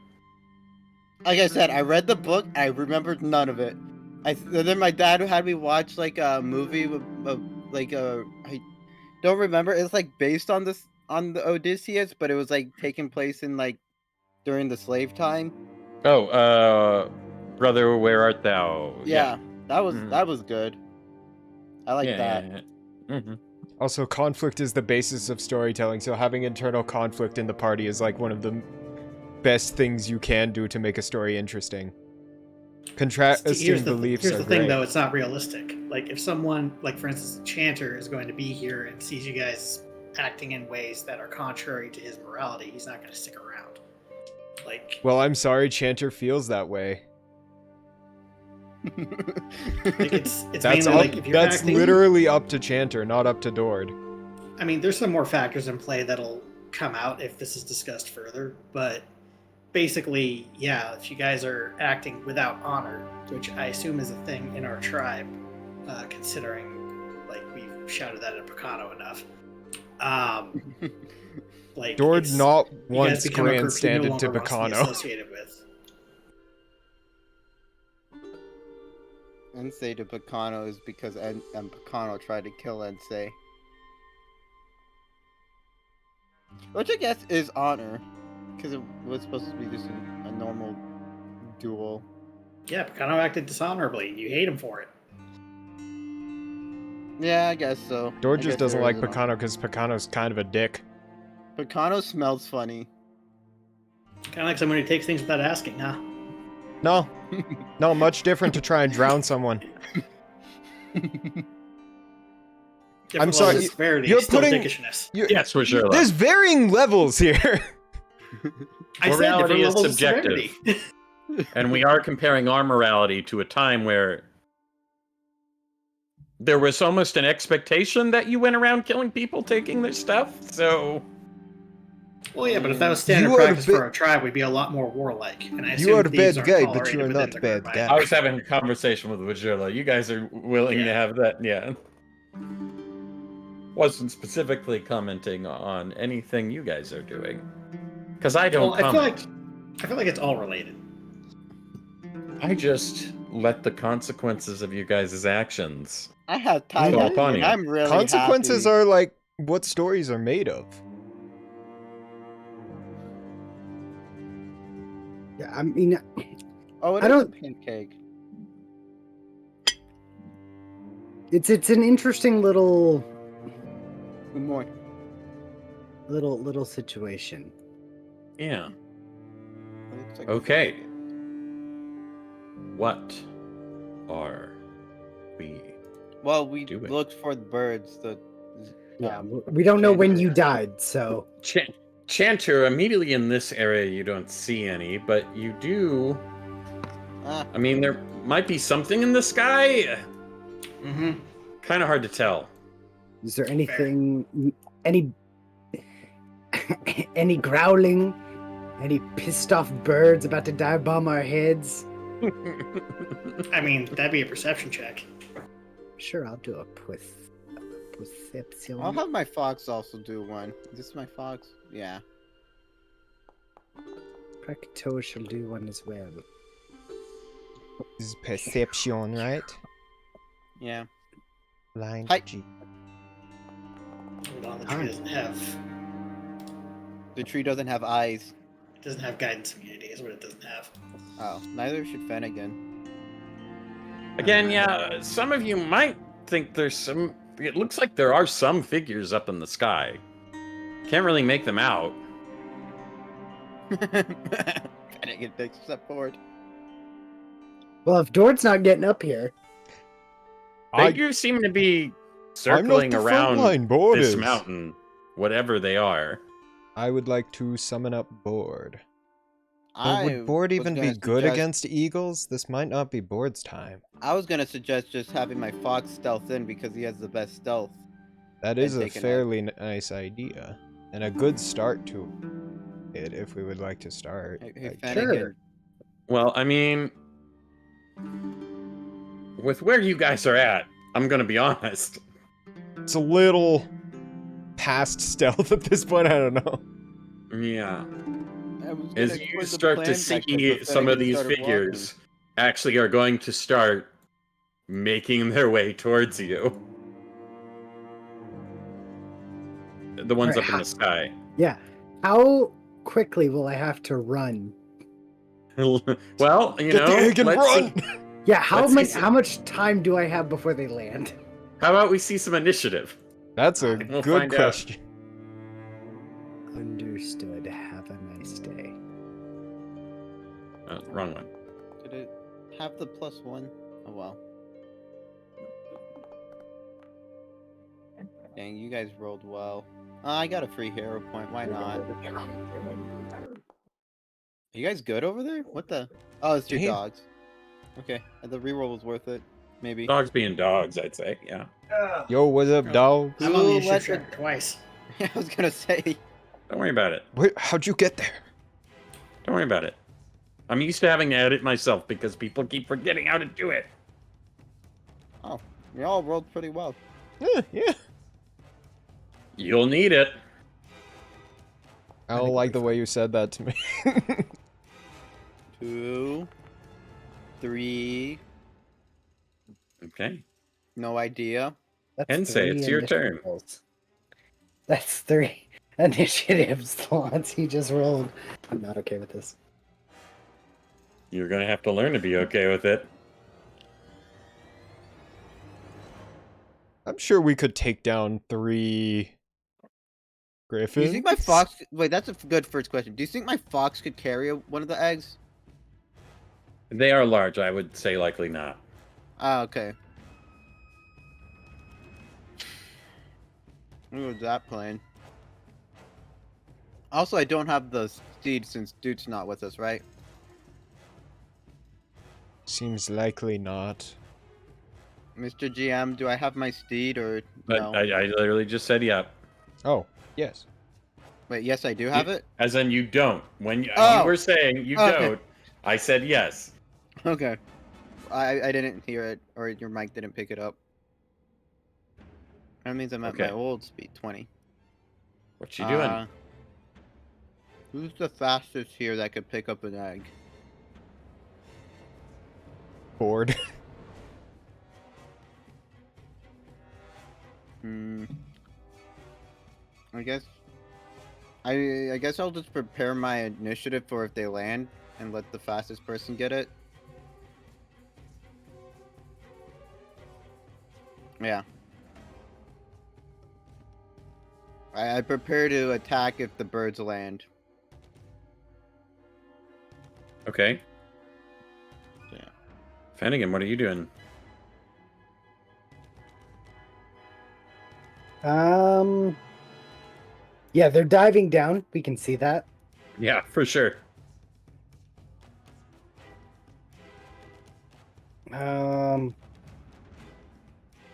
like I said, I read the book. I remembered none of it. Then my dad had me watch like a movie with I don't remember. It's like based on the Odysseus, but it was like taking place in like during the slave time. Oh, brother, where art thou? Yeah, that Mhm. was good. I like that. Yeah. Mhm. Also, conflict is the basis of storytelling, so having internal conflict in the party is like one of the best things you can do to make a story interesting. Contrasting beliefs here's are the thing, great. though. It's not realistic. Like, if someone, like for instance, a Chanter is going to be here and sees you guys acting in ways that are contrary to his morality, he's not going to stick around. Like, Well, I'm sorry, Chanter feels that way. like it's That's mainly like if you're that's acting. literally up to Chanter, not up to Dord. I mean, there's some more factors in play that'll come out if this is discussed further, but basically, yeah, if you guys are acting without honor, which I assume is a thing in our tribe, considering like we've shouted that at Picano enough. Like Dord it's- not you guys once become a group he no grandstanded to longer wants to be Bacano. associated with. Ensei to Picano is because Picano tried to kill Ensei. Which I guess is honor, because it was supposed to be just a normal duel. Yeah, Picano acted dishonorably. You hate him for it. Yeah, I guess so. Dord I just guess doesn't there like is an Picano because Picano's kind of a dick. Picano smells funny. Kind of like someone who takes things without asking, huh? No. No, much different to try and drown someone. Different sorry, levels of severity, you're still putting- dickishness. Yes, for sure. There's varying levels here. I said Morality different is levels of subjective. severity. And we are comparing our morality to a time where there was almost an expectation that you went around killing people, taking their stuff. So Well, yeah, but if that was standard You are practice the for our tribe, we'd be a lot more warlike. And I You are assume the thieves bad aren't guy, but tolerated you are within not the bad group guy. I either. was having a conversation with Vajilla. You guys are willing to Yeah. have that, yeah. Wasn't specifically commenting on anything you guys are doing. Because I don't Well, I feel comment. like it's all related. I just let the consequences of you guys' actions. I have Well, Taiyaki, upon and you. I'm really Consequences happy. are like what stories are made of. Yeah, I mean, Oh, it I is a don't- pancake. it's an interesting little Good morning. little situation. Yeah. It looks like Okay. What are we? Well, we Do it. looked for the birds. Yeah, we don't know when Chanter. you died, so Chanter, immediately in this area, you don't see any, but you do. I mean, there might be something in the sky. Mm-hmm. Kind of hard to tell. is there anything, any any growling, any pissed off birds about to dive bomb our heads? I mean, that'd be a perception check. Sure, I'll do a perception. I'll have my fox also do one. Is this my fox? Yeah. Krakatoa shall do one as well. This is perception, right? Yeah. Blind Hi. G. Hold on, the tree doesn't have The tree doesn't have eyes. guidance immunity. Is what it doesn't have. Oh, neither should Fennigan. Again, yeah, some of you might think there's some. It looks like there are some figures up in the sky. Can't really make them out. Fennigan takes a step forward. Well, if Dord's not getting up here, Figures seem to be circling around this mountain, whatever they are. I would like to summon up Board. But I would Board was even gonna be good suggest- against eagles? This might not be Board's time. I was gonna suggest just having my fox stealth in because he has the best stealth. That is And a take a nap. fairly nice idea. And a good start to it if we would like to start. Hey, Like, Fennigan. Sure. Well, I mean, with where you guys are at, I'm gonna be honest. It's a little past stealth at this point, I don't know. Yeah. is you start to see some of these figures actually are going to start making their way towards you. The ones Alright, up in the sky. Yeah. How quickly will I have to run? Well, you Get the know, egg and let's run! see. Yeah, how Let's see much some- how much time do I have before they land? How about we see some initiative? That's a We'll good find out. question. Understood. Have a nice day. Oh, wrong one. Did it have the +1? Oh well. Dang, you guys rolled well. I got a free hero point. Why not? Are you guys good over there? What the? Oh, it's your Damn. dogs. Okay, the reroll was worth it. Maybe. Dogs being dogs, I'd say. Yeah. Yo, what's up, dog? I'm on the Who issue let track twice. I was gonna say. Don't worry about it. Wait, how'd you get there? Don't worry about it. I'm used to having to edit myself because people keep forgetting how to do it. Oh, you all rolled pretty well. Yeah. You'll need it. I don't like the way you said that to me. 2, 3. Okay. No idea. That's Hensei, it's 3 your turn. initiatives. That's 3 initiative slots he just rolled. I'm not okay with this. You're gonna have to learn to be okay with it. I'm sure we could take down 3 Do griffins. you think my fox? Wait, that's a good first question. Do you think my fox could carry one of the eggs? They are large. I would say likely not. Ah, okay. Who was that playing? Also, I don't have the steed since Dude's not with us, right? Seems likely not. Mr. GM, do I have my steed or But no? I literally just said yep. Oh, yes. Wait, yes, I do have it? As in you don't. When you Oh. were saying you Okay. don't, I said yes. Okay. I didn't hear it, or your mic didn't pick it up. That means I'm at Okay. my old speed, 20. What you doing? Who's the fastest here that could pick up an egg? Bored. I guess. I guess I'll just prepare my initiative for if they land and let the fastest person get it. Yeah. I prepare to attack if the birds land. Okay. Yeah. Fennigan, what are you doing? Yeah, they're diving down. We can see that. Yeah, for sure.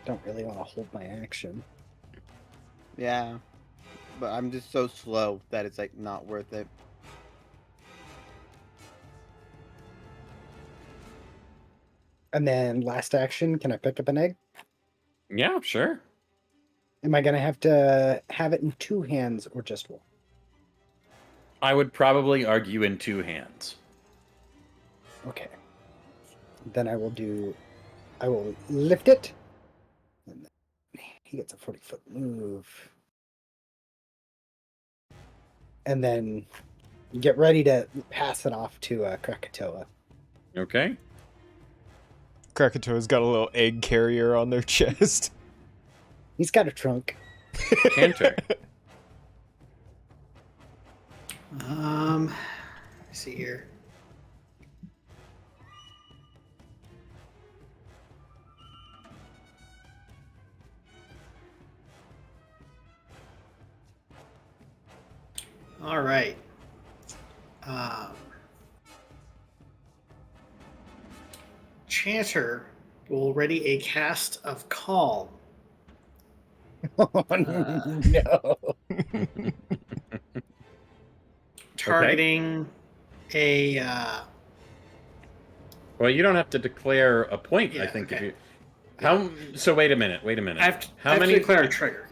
Don't really want to hold my action. Yeah. But I'm just so slow that it's like not worth it. And then last action, can I pick up an egg? Yeah, sure. Am I gonna have to have it in 2 hands or just 1? I would probably argue in 2 hands. Okay. Then I will lift it. And then he gets a 40-foot move. And then get ready to pass it off to Krakatoa. Okay. Krakatoa's got a little egg carrier on their chest. He's got a trunk. Canter. Let me see here. All right. Chanter will ready a cast of Calm. Oh, no. Targeting a Well, you don't have to declare a point, I Yeah, think. okay. If you... How? So wait a minute. I have to, How I have many? to declare a trigger.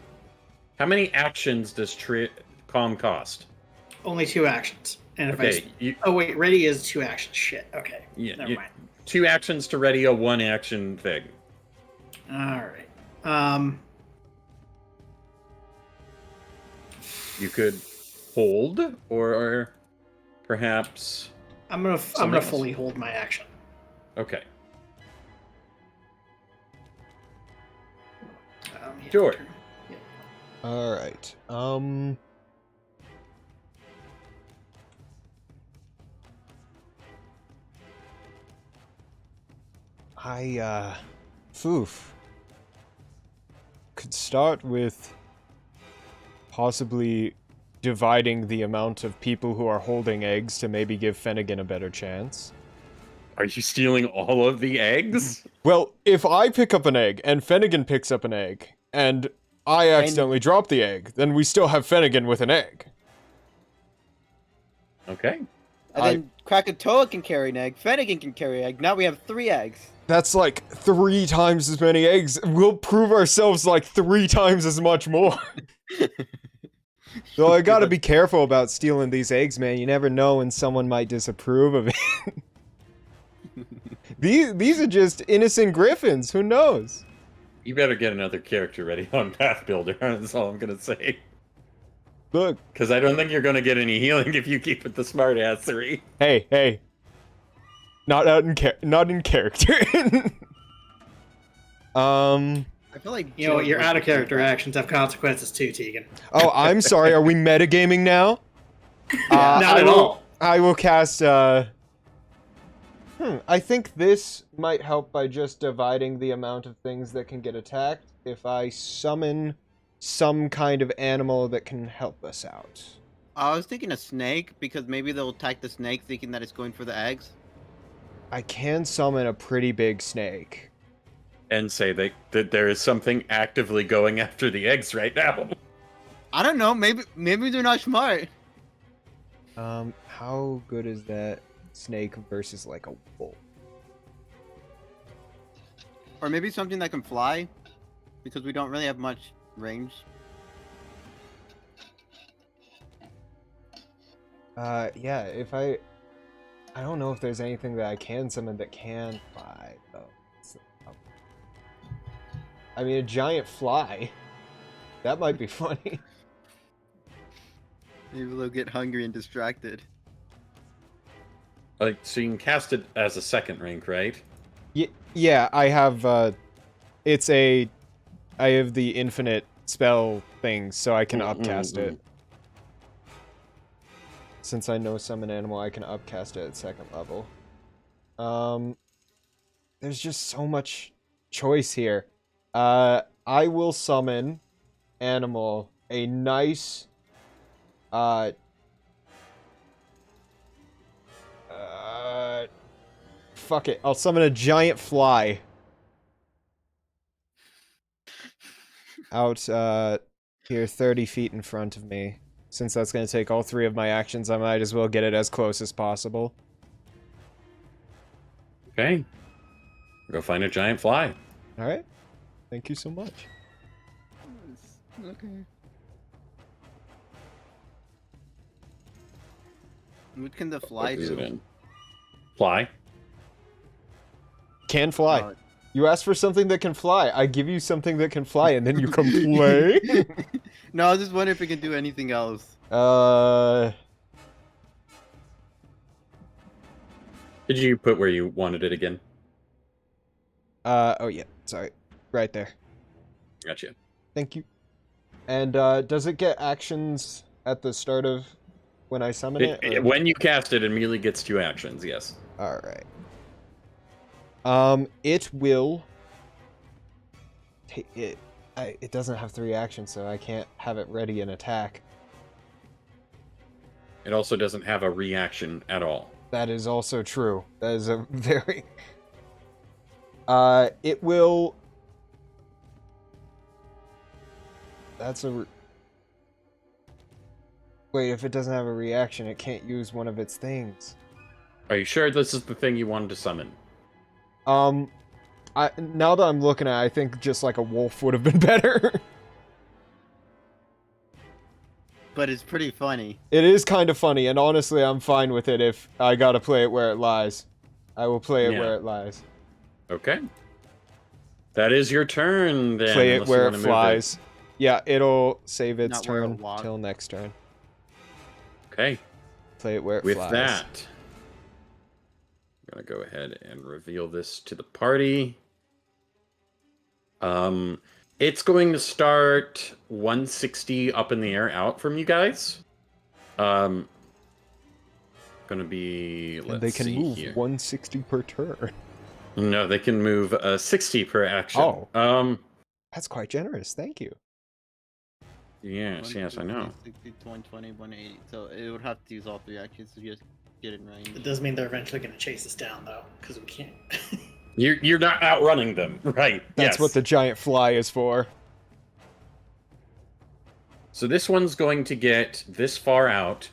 How many actions does calm cost? Only 2 actions. And if Okay, oh wait, ready is 2 actions. Shit. Okay. yeah, Never mind. 2 actions to ready a 1 action thing. All right. You could hold, or perhaps. I'm gonna Something else. fully hold my action. Okay, Yeah, Sure. yeah. All right. Foof. Could start with possibly dividing the amount of people who are holding eggs to maybe give Finnegan a better chance. are you stealing all of the eggs? Well, if I pick up an egg and Finnegan picks up an egg and I accidentally drop the egg, then we still have Finnegan with an egg. Okay. And then Krakatoa can carry an egg. Finnegan can carry an egg. Now we have 3 eggs. That's like 3 times as many eggs. We'll prove ourselves like 3 times as much more. So I gotta be careful about stealing these eggs, man. You never know when someone might disapprove of it. These are just innocent griffins. Who knows? You better get another character ready on Path Builder. That's all I'm gonna say. Look. Because I don't think you're gonna get any healing if you keep it the smartassery. Hey. Not in character. I feel like You know what? Your out of character actions have consequences too, Tegan. Oh, I'm sorry. Are we metagaming now? Not at all. I will cast. I think this might help by just dividing the amount of things that can get attacked. If I summon some kind of animal that can help us out. I was thinking a snake because maybe they'll attack the snake thinking that it's going for the eggs. I can summon a pretty big snake. And say that there is something actively going after the eggs right now. I don't know. Maybe they're not smart. How good is that snake versus like a wolf? Or maybe something that can fly, because we don't really have much range. Yeah, if I don't know if there's anything that I can summon that can fly, though. I mean, a giant fly. That might be funny. Maybe they'll get hungry and distracted. Like, so you can cast it as a second rank, right? Yeah, I have, I have the infinite spell thing, so I can upcast it. Since I know summon animal, I can upcast it at 2nd level. There's just so much choice here. I will summon animal a nice fuck it. I'll summon a giant fly. Out here 30 feet in front of me. Since that's going to take all 3 of my actions, I might as well get it as close as possible. Okay. Go find a giant fly. Alright. Thank you so much. Okay. What can the fly What is it do? in? Fly? Can fly. Oh. You ask for something that can fly. I give you something that can fly, and then you complain? No, I was just wondering if it can do anything else. Did you put where you wanted it again? Oh yeah, sorry. Right there. Gotcha. Thank you. And, does it get actions at the start of when I summon it? or- When you cast it, it immediately gets 2 actions, yes. Alright. It will... It doesn't have 3 actions, so I can't have it ready and attack. It also doesn't have a reaction at all. That is also true. That is a very... it will... That's a... Wait, if it doesn't have a reaction, it can't use one of its things. Are you sure this is the thing you wanted to summon? Now that I'm looking at it, I think just like a wolf would have been better. but it's pretty funny. It is kind of funny, and honestly, I'm fine with it if I gotta play it where it lies. I will play it Yeah. where it lies. Okay. That is your turn, then. Play it unless you where it wanna move flies. Yeah, it'll save its Not where it'll turn walk. till next turn. Okay. Play it where it With flies. that, I'm gonna go ahead and reveal this to the party. It's going to start 160 up in the air out from you guys. Gonna be, And let's they can see move here. 160 per turn. No, they can move 60 per action. Oh. That's quite generous. Thank you. Yes, I know. 60, 120, 180. So it would have to use all 3 actions to just get in range. It does mean they're eventually going to chase us down, though, because we can't. You're not outrunning them, right? That's yes. what the giant fly is for. So this one's going to get this far out,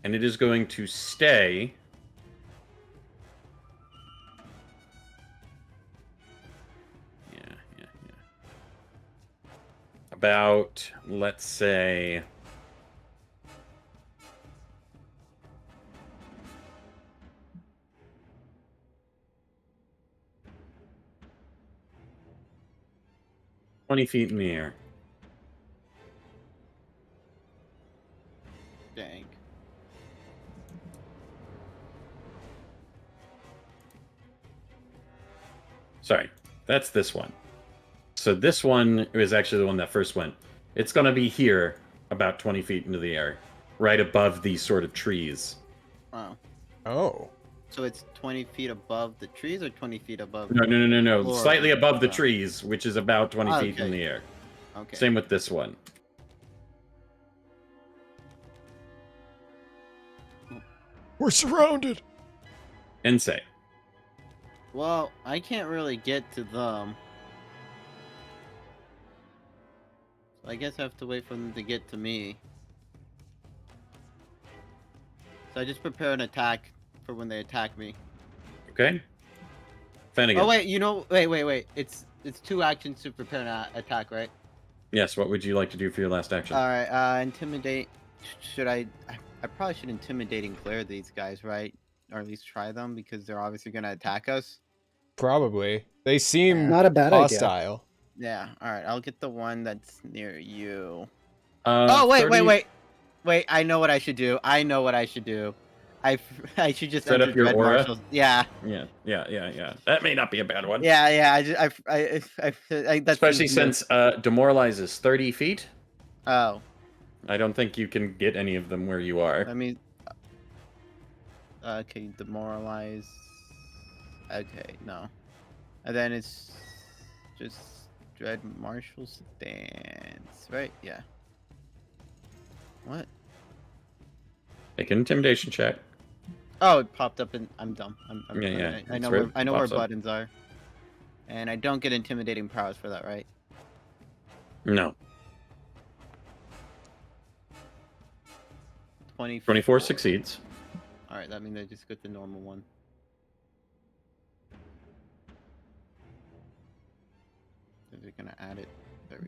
and it is going to stay. Yeah. About, let's say, "20 feet in the air." Dang. Sorry, that's this one. So this one is actually the one that first went. It's going to be here, about 20 feet into the air, right above these sort of trees. Wow. Oh. So it's 20 feet above the trees or 20 feet above? No. Floor. Slightly above the Okay. trees, which is about 20 feet in Okay. the air. Okay. Same with this one. We're surrounded. And say. Well, I can't really get to them. So I guess I have to wait for them to get to me. So I just prepare an attack for when they attack me. Okay? Finnegan. Oh wait, wait. It's 2 actions to prepare an attack, right? Yes, what would you like to do for your last action? All right. Intimidate. Should I probably should intimidate and clear these guys, right? Or at least try them because they're obviously gonna attack us. Probably. They seem Not a bad idea. hostile. Yeah. All right. I'll get the one that's near you. Oh, Wait. I know what I should do. I should just Set enter up your Dread aura? Marshals. Yeah. Yeah. That may not be a bad one. Yeah. That's Especially since demoralize is 30 feet. Oh, I don't think you can get any of them where you are. let me. Okay, demoralize. Okay, no. And then it's just Dread Marshal stance, right? Yeah. What? Make an intimidation check. Oh, it popped up and I'm dumb. Yeah, I it's know weird. I know where Pops up. buttons are. And I don't get intimidating powers for that, right? No. 24 succeeds. All right, that means I just get the normal one. Is it gonna add it? There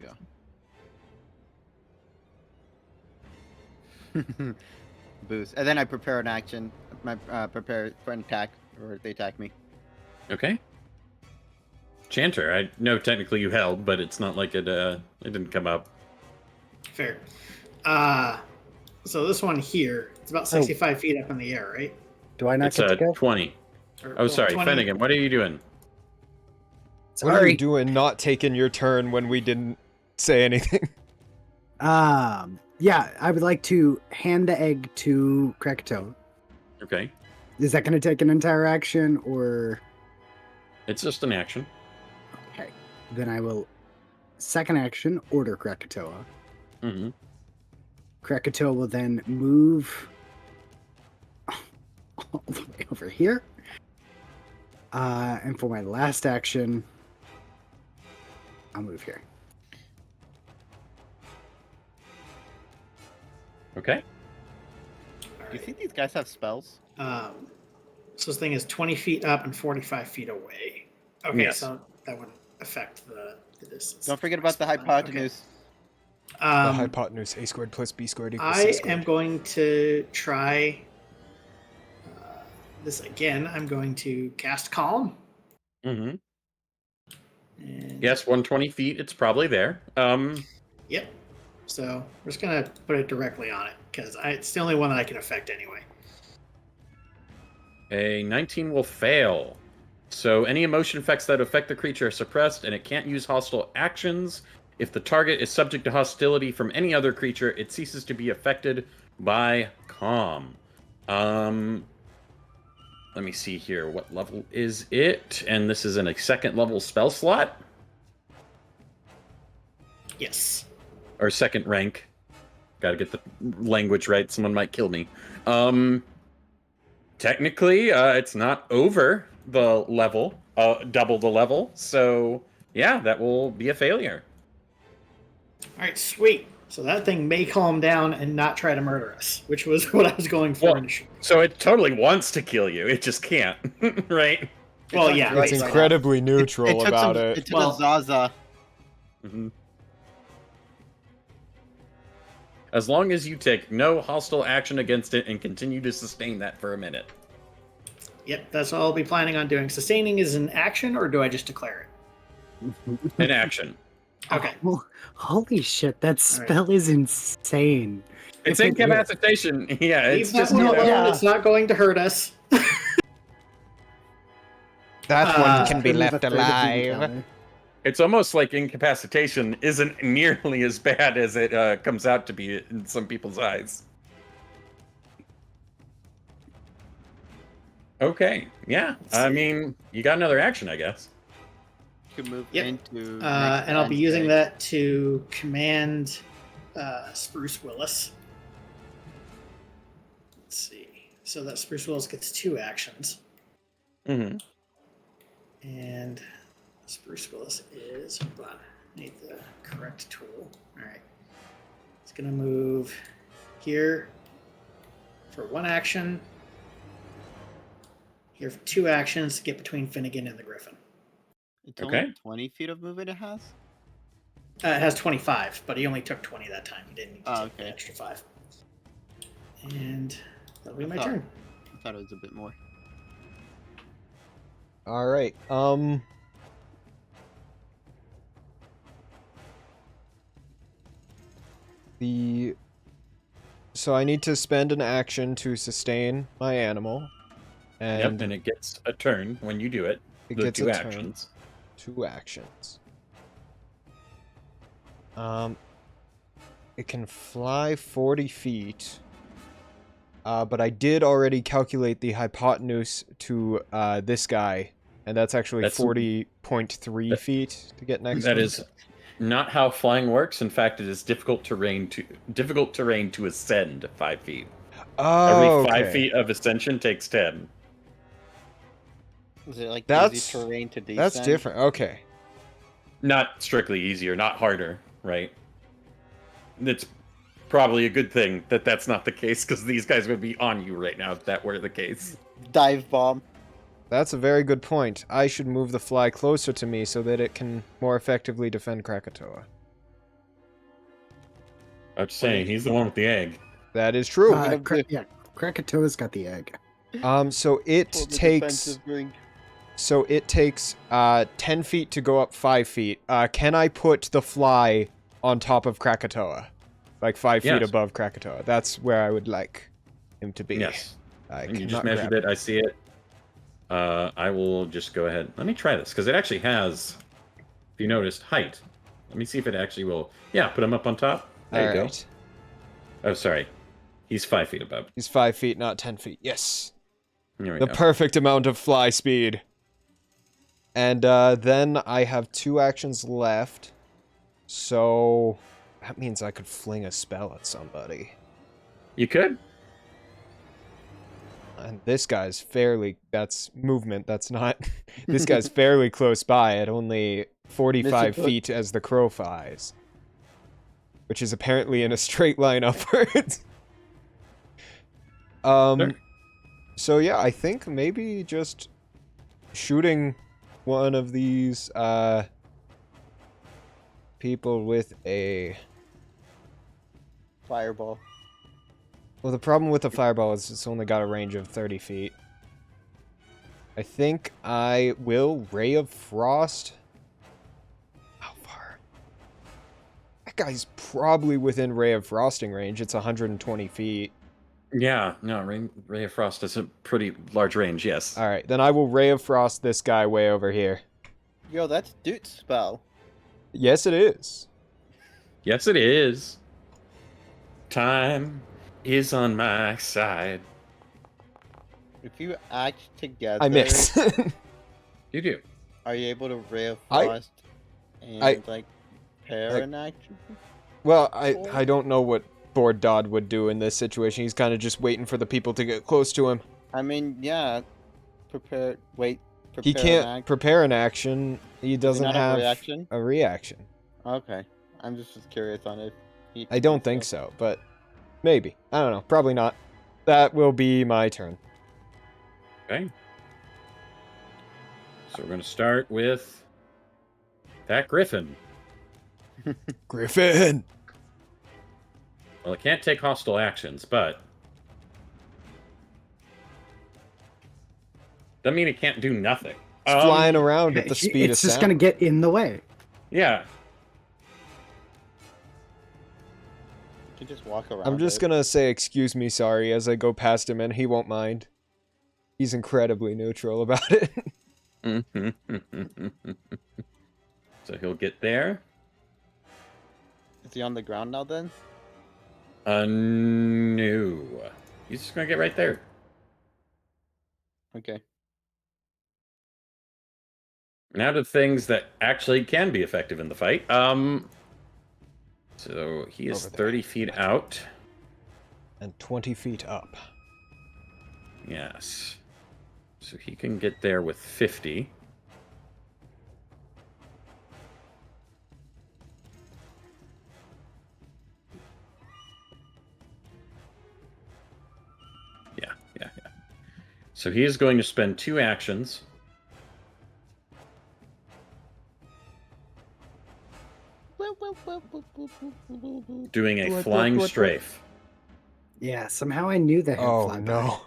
we go. Boost, and then I prepare an action. My prepare for an attack, or they attack me. Okay. Chanter, I know technically you held, but it's not like it didn't come up. Fair. So this one here, it's about 65 feet up in the air, right? Do I not It's get to go? 20. Or, Oh, well, sorry, 20 Finnegan, what are you doing? What are Sorry. you doing not taking your turn when we didn't say anything? Yeah, I would like to hand the egg to Krakatoa. Okay. Is that going to take an entire action, or... It's just an action. Okay. Then I will, second action, order Krakatoa. Mm-hmm. Krakatoa will then move all the way over here. And for my last action, I'll move here. Okay. Do you think these guys have spells? So this thing is 20 feet up and 45 feet away. Okay, Yes. so that would affect the distance. Don't forget about the hypotenuse. The hypotenuse a squared plus b squared equals c I squared. am going to try this again. I'm going to cast Calm. Mm-hmm. And Yes, 120 feet. It's probably there. Yep. So we're just gonna put it directly on it because it's the only one that I can affect anyway. A 19 will fail. So any emotion effects that affect the creature are suppressed, and it can't use hostile actions. If the target is subject to hostility from any other creature, it ceases to be affected by Calm. Let me see here. What level is it? And this is in a second level spell slot? Yes. Or second rank. Gotta get the language right. Someone might kill me. Technically, it's not over the level, double the level. So, yeah, that will be a failure. All right, sweet. So that thing may calm down and not try to murder us, which was what I was going for Well, initially. so it totally wants to kill you. It just can't, right? Well, on yeah. drugs It's right incredibly now. neutral took about some, it. It took Well- a Zaza. Mm-hmm. As long as you take no hostile action against it and continue to sustain that for a minute. Yep, that's all I'll be planning on doing. Sustaining is an action, or do I just declare it? An action. Okay. Oh, holy shit, that All right. spell is insane. It's If it incapacitation. Yeah, Leave it's that just one you know, alone. yeah. It's not going to hurt us. That one can be Leave a left third of the alive. encounter. it's almost like incapacitation isn't nearly as bad as it comes out to be in some people's eyes. Okay, yeah. I mean, you got another action, I guess. You can move Yep. into. And I'll be using that to command Spruce Willis. Let's see. So that Spruce Willis gets 2 actions. Mm-hmm. And Spruce Willis is, hold on, I need the correct tool. All right. It's going to move here for 1 action, here for 2 actions to get between Finnegan and the Griffin. It's Okay. only 20 feet of movement it has? It has 25, but he only took 20 that time. He didn't need to Oh, take the okay. extra 5. And that'll be I my thought- turn. I thought it was a bit more. All right. So I need to spend an action to sustain my animal, and Yep, and it gets a turn when you do it. it The gets 2 a turn. actions. 2 actions. It can fly 40 feet. But I did already calculate the hypotenuse to this guy, and that's actually That's- 40.3 that- feet to get next That to him. is not how flying works. In fact, it is difficult terrain to ascend 5 feet. Oh, Every 5 okay. feet of ascension takes 10. Is it like That's- easy terrain to descend? That's different. Okay. Not strictly easier, not harder, right? It's probably a good thing that that's not the case, because these guys would be on you right now if that were the case. Dive bomb. That's a very good point. I should move the fly closer to me so that it can more effectively defend Krakatoa. I'm just saying, he's the one with the egg. That is true. Yeah, Krakatoa's got the egg. So it Pull the takes... defensive ring. So it takes 10 feet to go up 5 feet. Can I put the fly on top of Krakatoa? Like 5 feet Yes. above Krakatoa. That's where I would like him to be. Yes. I And you cannot just measured grab it, I see it. I will just go ahead. Let me try this, because it actually has, if you noticed, height. Let me see if it actually will. Yeah, put him up on top. There you Alright. go. Oh, sorry. He's 5 feet above. He's 5 feet, not 10 feet. Yes. There we The go. perfect amount of fly speed. And then I have 2 actions left. So that means I could fling a spell at somebody. You could. And this guy's fairly... That's movement, that's not... This guy's fairly close by at only 45 Mr. feet as the crow flies. Which is apparently in a straight line upwards. Sure. So yeah, I think maybe just shooting one of these people with a fireball. Well, the problem with the fireball is it's only got a range of 30 feet. I think I will Ray of Frost. How far? That guy's probably within Ray of Frosting range. It's 120 feet. Yeah, no, Ray of Frost is a pretty large range, yes. Alright, then I will Ray of Frost this guy way over here. Yo, that's Dude's spell. Yes, it is. Yes, it is. Time is on my side. If you act together, I miss. You do. are you able to Ray of I- Frost and I- like pair like- an action? Well, I don't know what Board Dodd would do in this situation. He's kind of just waiting for the people to get close to him. I mean, yeah. Prepare. Wait. Prepare He can't an prepare an action. He doesn't not have a reaction. a reaction. Okay. I'm just curious on if he. I don't think so, but maybe. I don't know. Probably not. That will be my turn. Okay. So we're going to start with that griffin. Griffin! Well, it can't take hostile actions, but doesn't mean it can't do nothing. It's flying around at the speed of It's just sound. gonna get in the way. Yeah. You can just walk around. I'm just it. gonna say excuse me, sorry, as I go past him, and he won't mind. He's incredibly neutral about it. So he'll get there. Is he on the ground now then? No. He's just going to get right there. Okay. Now to things that actually can be effective in the fight. So he is Over there. 30 feet out. And 20 feet up. Yes. So he can get there with 50. Yeah. So he is going to spend 2 actions. Doing a flying strafe. Yeah, somehow I knew that. Oh, no.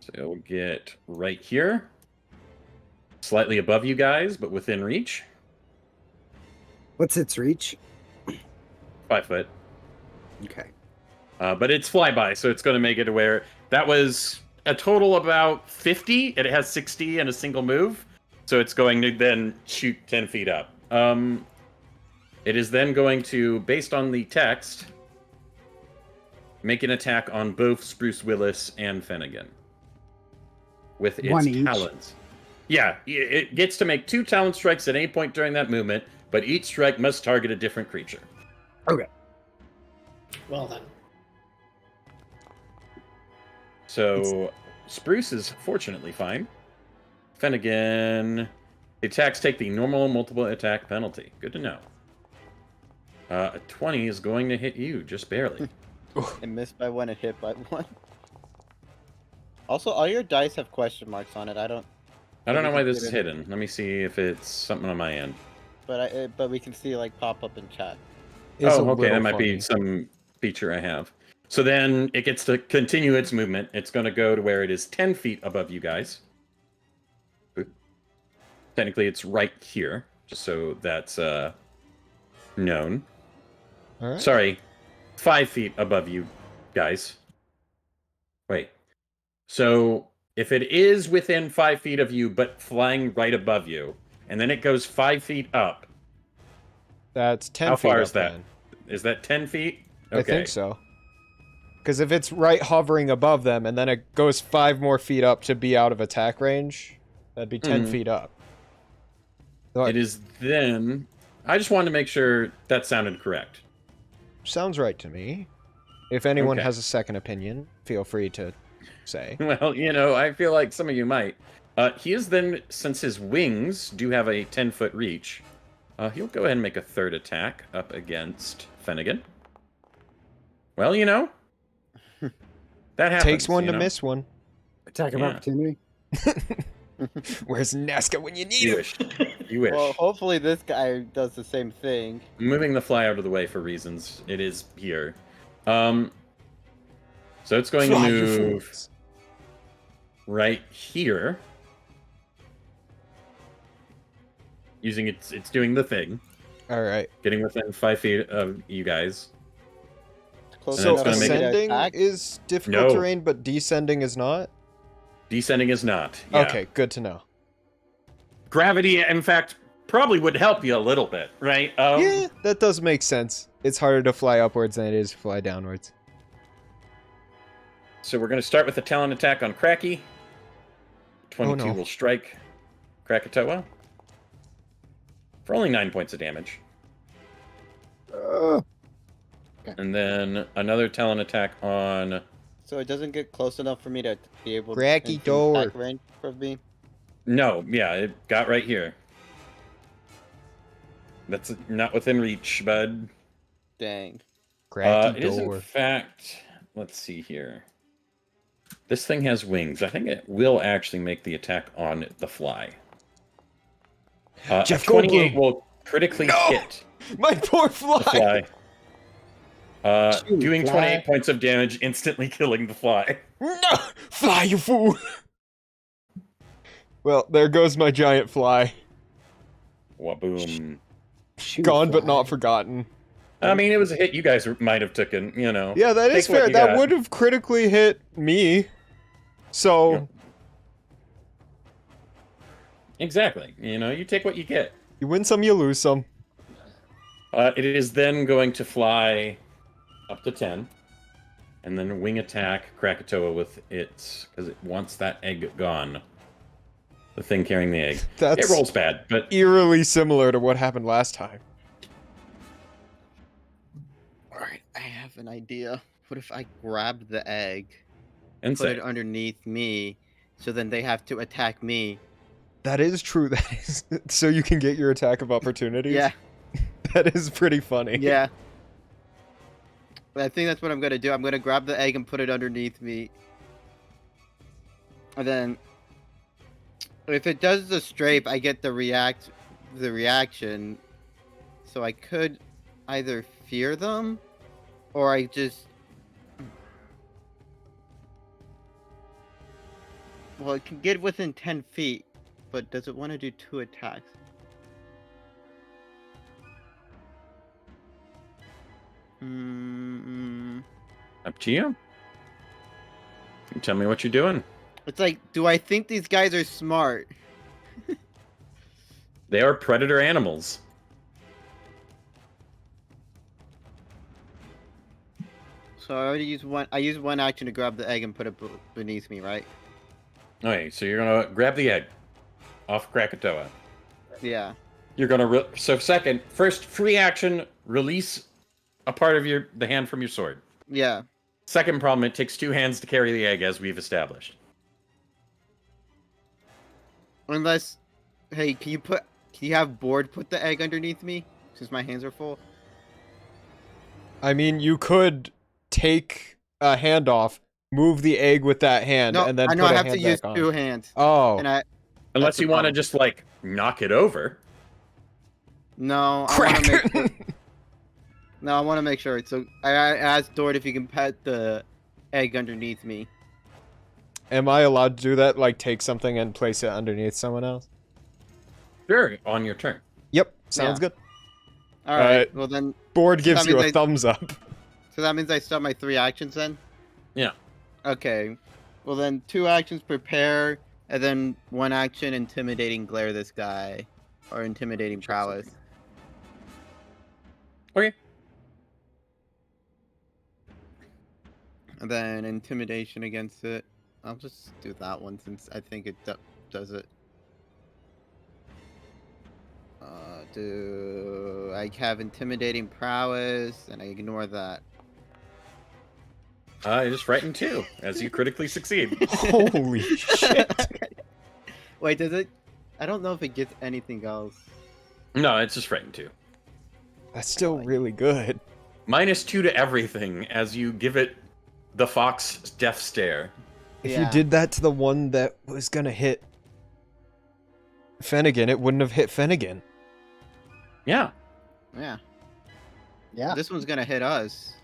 So he'll get right here. Slightly above you guys, but within reach. What's its reach? 5 foot. Okay. But it's flyby, so it's going to make it aware. That was a total about 50. It has 60 in a single move. So it's going to then shoot 10 feet up. It is then going to, based on the text, make an attack on both Spruce Willis and Finnegan. With its One each? talons. Yeah, it gets to make 2 talon strikes at any point during that movement, but each strike must target a different creature. Okay. Well then. So Spruce is fortunately fine. Finnegan, the attacks take the normal multiple attack penalty. Good to know. A 20 is going to hit you, just barely. It missed by 1 and hit by 1. Also, all your dice have question marks on it. I don't know why this is consider- hidden. Let me see if it's something on my end. but we can see like pop up in chat. It's a Oh, okay, little that might be funny. some feature I have. So then it gets to continue its movement. It's going to go to where it is 10 feet above you guys. Technically, it's right here, just so that's known. All right. Sorry, 5 feet above you guys. Wait. So if it is within 5 feet of you, but flying right above you, and then it goes 5 feet up, That's 10 how feet far up, is that? then. Is that 10 feet? I think so. Because if it's right hovering above them, and then it goes 5 more feet up to be out of attack range, that'd be 10 Mhm. feet up. So It is then. I just wanted to make sure that sounded correct. Sounds right to me. If anyone Okay. has a second opinion, feel free to say. Well, I feel like some of you might. He is then, since his wings do have a 10-foot reach, he'll go ahead and make a 3rd attack up against Finnegan. Well, that happens. Takes one to miss one. Attack of Yeah. opportunity. Where's Naska when you need him? Jewish. You wish. Well, hopefully this guy does the same thing. I'm moving the fly out of the way for reasons. It is here. So it's going Fly, to you move fools. right here. Using it's doing the thing. All right. Getting within 5 feet of you guys. Close And So it's gonna make it ascending attack. is difficult No. terrain, but descending is not? Descending is not. Yeah. Okay, good to know. Gravity, in fact, probably would help you a little bit, right? Yeah, that does make sense. It's harder to fly upwards than it is to fly downwards. So we're going to start with a talon attack on Cracky. 22 no. will strike Krakatoa. For only 9 points of damage. And then another talon attack on... So it doesn't get close enough for me to be able Cracky to door. attack range of me. No, yeah, it got right here. That's not within reach, bud. Dang. Cracky It is in door. fact... Let's see here. This thing has wings. I think it will actually make the attack on the fly. Jeff a 28 Goldblum. will critically No! hit My poor the fly! fly. Shoot, Doing fly. 28 points of damage, instantly killing the fly. No! Fly, you fool! Well, there goes my giant fly. Waboom. Shoot, Gone but fly. not forgotten. I mean, it was a hit you guys might have taken, you know. Yeah, that is Take what fair. you That got. would have critically hit me. So, Yeah. Exactly. You know, you take what you get. you win some, you lose some. It is then going to fly up to 10. And then wing attack Krakatoa with its... Because it wants that egg gone. The thing carrying the egg. That's It rolls bad, but... eerily similar to what happened last time. Alright, I have an idea. What if I grabbed the egg, put Insight. it underneath me, so then they have to attack me? That is true. That is so you can get your attack of opportunity. Yeah, That is pretty funny. yeah. I think that's what I'm gonna do. I'm gonna grab the egg and put it underneath me. And then, if it does the strafe, I get the reaction. So I could either fear them, or I just... Well, it can get within 10 feet, but does it want to do 2 attacks? Up to you. You tell me what you're doing. It's like, do I think these guys are smart? They are predator animals. So I already used one. I used one action to grab the egg and put it beneath me, right? Okay, so you're gonna grab the egg off Krakatoa. Yeah. You're gonna first free action, release a part of the hand from your sword. Yeah. Second problem, it takes 2 hands to carry the egg, as we've established. Unless, hey, can you have Board put the egg underneath me since my hands are full? I mean, you could take a hand off, move the egg with that hand, No, and then I know put I a have hand to use back on. 2 hands, Oh, and I Unless the you want to problem. just like knock it over. no, I want to cracker. make sure. No, I want to make sure. So I asked Dort if he can pet the egg underneath me. Am I allowed to do that? Like, take something and place it underneath someone else? Sure, on your turn. Yep, sounds Yeah. good. All right. Alright. Well then, Board So gives that you a means thumbs up. so that means I still have my 3 actions then. Yeah. Okay. Well then, 2 actions prepare, and then 1 action intimidating glare this guy, or intimidating prowess. Okay. And then intimidation against it. I'll just do that one since I think it does it. Do I have intimidating prowess, and I ignore that? Just frighten 2 as you critically succeed. Holy shit. Wait, does it? I don't know if it gets anything else. No, it's just frighten 2. That's still really good. -2 to everything as you give it the fox death stare. If Yeah. you did that to the one that was gonna hit Finnegan, it wouldn't have hit Finnegan. Yeah. Yeah. Yeah. This one's gonna hit us.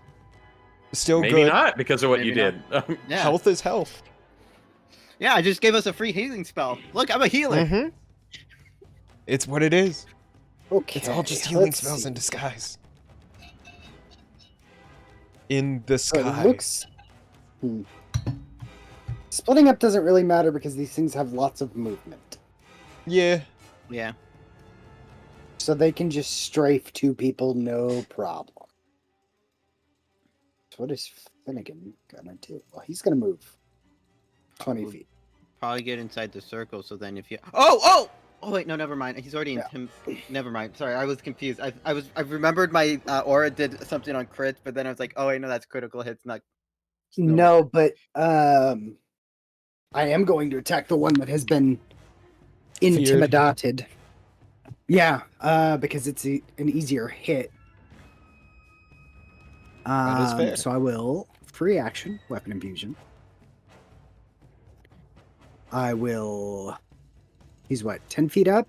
Still Maybe good. not because of what Maybe you did. Yeah. Health is health. Yeah, I just gave us a free healing spell. Look, I'm a healer. Mm-hmm. It's what it is. Okay. It's all just healing let's spells see. in disguise. In the So sky. it looks. Splitting up doesn't really matter because these things have lots of movement. Yeah. Yeah. So they can just strafe two people, no problem. So what is Finnegan gonna do? Well, he's gonna move 20 feet. Probably get inside the circle. So then, if you oh wait, no, never mind. He's already in Yeah. him. Never mind. Sorry, I was confused. I remembered my aura did something on crits, but then I was like, oh wait, no, that's critical hits, not. No, but I am going to attack the one that has been intimidated. Yeah, because it's an easier hit. That is fair. So I will free action weapon infusion. I will. He's what, 10 feet up?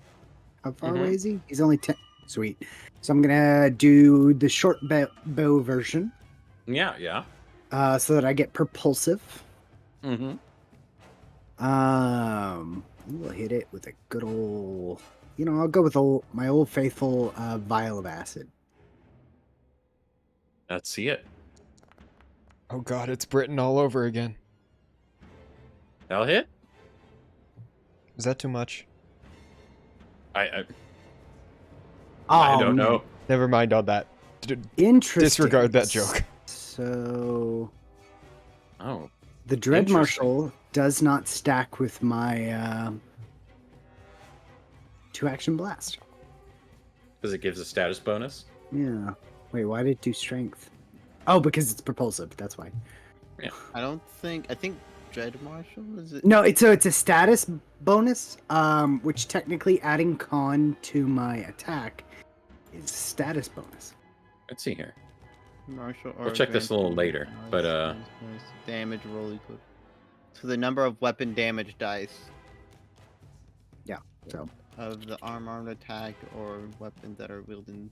How far away is he? He's only 10. Sweet. So I'm gonna do the short bow version. Yeah. So that I get propulsive. Mm-hmm. We'll hit it with a good old. I'll go with my old faithful vial of acid. Let's see it. Oh god, it's Britain all over again. That'll hit. Is that too much? I Oh, don't know. Never mind on that. Interesting. Disregard that joke. So Oh. the Dread Interesting. Marshal does not stack with my 2-action blast. Because it gives a status bonus. Yeah. Wait, why did it do strength? Oh, because it's propulsive. That's why. I think Dread Marshal is it? No, it's a status bonus, which technically adding con to my attack is a status bonus. Let's see here. Marshal. We'll check this a little later, but, damage roll equal to the number of weapon damage dice. Yeah. So Of the armed attack or weapons that are wielded.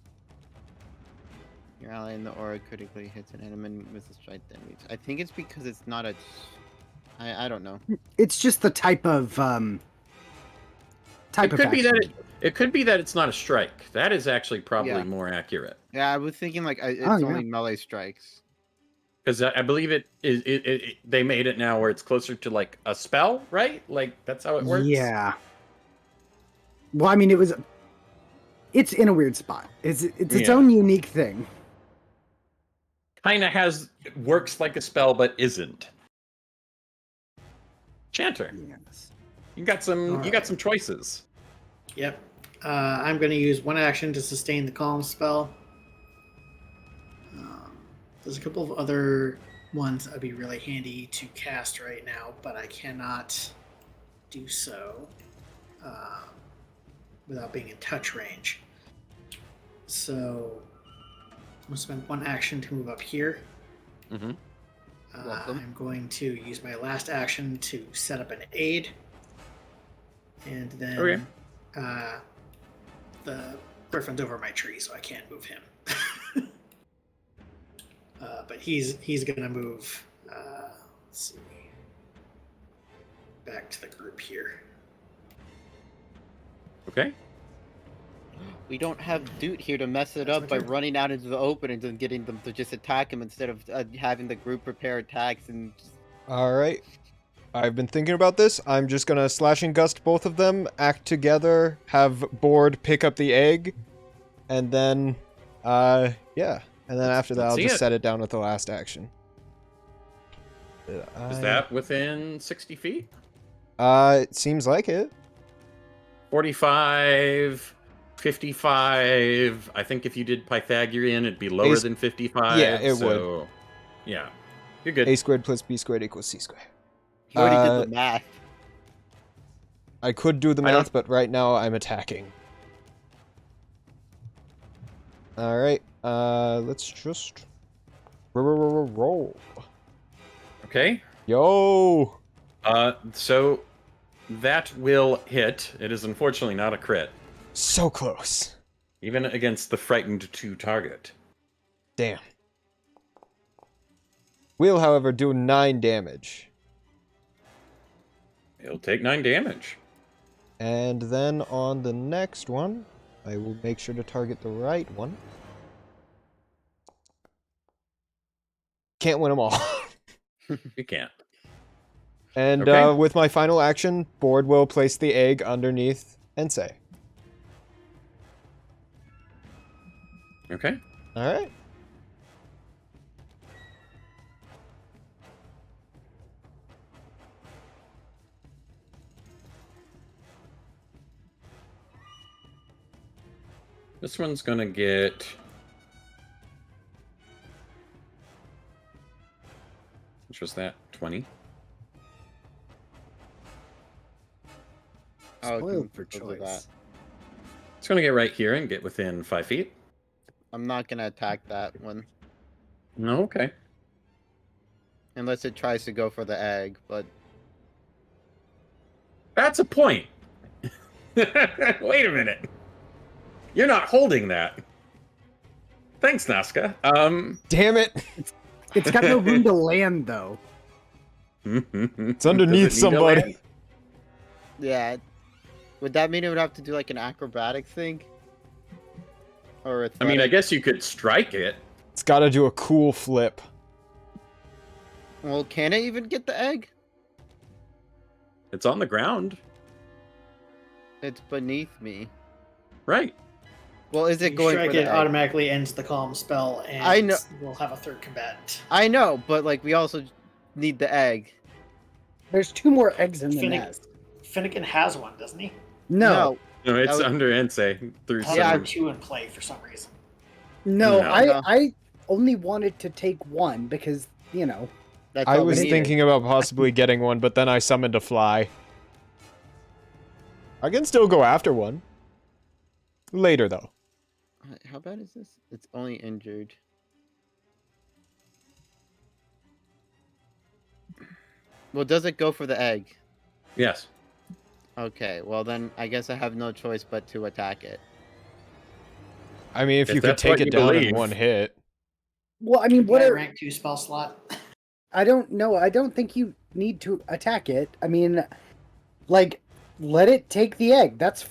Your ally in the aura critically hits an enemy with a strike damage. I think it's because it's not a. I don't know. it's just the type of It could be action. that it could be that it's not a strike. That is actually probably Yeah. more accurate. Yeah, I was thinking like it's Oh, yeah. only melee strikes. Because I believe they made it now where it's closer to like a spell, right? Like that's how it works. Yeah. Well, I mean, it's in a weird spot. It's its Yeah. own unique thing. Kind of works like a spell, but isn't. Chanter, Yes. you got some choices. Yep. I'm going to use one action to sustain the calm spell. There's a couple of other ones that'd be really handy to cast right now, but I cannot do so without being in touch range. So I'm going to spend one action to move up here. Mm-hmm. Welcome. I'm going to use my last action to set up an aid. And then Okay. The griffin's over my tree, so I can't move him. But he's gonna move. Let's see, back to the group here. Okay. We don't have Doot here to mess it up by running out into the open and then getting them to just attack him instead of having the group prepare attacks and. Alright. I've been thinking about this. I'm just gonna slash and gust both of them, act together, have Board pick up the egg, and then, yeah. And then after that, let's I'll see just it. set it down with the last action. Is that within 60 feet? It seems like it. 45, 55. I think if you did Pythagorean, it'd be lower Ace- than 55. Yeah, it would. Yeah. You're good. A squared plus B squared equals C squared. He already did the math. I could do the I don't- math, but right now I'm attacking. Alright, let's just roll. Okay. Yo! So That will hit. It is unfortunately not a crit. So close. Even against the frightened 2 target. Damn. Will, however, do 9 damage. It'll take 9 damage. And then on the next one, I will make sure to target the right one. Can't win them all. You can't. And Okay. with my final action, Board will place the egg underneath Ensei. Okay. Alright. This one's gonna get... Which was that? 20? Spoiled for because of that. choice. It's gonna get right here and get within 5 feet. I'm not gonna attack that one No, okay. unless it tries to go for the egg. But That's a point. Wait a minute. You're not holding that. Thanks, Naska. Damn it! It's got no room to land, though. It's underneath somebody. yeah, would that mean it would have to do like an acrobatic thing? Or I mean, I guess you could strike it. It's gotta do a cool flip. Well, can it even get the egg? It's on the ground. It's beneath me. Right. Well, is it You going strike for the it, egg? automatically ends the calm spell, and I know- we'll have a third combatant. I know, but like we also need the egg. There's 2 more eggs in the Finnick- nest. Finnegan has one, doesn't he? No, No, it's was- under Ensei through Has Yeah, some... 2 in play for some reason. no, No. I only wanted to take 1 because, you know. That's I all we was needed. thinking about possibly getting one, but then I summoned a fly. I can still go after one. Later, though. How bad is this? It's only injured. Well, does it go for the egg? Yes. Okay, well then I guess I have no choice but to attack it. I mean, if If you could that's take what it you down in believe. one hit. Well, I mean, what What are, rank 2 spell slot? I don't know. I don't think you need to attack it. I mean, like, let it take the egg. That's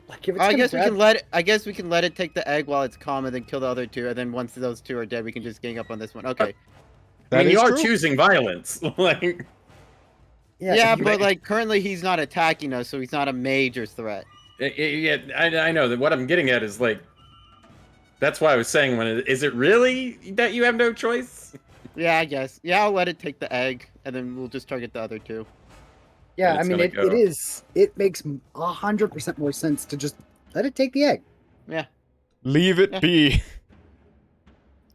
like if it's I gonna guess we grab- can let it. I guess we can let it take the egg while it's calm, and then kill the other 2. And then once those 2 are dead, we can just gang up on this one. Okay. I mean, you is are true. choosing violence. Like, Yeah, you- but like currently he's not attacking us, so he's not a major threat. yeah, I know that what I'm getting at is like, that's why I was saying, is it really that you have no choice? Yeah, I guess. Yeah, I'll let it take the egg, and then we'll just target the other 2. yeah. and I it's mean, gonna it go. is. It makes 100% more sense to just let it take the egg. Leave it Yeah. be.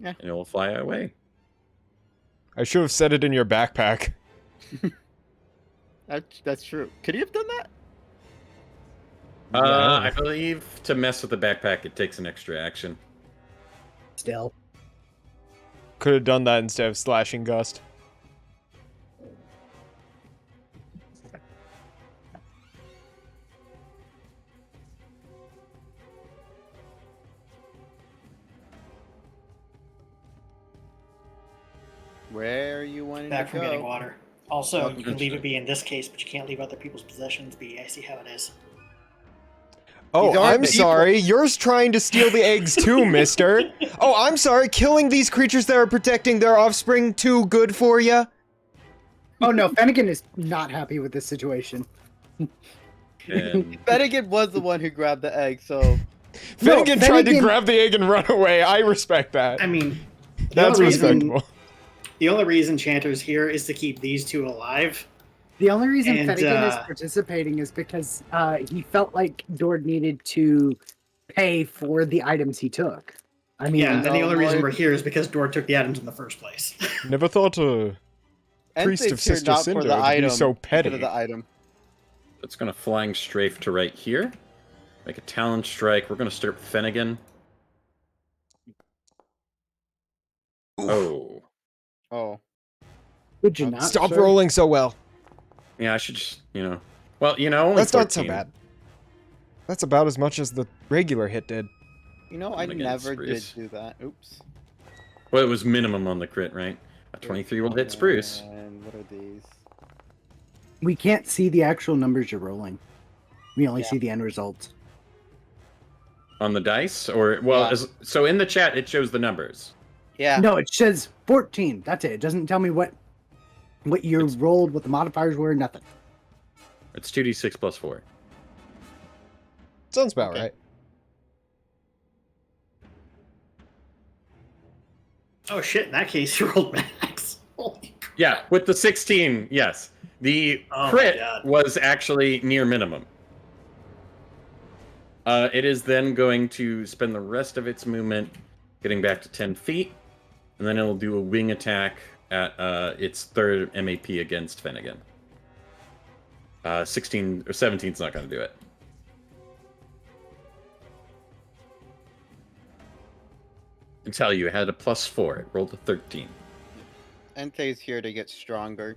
And it will fly away. I should have set it in your backpack. That's true. Could he have done that? I believe to mess with the backpack, it takes an extra action. Still, Could have done that instead of slashing gust. Where are you wanting Back to from go? getting water. Also, Welcome you can to leave the- it be in this case, but you can't leave other people's possessions be. I see how it is. Oh, These aren't I'm people. sorry. You're trying to steal the eggs too, mister. Oh, I'm sorry. Killing these creatures that are protecting their offspring too good for you? oh no, Finnegan is not happy with this situation. And Bennigan was the one who grabbed the egg, so Finnegan tried to Finnegan- grab the egg and run away. I respect that. I mean, the That's only reason- respectable. The only reason Chanter's here is to keep these 2 alive. The only reason And, Finnegan is participating is because he felt like Dord needed to pay for the items he took. I mean, Yeah, and the no, only reason Lloyd- we're here is because Dord took the items in the first place. Never thought a priest Ensei's of here Sister not for Cinder the would item, be so instead petty. of the item. it's going to flying strafe to right here. Make a talon strike. We're going to start with Finnegan. Oh. Oh, would you not? Stop sir? rolling so well. Yeah, I should just, Well, only That's 14. not so bad. That's about as much as the regular hit did. You know, I Again, never did Spruce. do that. Oops. Well, it was minimum on the crit, right? A 23 will hit Spruce. And what are these? We can't see the actual numbers you're rolling. We only Yeah. see the end results. On the dice? Or, well, Yeah. so in the chat, it shows the numbers. Yeah. No, it says 14. That's it. It doesn't tell me what you rolled, what the modifiers were, nothing. It's 2d6 plus 4. Sounds about Okay. right. Oh shit! In that case, you rolled max. Holy crap. Yeah, with the 16, yes. The Oh my crit God. was actually near minimum. It is then going to spend the rest of its movement getting back to 10 feet, and then it'll do a wing attack at its third MAP against Finnegan. 16 or 17's not going to do it. I can tell you, it had a +4. It rolled a 13. Entei's here to get stronger.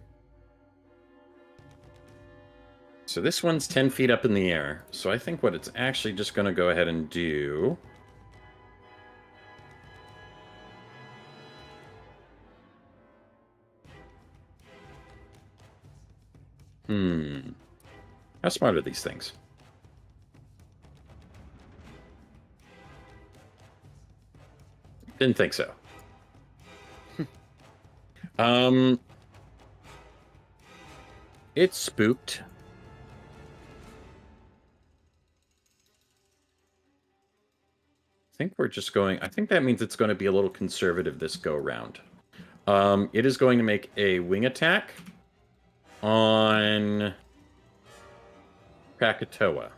So this one's 10 feet up in the air. So I think what it's actually just going to go ahead and do... How smart are these things? Didn't think so. It's spooked. I think that means it's going to be a little conservative this go round. It is going to make a wing attack on Krakatoa.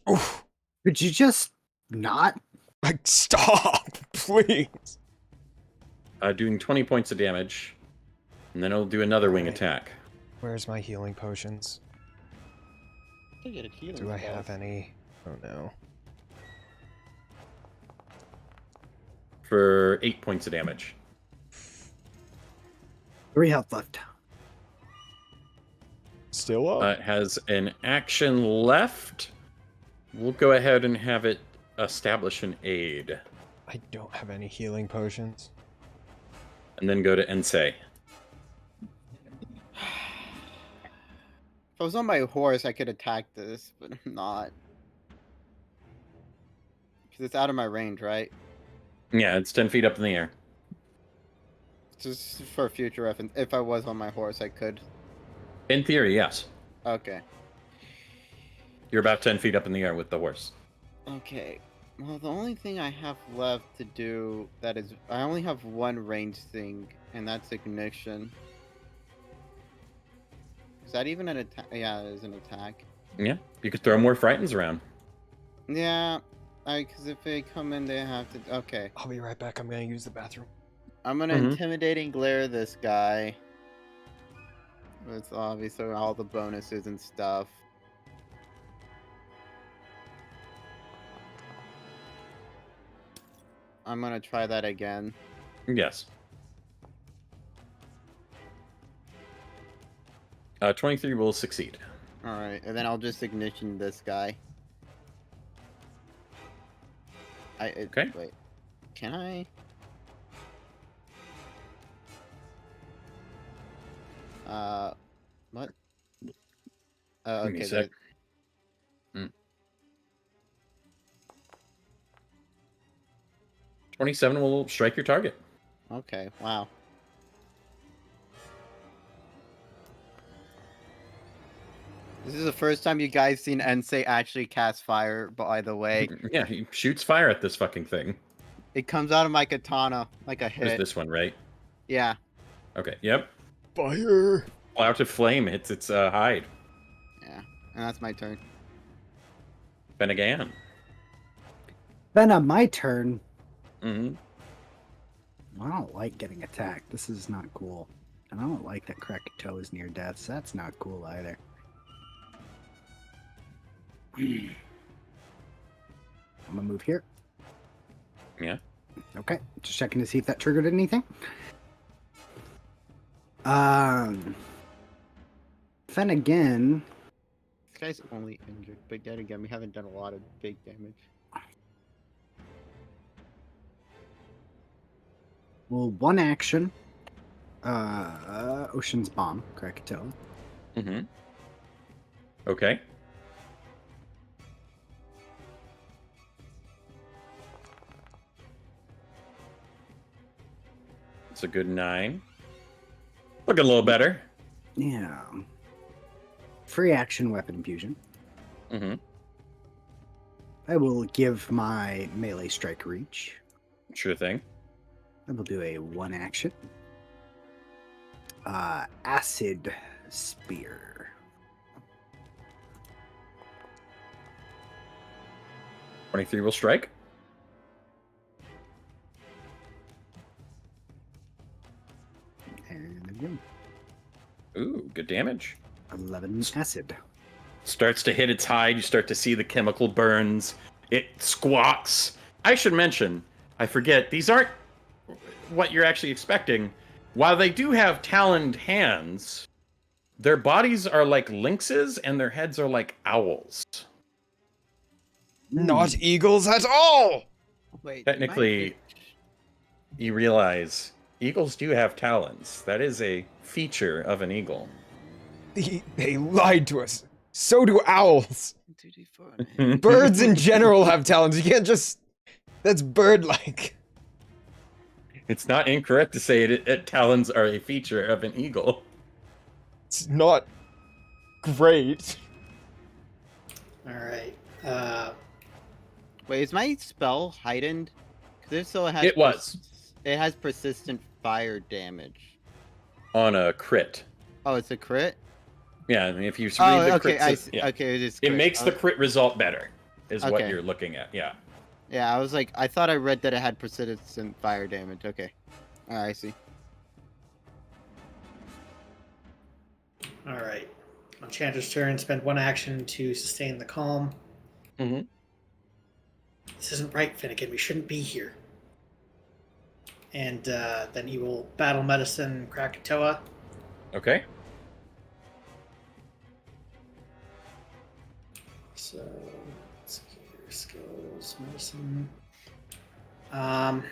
Oof. Could you just not? Like, stop, please. Doing 20 points of damage. And then it'll do another wing Alright. attack. Where's my healing potions? I get a healing Do I spell. have any? Oh no. For 8 points of damage. 3 health left. Still up? It has an action left. We'll go ahead and have it establish an aid. I don't have any healing potions. And then go to Ensei. If I was on my horse, I could attack this, but I'm not. Because it's out of my range, right? Yeah, it's 10 feet up in the air. Just for future reference, if I was on my horse, I could. In theory, yes. Okay. You're about 10 feet up in the air with the horse. Okay. Well, the only thing I have left to do that is... I only have one range thing, and that's ignition. Is that even an attack? Yeah, it is an attack. Yeah, you could throw more frightens around. Yeah, because if they come in, they have to... Okay. I'll be right back. I'm gonna use the bathroom. I'm gonna Mhm. intimidating glare this guy. With obviously all the bonuses and stuff. I'm gonna try that again. Yes. 23 will succeed. Alright, and then I'll just ignition this guy. Okay. Wait. Can I? What? Give me a Okay. sec. 27 will strike your target. Okay, wow. This is the first time you guys seen Ensei actually cast fire, by the way. Yeah, he shoots fire at this fucking thing. It comes out of my katana like a There's hit. this one, right? Yeah. Okay, yep. Fire! Cloud of flame hits its hide. Yeah. And that's my turn. Finnegan. Then on my turn, Mm-hmm. I don't like getting attacked. This is not cool. And I don't like that Krakatoa is near death, so that's not cool either. I'm gonna move here. Yeah. Okay, just checking to see if that triggered anything. then again, This guy's only injured, but then again, we haven't done a lot of big damage. well, one action. Ocean's Bomb, Krakatoa. Mm-hmm. Okay. It's a good 9. Looking a little better. Yeah. Free action weapon fusion. Mm-hmm. I will give my melee strike reach. Sure thing. I will do a one action. Acid Spear. 23 will strike. And again, Ooh, good damage. 11 acid. Starts to hit its hide. You start to see the chemical burns. It squawks. I should mention, I forget, these aren't what you're actually expecting. While they do have taloned hands, their bodies are like lynxes and their heads are like owls. Not eagles at all! Wait, Technically, you realize eagles do have talons. That is a feature of an eagle. They lied to us. So do owls. 2d4. Birds in general have talons. You can't just... That's bird-like. It's not incorrect to say talons are a feature of an eagle. It's not great. All right. Wait, is my spell heightened? Because if so, it has. It was. It has persistent fire damage. On a crit. Oh, it's a crit. Yeah, I mean, if you read Oh, the okay. crit, yeah. Okay, it is. It Crit. makes the crit result better, is what Okay. you're looking at. Yeah. Yeah, I was like, I thought I read that it had persistent fire damage. Okay. I see. All right. On Chanter's turn, spend one action to sustain the calm. Mm-hmm. This isn't right, Finnegan. We shouldn't be here. And then he will battle medicine Krakatoa. Okay. So, let's see here. Skills, medicine. Can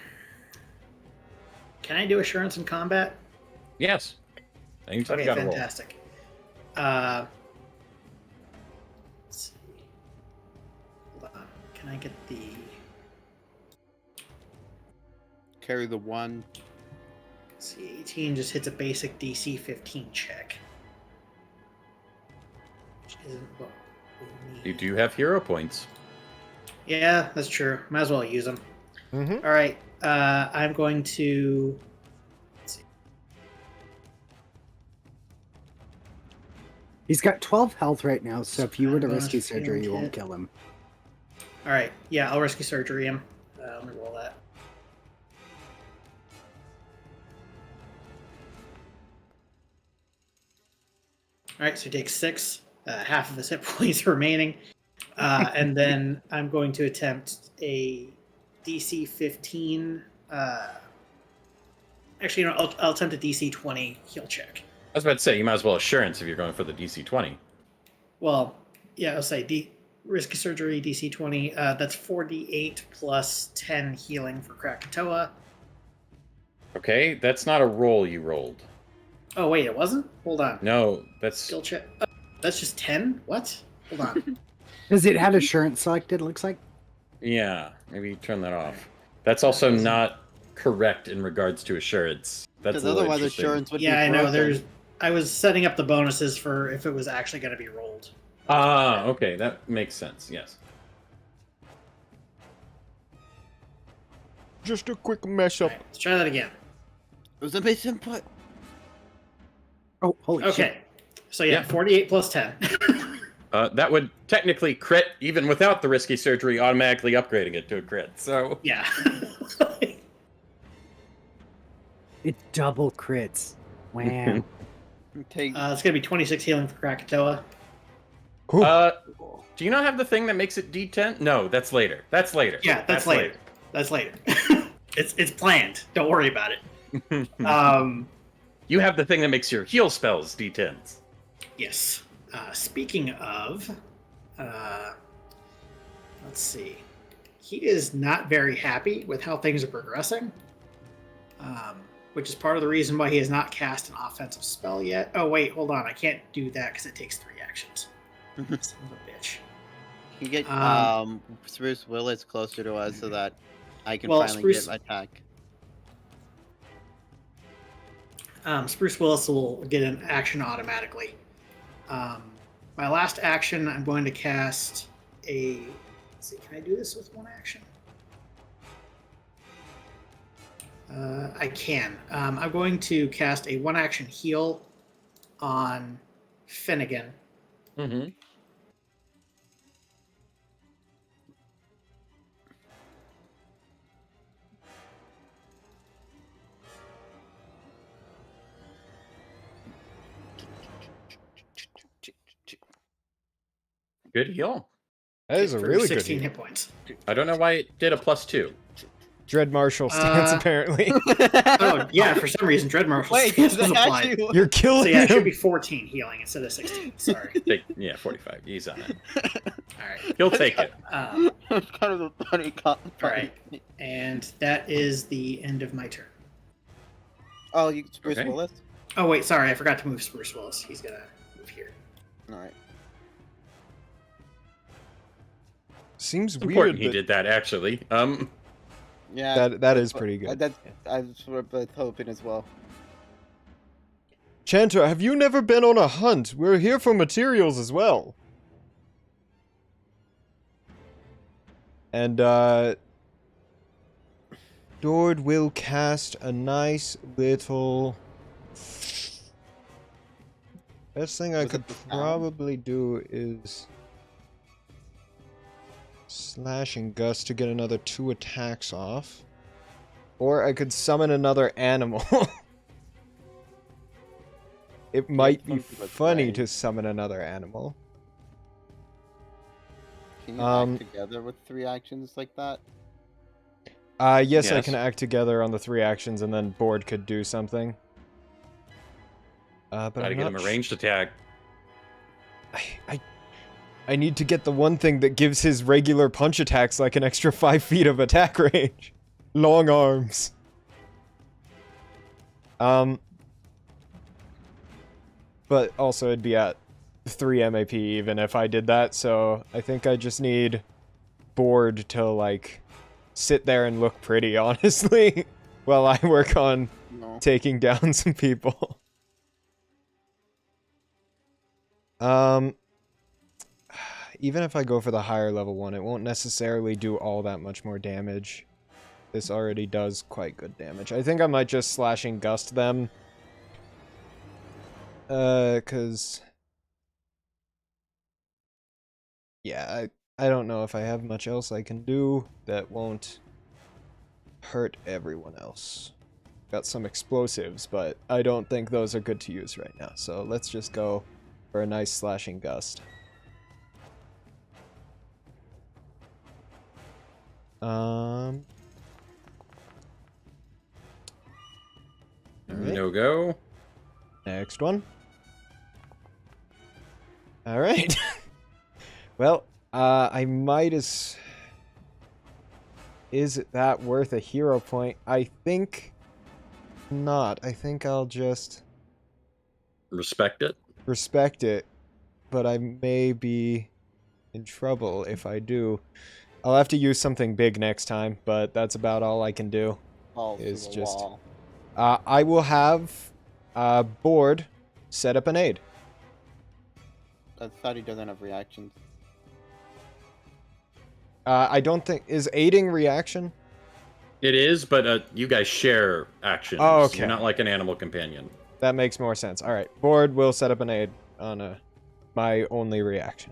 I do assurance in combat? Yes. Anytime Okay, you got to roll. fantastic. Let's see. Hold on. Can I get the... Carry the 1. Let's see, 18 just hits a basic DC 15 check. Which isn't what we need. You do have hero points. Yeah, that's true. Might as well use them. Mm-hmm. All right. I'm going to... Let's see. He's got 12 health right now, so if you were to Bonus rescue surgery, you won't hit. kill him. All right. Yeah, I'll rescue surgery him. Let me roll that. All right, so he takes 6, half of his hit points remaining. And then I'm going to attempt a DC 15. Actually, no, I'll attempt a DC 20 heal check. I was about to say, you might as well assurance if you're going for the DC 20. Well, yeah, I'll say risky surgery, DC 20. That's 4d8 plus 10 healing for Krakatoa. Okay, that's not a roll you rolled. Oh, wait, it wasn't? Hold on. No, that's... Skill check. Oh, that's just 10? What? Hold on. Does it have assurance selected, it looks like? Yeah, maybe turn that off. That's also not correct in regards to assurance. That's Because a little otherwise, interesting. assurance would be Yeah, I know. broken. I was setting up the bonuses for if it was actually going to be rolled. Ah, okay, that makes sense, yes. Just a quick mesh up. All right, let's try that again. It was a base input. Oh, holy shit. Okay. So yeah, Yeah. 48 plus 10. That would technically crit, even without the risky surgery automatically upgrading it to a crit, so... Yeah. It double crits. Wow. Take. It's going to be 26 healing for Krakatoa. Do you not have the thing that makes it D10? No, that's later. That's later. Yeah, that's later. That's later. It's planned. Don't worry about it. You have the thing that makes your heal spells D10s. Yes. Speaking of, let's see. He is not very happy with how things are progressing, which is part of the reason why he has not cast an offensive spell yet. Oh, wait, hold on. I can't do that because it takes 3 actions. Son of a bitch. You get Spruce Willis closer to us so that I can finally get my attack. Spruce Willis will get an action automatically. My last action, I'm going to cast a... Let's see, can I do this with 1 action? I can. I'm going to cast a 1-action heal on Finnegan. Mm-hmm. Good heal. That is a for really 16 good hit points. I don't know why it did a +2. Dread Marshal stance, apparently. Oh, yeah, for some reason, Dread Marshal Wait, stance does was that applied. actually... You're killing So yeah, it should him. be 14 healing instead of 16. Sorry. Yeah, 45. He's on it. All right. He'll take it. It's kind of a funny All right. And that is the end of my turn. Oh, you Spruce Okay. Willis? Oh, wait, sorry. I forgot to move Spruce Willis. He's going to move here. Alright. Seems It's weird. important he That, did that, actually. Yeah. that is pretty good. I was both hoping as well. Chanter, have you never been on a hunt? We're here for materials as well. And, Dord will cast a nice little... Best thing I Was could it the sound? probably do is... Slashing Gust to get another 2 attacks off. Or I could summon another animal. It might be something to funny say. to summon another animal. Can you act together with 3 actions like that? Yes, I Yes. can act together on the 3 actions, and then Board could do something. But Gotta I'm get not him a sh- ranged attack. I need to get the one thing that gives his regular punch attacks like an extra 5 feet of attack range. Long arms. But also it'd be at 3 MAP even if I did that, so I think I just need Board to, like, sit there and look pretty, honestly, while I work on No. taking down some people. Even if I go for the higher level one, it won't necessarily do all that much more damage. This already does quite good damage. I think I might just Slashing Gust them. Cause... Yeah, I don't know if I have much else I can do that won't hurt everyone else. Got some explosives, but I don't think those are good to use right now. So let's just go for a nice Slashing Gust. Alright. No go. Next one. Alright. Well, I might as... Is that worth a hero point? I think not. I think I'll just Respect it. respect it, but I may be in trouble if I do. I'll have to use something big next time, but that's about all I can do. Balls to Is the just- wall. I will have Board set up an aid. I thought he doesn't have reactions. I don't think... Is aiding reaction? It is, but you guys share actions. Oh, okay. You're not like an animal companion. That makes more sense. Alright, Board will set up an aid on my only reaction.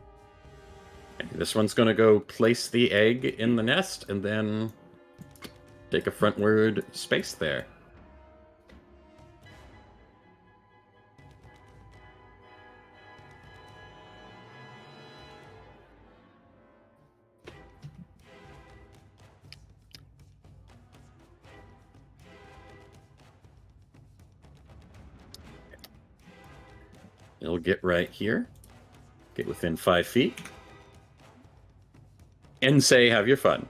This one's gonna go place the egg in the nest and then take a frontward space there. It'll get right here. Get within 5 feet. And say, have your fun.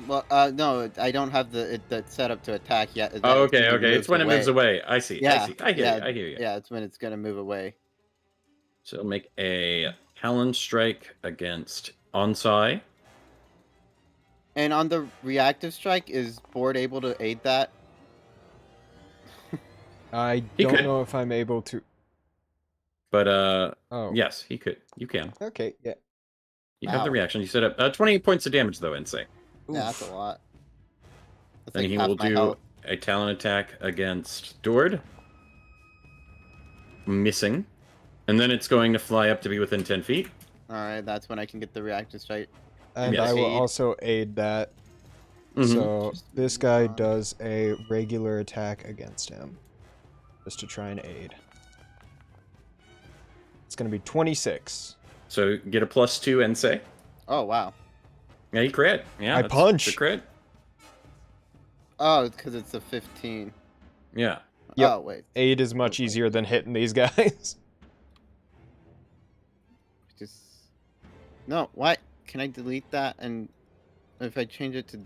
Well, no, I don't have the set up to attack yet. Oh, It's okay, when okay. It's when it moves away. I see. Yeah, I see. I hear yeah, you. I hear you. Yeah, it's when it's gonna move away. So make a Talon strike against Onsai. And on the reactive strike, is Board able to aid that? I He don't could. know if I'm able to. But Oh. yes, he could. You can. Okay. Yeah. You have the Wow. reaction. You set up 28 points of damage though, Ensei. Yeah, that's a lot. That's Then like he half will my do health. a Talon attack against Dord. Missing. And then it's going to fly up to be within 10 feet. All right, that's when I can get the reactive strike. And Yes. I will Aid. also aid that. Mhm. So Just this guy move on. does a regular attack against him. Just to try and aid. It's going to be 26. So get a +2 Ensei. Oh wow. Yeah, he crit. Yeah, I that's punch. the crit. Oh, because it's a 15. Yeah. Yep. Oh wait. Aid is much easier than hitting these guys. Just no. What? Can I delete that? And if I change it to,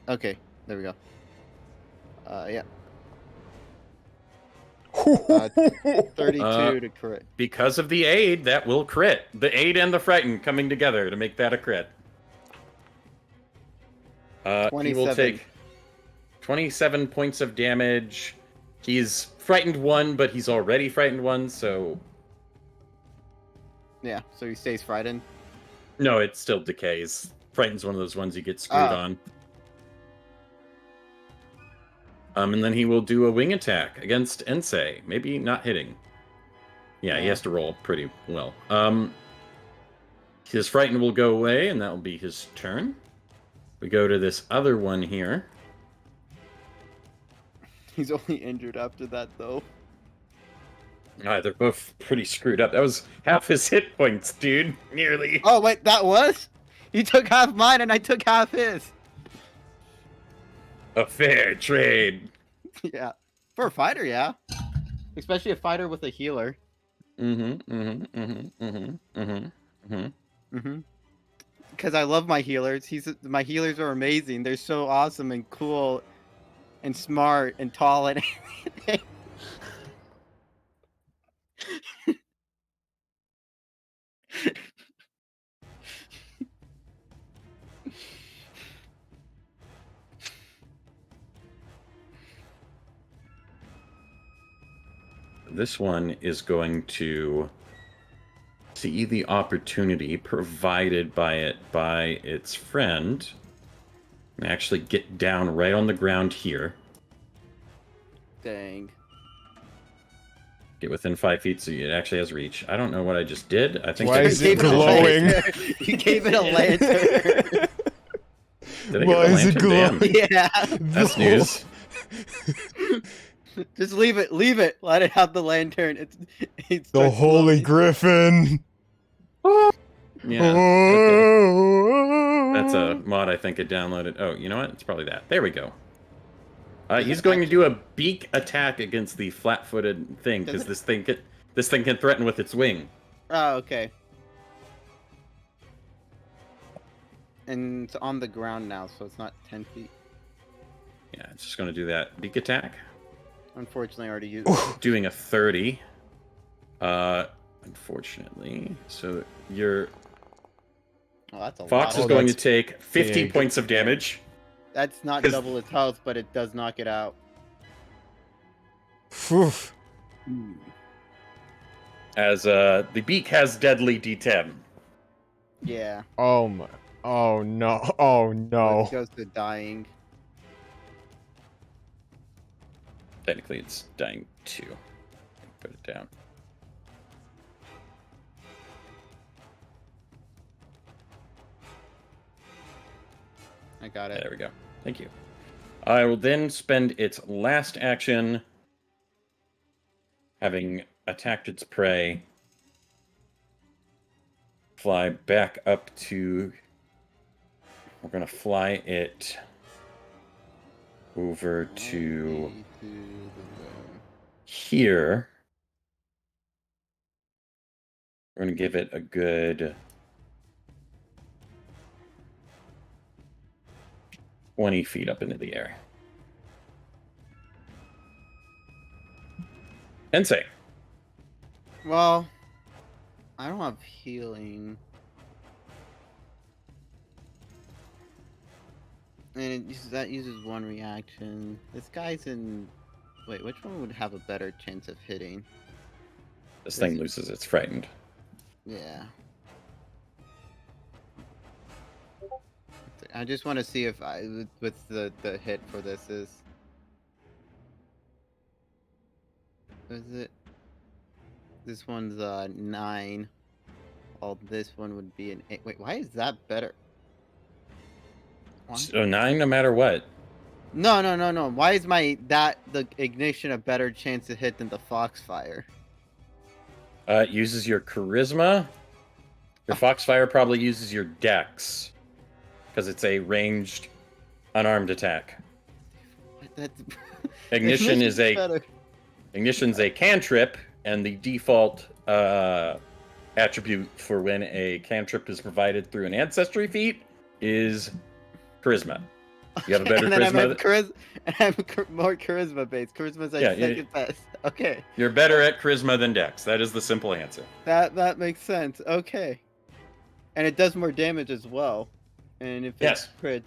okay, there we go. Yeah, 32 to crit. Because of the aid, that will crit. The aid and the frighten coming together to make that a crit. He will 27. take 27 points of damage. He's frightened 1, but he's already frightened 1, so... Yeah, so he stays frightened. No, it still decays. Frightened's one of those ones you get screwed Oh. on. And then he will do a wing attack against Ensei. Maybe not hitting. Yeah, he has to roll pretty well. His frightened will go away, and that will be his turn. We go to this other one here. He's only injured after that, though. They're both pretty screwed up. That was half his hit points, dude. Nearly. Oh, wait, that was? He took half mine and I took half his. A fair trade. Yeah. For a fighter, yeah. Especially a fighter with a healer. Because I love my healers. My healers are amazing. They're so awesome and cool and smart and tall and everything. This one is going to see the opportunity provided by its friend and actually get down right on the ground here. Dang. Get within 5 feet so it actually has reach. I don't know what I just did. I think Why I is just it glowing? You gave it a lantern. Did I Why get a is it lantern? glowing? Damn. Yeah. That's news. Just leave it. Leave it. Let it have the lantern. It's The Holy Griffin. Yeah. Okay. That's a mod I think it downloaded. Oh, you know what? It's probably that. There we go. He's going to do a beak attack against the flat-footed thing because this thing can threaten with its wing. Oh, okay. And it's on the ground now, so it's not 10 feet. Yeah, it's just going to do that beak attack. Unfortunately, I already used. Doing a 30. Unfortunately, so your Oh, that's a fox lot. is Oh, going to that's take 50 big. points of damage. That's not 'Cause- double its health, but it does knock it out. Phew. As the beak has deadly D10. Yeah. Oh my. Oh no. Oh no. It goes to dying. Technically, it's dying 2. Put it down. I got it. There we go. Thank you. I will then spend its last action, having attacked its prey, fly back up to... We're going to fly it over to here. We're gonna give it a good 20 feet up into the air. Ensei. Well, I don't have healing. And that uses one reaction. This guy's in... Wait, which one would have a better chance of hitting? This thing loses its frightened. Yeah. I just want to see if with the hit for this is it? This one's 9. While this one would be an 8. Wait, why is that better? Why? So 9 no matter what. No. Why is the ignition a better chance to hit than the Foxfire? It uses your charisma. Your Foxfire probably uses your dex. Because it's a ranged, unarmed attack. Ignition is better. Ignition's a cantrip, and the default attribute for when a cantrip is provided through an ancestry feat is charisma. You have a better charisma. I'm more charisma based. Charisma's second best. Okay. You're better at charisma than dex. That is the simple answer. That makes sense. Okay. And it does more damage as well. And if it crits,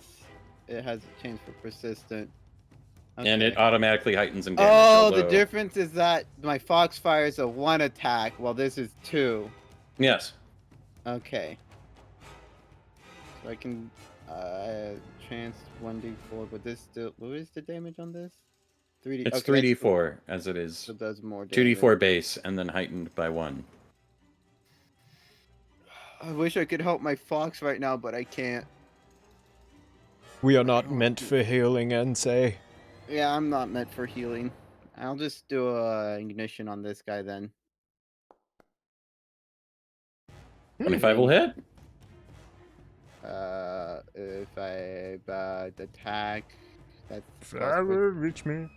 it has a chance for persistent. Okay. And it automatically heightens in damage. Oh, the difference is that my Foxfire is a 1 attack, while this is 2. Yes. Okay. So I can chance 1d4, but this still... What is the damage on this? 3d. It's 3d4 as it is. So it does more damage. 2d4 base and then heightened by 1. I wish I could help my Fox right now, but I can't. We are not meant for healing, Ensei. Yeah, I'm not meant for healing. I'll just do a ignition on this guy then. 25 will hit. If I attack, that's reach me.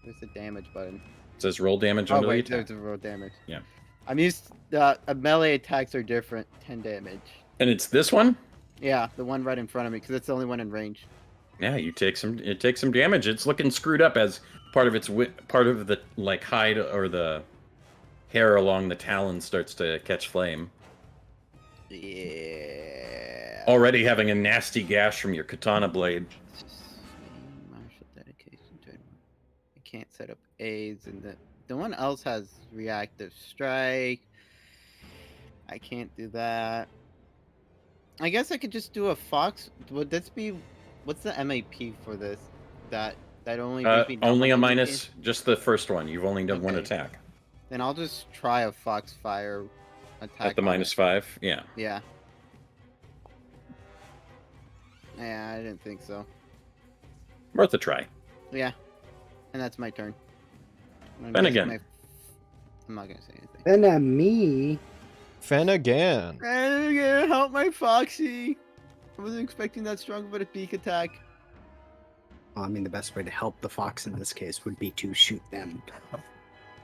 Where's the damage button? It says roll damage Oh under wait, the attack. there's a roll damage. Yeah. I'm used. Melee attacks are different. 10 damage. And it's this one? Yeah, the one right in front of me, because it's the only one in range. Yeah, you take some. It takes some damage. It's looking screwed up as part of its part of the hide or the hair along the talon starts to catch flame. Yeah. Already having a nasty gash from your katana blade. Martial dedication. I can't set up aids, and the one else has reactive strike. I can't do that. I guess I could just do a fox. Would this be? What's the MAP for this? That only gives me only a minus. Just the first one. You've only done one attack. Then I'll just try a Foxfire attack. At the -5, yeah. Yeah. Yeah, I didn't think so. Worth a try. Yeah. And that's my turn. Then again. I'm not gonna say anything. Then me. Fen again. And again, help my Foxy. I wasn't expecting that strong of a beak attack. I mean, the best way to help the fox in this case would be to shoot them.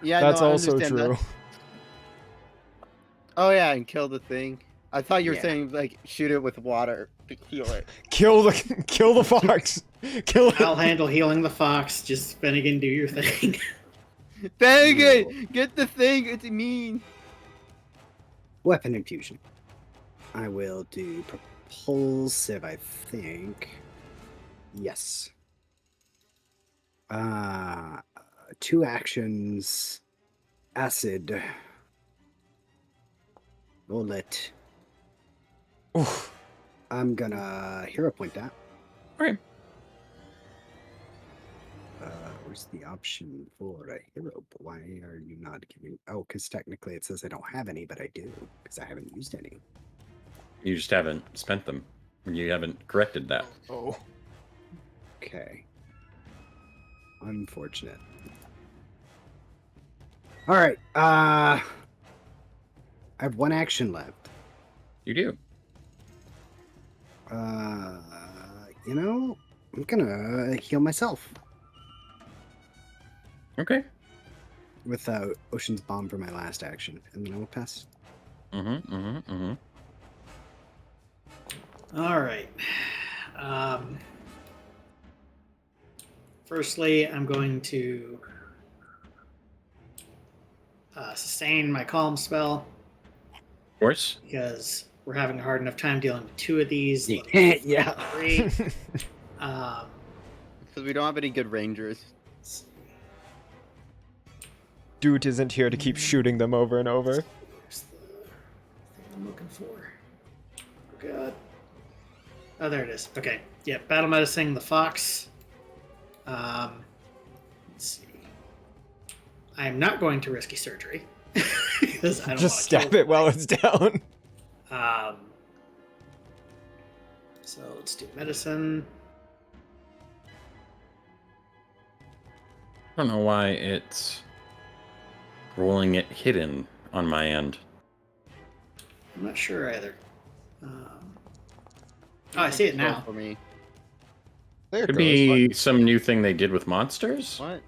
Yeah, that's no, I also understand true. that. Oh yeah, and kill the thing. I thought you were Yeah. saying like shoot it with water to heal it. Kill the fox. Kill it. I'll handle healing the fox. Just Finnegan, do your thing. Dang it! Get the thing. It's mean. Weapon infusion. I will do propulsive, I think. Yes. 2 actions. Acid. Bullet. Oof. I'm gonna hero point that. Okay. Where's the option for a hero? Why are you not giving? Oh, because technically it says I don't have any, but I do because I haven't used any. You just haven't spent them. You haven't corrected that. Oh. Okay. Unfortunate. All right. I have 1 action left. You do. You know, I'm gonna heal myself Okay. with Ocean's Bomb for my last action, and then I will pass Mm-hmm. Mm-hmm. Mm-hmm. All right. Firstly, I'm going to sustain my calm spell Of course. because we're having a hard enough time dealing with 2 of these. Yeah. 3. Um, Because we don't have any good rangers. let's see. Dude isn't here to keep shooting them over and over. Where's the thing I'm looking for? Oh god. Oh, there it is. Okay. Yeah, battle medicine the fox. Let's see. I am not going to risky surgery because I don't Just want to stab it while it's down. So let's do medicine. I don't know why it's rolling it hidden on my end. I'm not sure either. Oh, I see it now. For me. There it Could goes. be some new thing they did with monsters. What?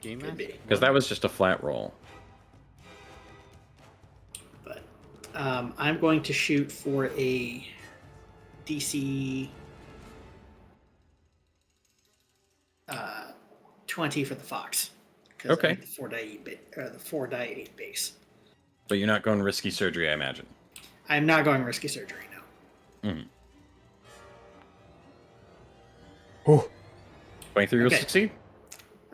Game Could Master? be. Because that was just a flat roll. But I'm going to shoot for a DC 20 for the fox. 'Cause Okay. I need the 4 die 8 base. But you're not going risky surgery, I imagine. I'm not going risky surgery now. Mm. Oh, 23 will Okay. succeed.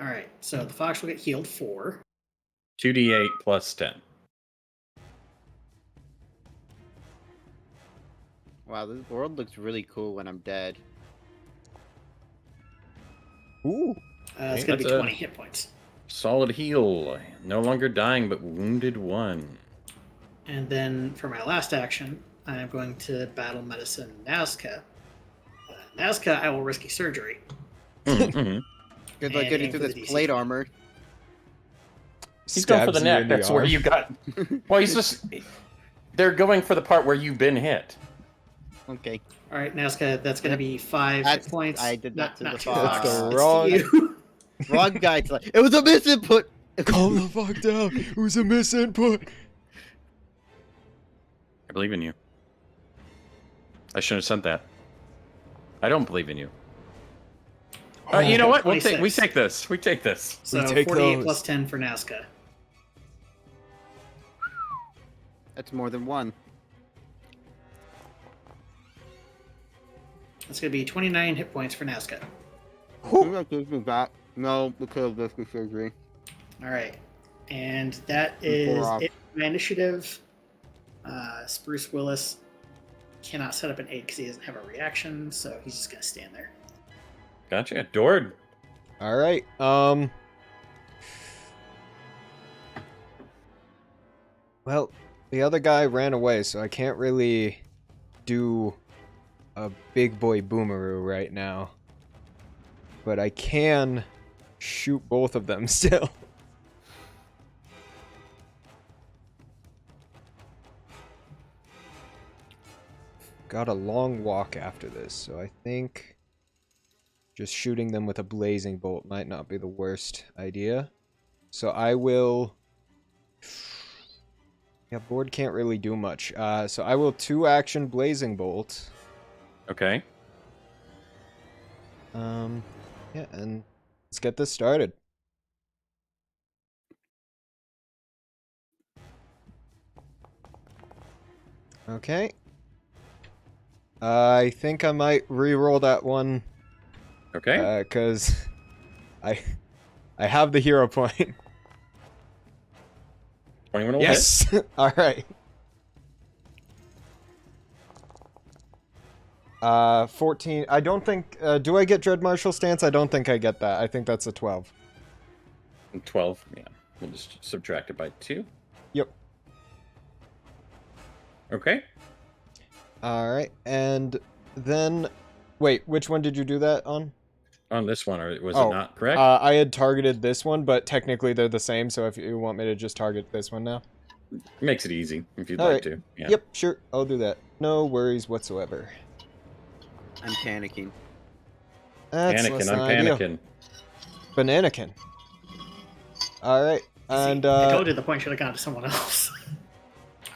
All right, so the fox will get healed 4. 2d8 plus 10. Wow, this world looks really cool when I'm dead. ooh. It's going to be That's a- 20 hit points. Solid heal. No longer dying, but wounded 1. And then for my last action, I'm going to battle medicine Naska. Naska, I will risky surgery. Mm-hmm. Good luck And getting aim through for this the DC plate 20. armor. He's going for the Stabs you neck. in That's where arm. you got. Well, he's just. They're going for the part where you've been hit. Okay. All right, Naska, that's going to be 5 hit points. I did that to the to fox. That's the it's wrong- to you. Wrong guy to like. It was a misinput! Calm the fuck down. It was a misinput. I believe in you. I shouldn't have said that. I don't believe in you. You know what? We 26. take this. We take this. So take 48 those. plus 10 for Naska. That's more than one. That's going to be 29 hit points for Naska. Who gives me back? No, because of risky surgery. All right. And that is off. it for my initiative. Spruce Willis cannot set up an 8 because he doesn't have a reaction, so he's just going to stand there. Gotcha. Dord. All right. Well, the other guy ran away, so I can't really do a big boy boomeroo right now. But I can shoot both of them still. Got a long walk after this, so I think just shooting them with a blazing bolt might not be the worst idea. So I will... Yeah, board can't really do much. So I will 2-action blazing bolt. Okay. Yeah, and let's get this started. Okay. I think I might re-roll that one, Okay. because I have the hero point. 21 will hit. Yes! Alright. 14. I don't think... do I get Dread Martial Stance? I don't think I get that. I think that's a 12. 12. Yeah. We'll just subtract it by 2. Yep. Okay. Alright, and then... Wait, which one did you do that on? On this one, or was Oh, it not correct? I had targeted this one, but technically they're the same, so if you want me to just target this one now. Makes it easy if you'd All like right. to. Yeah. Yep, sure, I'll do that. No worries whatsoever. I'm panicking. That's less Panicking. than I'm ideal. panicking. Bananakin. Alright, and I told you the point should have gone to someone else.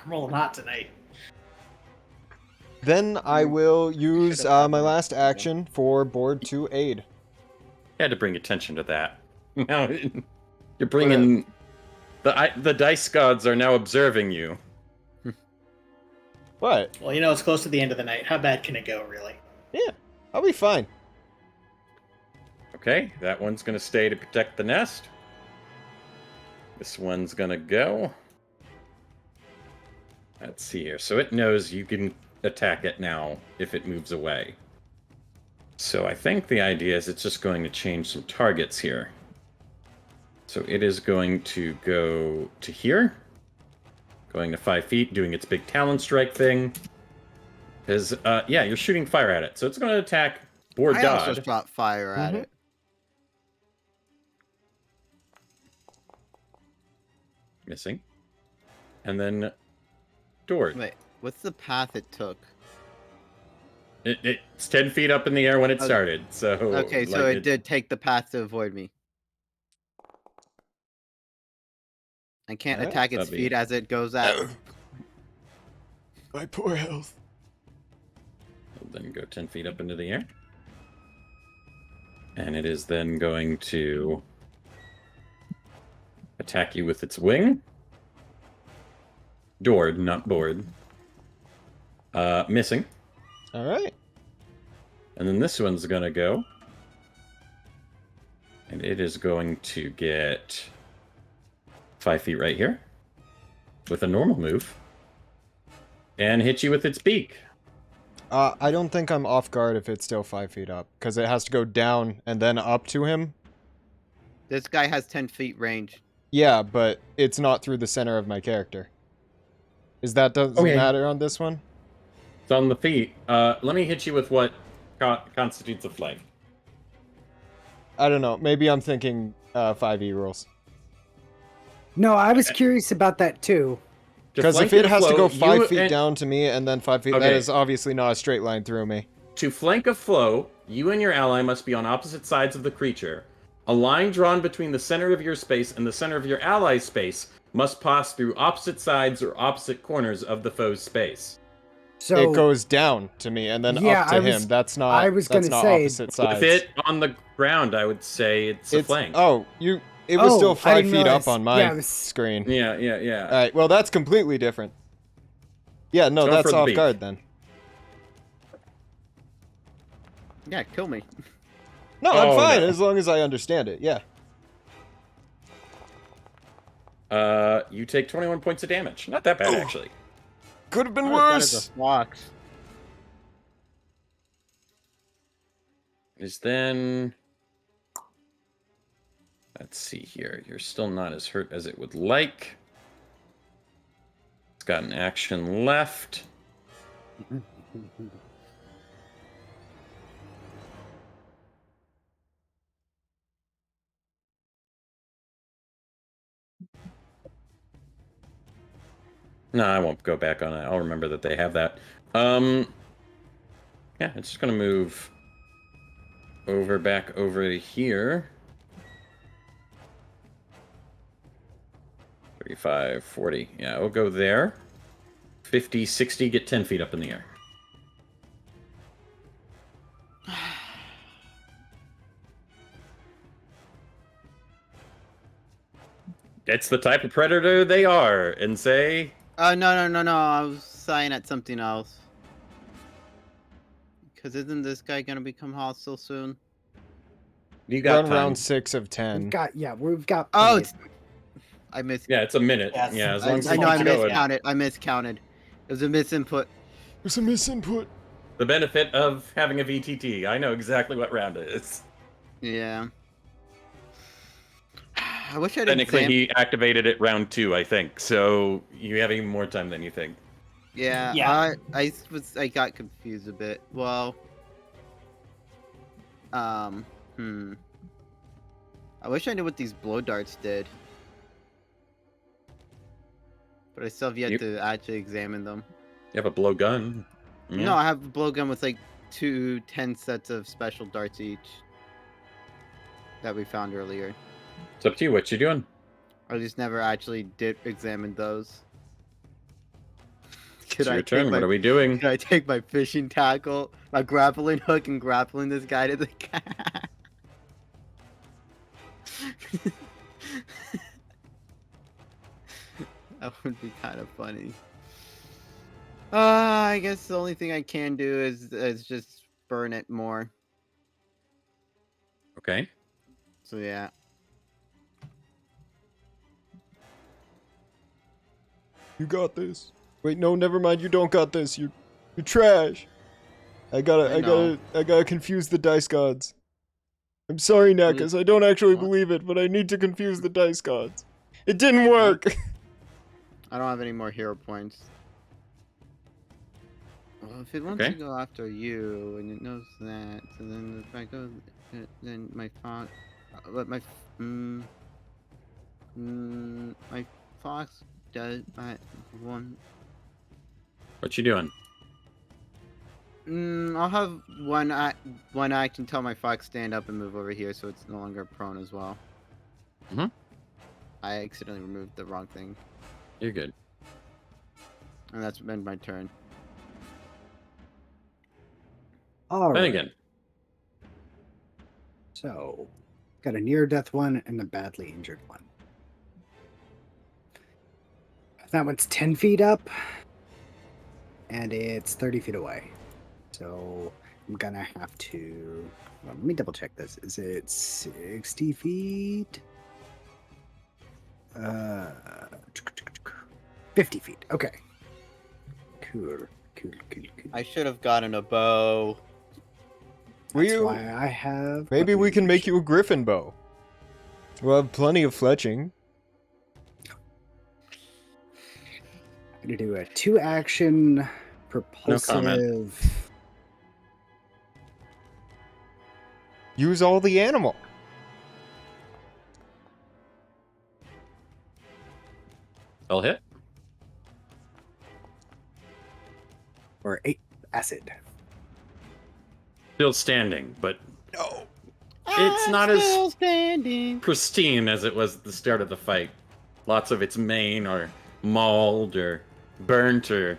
I'm rolling hot tonight. Then I will use Should've had my that. last action for board to aid. Had to bring attention to that. Now you're bringing the dice gods are now observing you. What? Well, you know, it's close to the end of the night. How bad can it go, really? Yeah, I'll be fine. Okay, that one's gonna stay to protect the nest. This one's gonna go. Let's see here. So it knows you can attack it now if it moves away. So I think the idea is it's just going to change some targets here. So it is going to go to here. Going to 5 feet, doing its big talon strike thing. Because, yeah, you're shooting fire at it. So it's going to attack board I also god. shot fire at Mhm. it. Missing. And then Dord. Wait, what's the path it took? It's 10 feet up in the air when it Okay. started. So Okay, so like, it did take the path to avoid me. I can't Alright, attack its that'd be- feet as it goes out. My poor health. Then go 10 feet up into the air. And it is then going to attack you with its wing. Dord, not board. Missing. All right. And then this one's gonna go. And it is going to get 5 feet right here. With a normal move. And hit you with its beak. I don't think I'm off guard if it's still 5 feet up, because it has to go down and then up to him. This guy has 10 feet range. Yeah, but it's not through the center of my character. Is that doesn't Okay. matter on this one? It's on the feet. Let me hit you with what constitutes a flank. I don't know. Maybe I'm thinking 5e rules. No, I was curious about that too. Because if flank it and has to flow, go 5 you feet and- down to me and then 5 feet, that Okay. is obviously not a straight line through me. To flank a flow, you and your ally must be on opposite sides of the creature. A line drawn between the center of your space and the center of your ally's space must pass through opposite sides or opposite corners of the foe's space. So It goes down to me and then Yeah, up to I was- him. That's not. I was that's gonna not say, opposite sides. With it on the ground, I would say it's a flank. Oh, you. It was Oh, still I 5 didn't feet realize- up on my yeah, it was- screen. Yeah. All right. Well, that's completely different. Yeah, no, Go that's for the off beak. guard then. Yeah, kill me. No, I'm Oh, fine no. as long as I understand it. Yeah. You take 21 points of damage. Not that bad, actually. Could have been Not as bad as worse. a fox. Is then... Let's see here. You're still not as hurt as it would like. It's got an action left. No, I won't go back on it. I'll remember that they have that. Yeah, it's just gonna move back over to here. 35, 40. Yeah, we'll go there. 50, 60, get 10 feet up in the air. It's the type of predator they are, and say, No. I was sighing at something else. Because isn't this guy gonna become hostile soon? you We're got on time. round 6 of 10. we've got. Oh, plenty it's... I missed. Yeah, it's a minute. Yes. Yeah, as long as I you know I keep going. miscounted. I miscounted. It was a misinput. There's a misinput. The benefit of having a VTT. I know exactly what round it is. Yeah. I wish I'd Technically, examined... he activated it round 2, I think. So you have even more time than you think. Yeah, Yeah. I got confused a bit. Well, I wish I knew what these blow darts did, but I still have yet You- to actually examine them. You have a blowgun. Yeah. No, I have a blowgun with like 10 sets of special darts each that we found earlier. It's up to you. What you doing? I just never actually did examine those. It's your turn. What are we doing? Can I take my fishing tackle, my grappling hook, and grappling this guy to the cat? That would be kind of funny. I guess the only thing I can do is just burn it more. Okay. So yeah. You got this. Wait, no, never mind. You don't got this. You're trash. I gotta confuse the dice gods. I'm sorry, Nakas. I don't actually believe it, but I need to confuse the dice gods. It didn't work. I don't have any more hero points. Well, if it wants to go after you and it knows that, so then if I go, then my fox, but my my fox does my one. What you doing? I'll have one act until my fox stand up and move over here, so it's no longer prone as well. Mhm. I accidentally removed the wrong thing. You're good. And that's been my turn. All Then right. again. So, got a near-death one and a badly injured one. That one's 10 feet up, and it's 30 feet away. So, I'm gonna have to... Well, let me double check this. Is it 60 feet? 50 feet. Okay. Cool. I should have gotten a bow. That's why I have... Maybe we can make you a griffin bow. We'll have plenty of fletching. I'm gonna do a 2-action propulsive... Use all the animal. I'll hit. Or 8 acid. Still standing, but No. it's not as standing. pristine as it was at the start of the fight. Lots of its mane are mauled or burnt or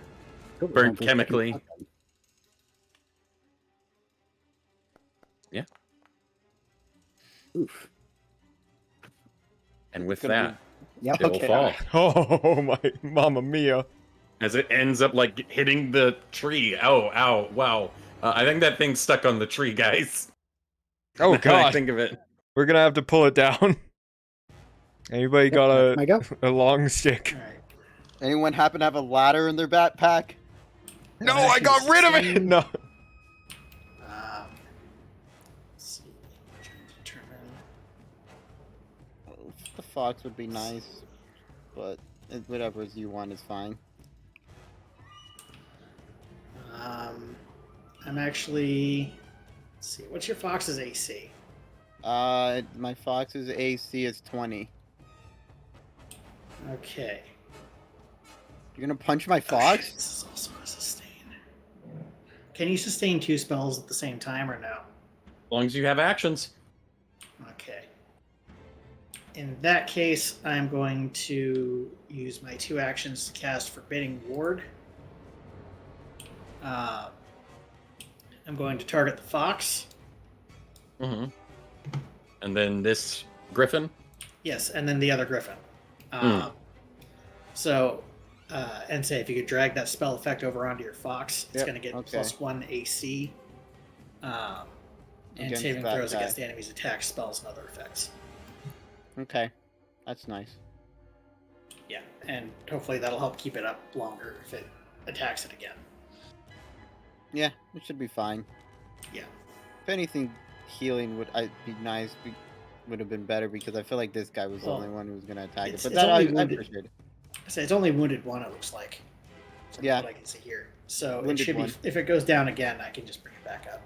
burnt chemically. Yeah. Oof. And with Gonna that, Yep. it will fall. Oh my, mamma mia. As it ends up like hitting the tree. Oh, ow, wow. I think that thing's stuck on the tree, guys. Oh Now that I god. think of it. We're gonna have to pull it down. Anybody got that's my go. a long stick? All right. Anyone happen to have a ladder in their backpack? No, I got rid of it! No. Let's see. Trying to determine. The fox would be nice, but whatever you want is fine. I'm actually. Let's see. What's your fox's AC? My fox's AC is 20. Okay. You're gonna punch my Okay, fox? this is also a sustain. Can you sustain 2 spells at the same time or no? As long as you have actions. Okay. In that case, I'm going to use my 2 actions to cast Forbidding Ward. I'm going to target the fox. Mm-hmm. And then this griffin. Yes, and then the other griffin. So, and say if you could drag that spell effect over onto your fox, it's Yep, going to get okay. +1 AC. And Against saving that throws guy. against the enemy's attacks, spells, and other effects. Okay, that's nice. Yeah, and hopefully that'll help keep it up longer if it attacks it again. Yeah, it should be fine. Yeah. If anything, healing would be nice. Would have been better because I feel like this guy was the Well, only one who was gonna attack it. it's But that only I wounded. appreciate it. So it's only wounded 1, it looks like. From Yeah. what I can see here. So it Wounded should 1. be. If it goes down again, I can just bring it back up.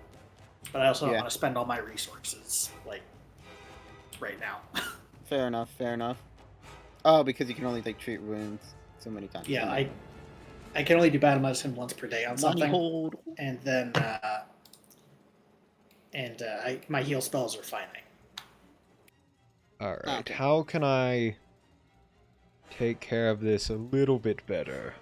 But I also don't Yeah. want to spend all my resources like right now. Fair enough. Fair enough. Oh, because you can only treat wounds so many times. Yeah, I can only do battle medicine once per day on Money something, hold. and then my heal spells are finite. Alright, Okay. how can I take care of this a little bit better?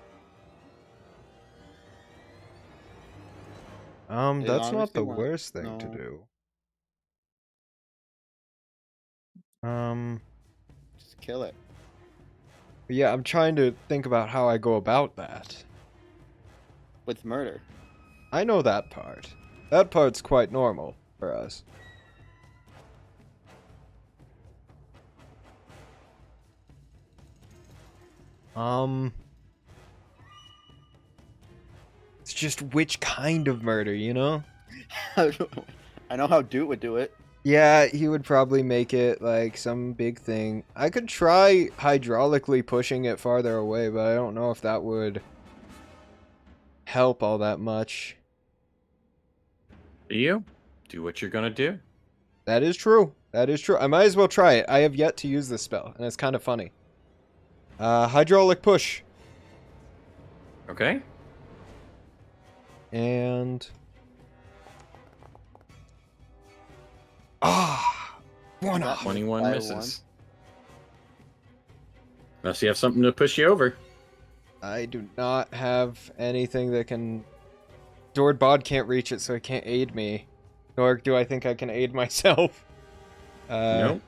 That's not honestly the want- worst thing to no. do. Just kill it. Yeah, I'm trying to think about how I go about that. With murder. I know that part. That part's quite normal for us. It's just which kind of murder, you know? I know how Dude would do it. Yeah, he would probably make it like some big thing. I could try hydraulically pushing it farther away, but I don't know if that would help all that much. You do what you're gonna do. That is true. That is true. I might as well try it. I have yet to use this spell, and it's kind of funny. Hydraulic push. Okay. And... 1 off. 21 By misses. Unless you have something to push you over. I do not have anything that can... Dordbod can't reach it, so it can't aid me. Nor do I think I can aid myself. Nope.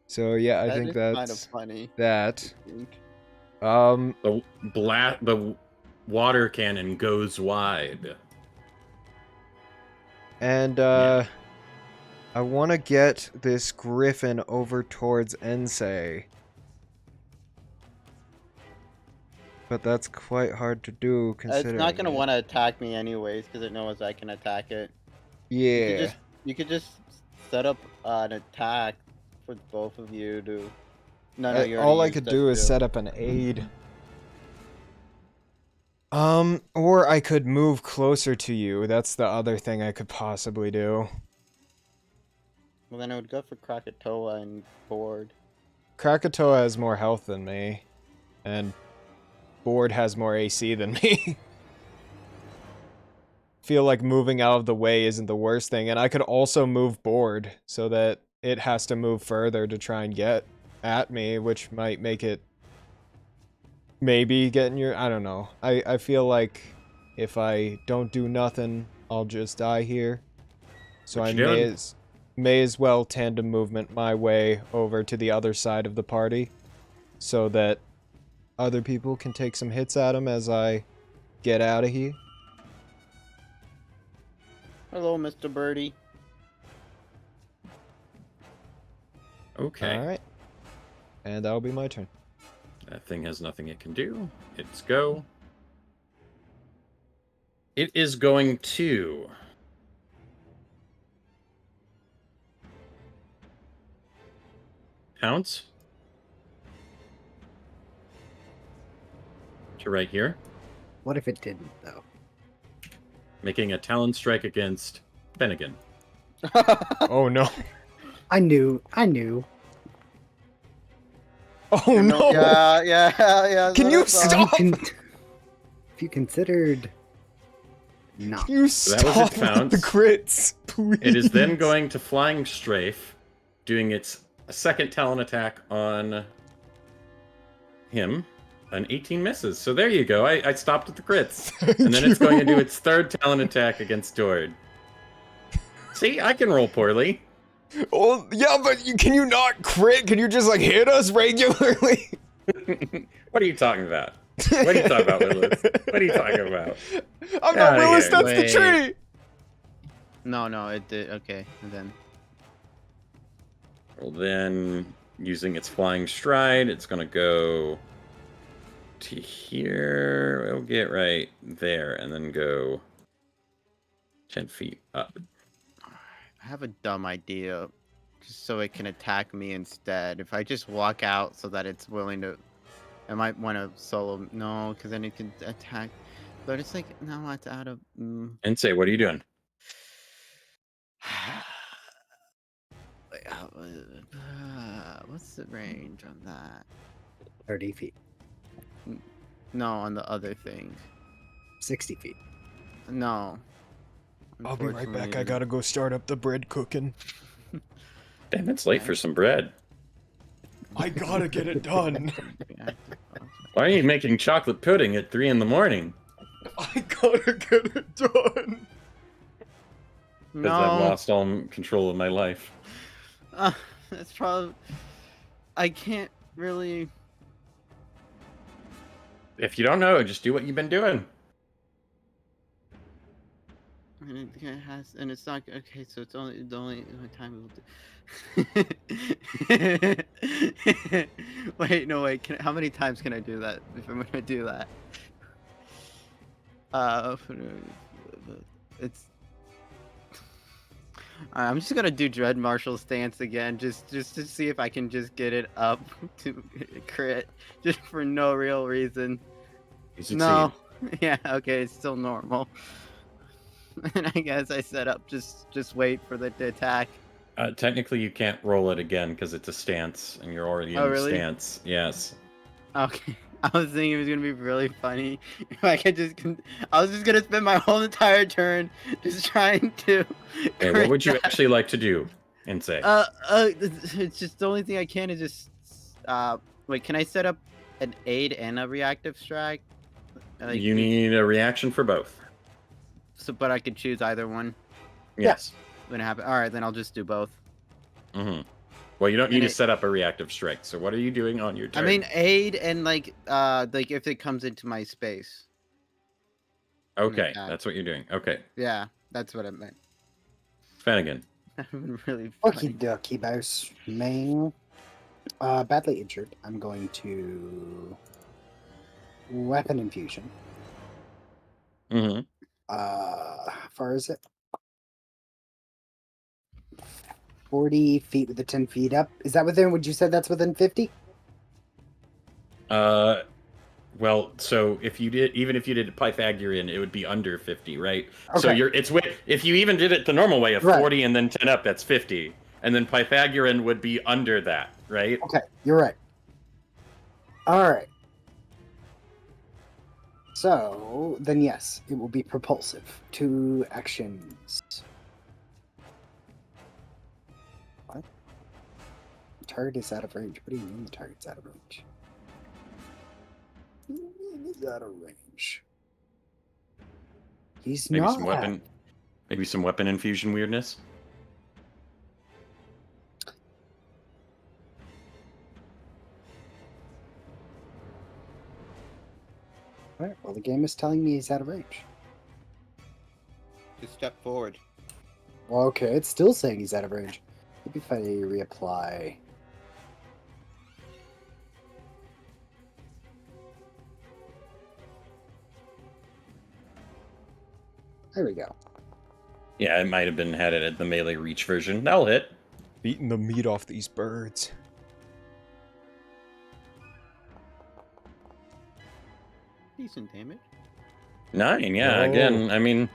So yeah, I That think is that's kind of funny. that. I think. The water cannon goes wide. And I want to get this griffin over towards Ensei. But that's quite hard to do, considering... It's not gonna it. want to attack me anyways, because it knows I can attack it. Yeah. You could just set up an attack for both of you to... No, you All I already could used do that is skill. set up an aid. Or I could move closer to you. That's the other thing I could possibly do. Well, then I would go for Krakatoa and Board. Krakatoa has more health than me. And Board has more AC than me. Feel like moving out of the way isn't the worst thing. And I could also move Board so that it has to move further to try and get at me, which might make it maybe get in your... I don't know. I feel like if I don't do nothing, I'll just die here. So What I you doing? may as well tandem movement my way over to the other side of the party so that other people can take some hits at him as I get out of here. Hello, Mr. Birdie. Okay. Alright. And that'll be my turn. That thing has nothing it can do. It's go. It is going to... pounce. To right here. What if it didn't, though? Making a talon strike against Finnegan. Oh no. I knew. Oh no! Yeah. Can you that's all. stop? If you considered... No. You So that was stop its with pounce. the crits, please. It is then going to flying strafe, doing its second talon attack on him. An 18 misses. So there you go. I stopped at the crits. And then it's going to do its third talon attack against Dord. See, I can roll poorly. Oh, yeah, but can you not crit? Can you just, like, hit us regularly? What are you talking about? What are you talking about, Willis? What are you talking about? I'm Get not outta Willis, here. that's Wait. the tree! No, it did. Okay, and then Well, then, using its flying stride, it's going to go to here. It'll get right there, and then go 10 feet up. I have a dumb idea, just so it can attack me instead. If I just walk out so that it's willing to, I might want to solo. No, because then it can attack. But it's like no, it's out of. And say, what are you doing? Wait, what's the range on that? 30 feet. No, on the other thing. 60 feet. No. I'll be right back. I Unfortunately, gotta go start up the bread cooking. Damn, it's late for some bread. I gotta get it done. Why are you making chocolate pudding at 3 in the morning? I gotta get it done. Because I've lost all control of my life. That's probably. I can't really. If you don't know, just do what you've been doing. And it has, and it's not okay. So it's only the only time we'll do. Wait, no, wait. How many times can I do that if I'm gonna do that? It's. Alright, I'm just gonna do Dread Marshal stance again, just to see if I can just get it up to crit, just for no real reason. You succeed. No, yeah, okay, it's still normal. And I guess I set up just wait for the attack. Technically, you can't roll it again because it's a stance, and you're already in the really? stance. Yes. Okay, I was thinking it was gonna be really funny if I could just. I was just gonna spend my whole entire turn just trying to. Okay, what would you actually like to do and say? It's just the only thing I can is just. Wait, can I set up an aid and a reactive strike? Like, You need a reaction for both. So, but I could choose either one. Yes. When it happen. All right, then I'll just do both. Mm-hmm. Well, you don't need And to set up a reactive strike. So what are you doing on your turn? I mean, aid and like if it comes into my space. Okay, attack. that's what you're doing. Okay. Yeah, that's what I meant. Finnegan. That would be really Okie funny. dokie, boss man. Badly injured. I'm going to weapon infusion. Mm-hmm. How far is it? 40 feet with the 10 feet up. Is that within? Would you say that's within 50? Well, so if you did, even if you did Pythagorean, it would be under 50, right? Okay. So if you even did it the normal way of Right. 40 and then 10 up, that's 50. And then Pythagorean would be under that, right? Okay, you're right. All right. So then, yes, it will be propulsive. 2 actions. What? The target is out of range. What do you mean the target's out of range? What do you mean he's out of range? He's Maybe not. some weapon infusion weirdness. All right, well, the game is telling me he's out of range. Just step forward. Well, okay, it's still saying he's out of range. Maybe if I reapply. There we go. Yeah, it might have been had it at the melee reach version. That'll hit. Beating the meat off these birds. Decent damage. 9, yeah. Whoa. Again, I mean,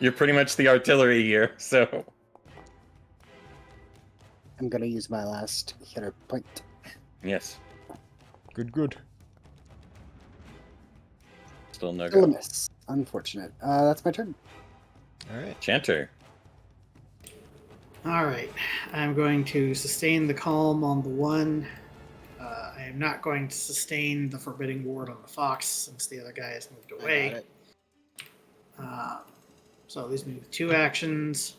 you're pretty much the artillery here, so. I'm gonna use my last hitter point. Yes. Good. Still no Still a go. miss. Unfortunate. That's my turn. Alright. Chanter. All right, I'm going to sustain the calm on the one. I am not going to sustain the forbidding ward on the fox since the other guy has moved I got away. it. So these move 2 actions.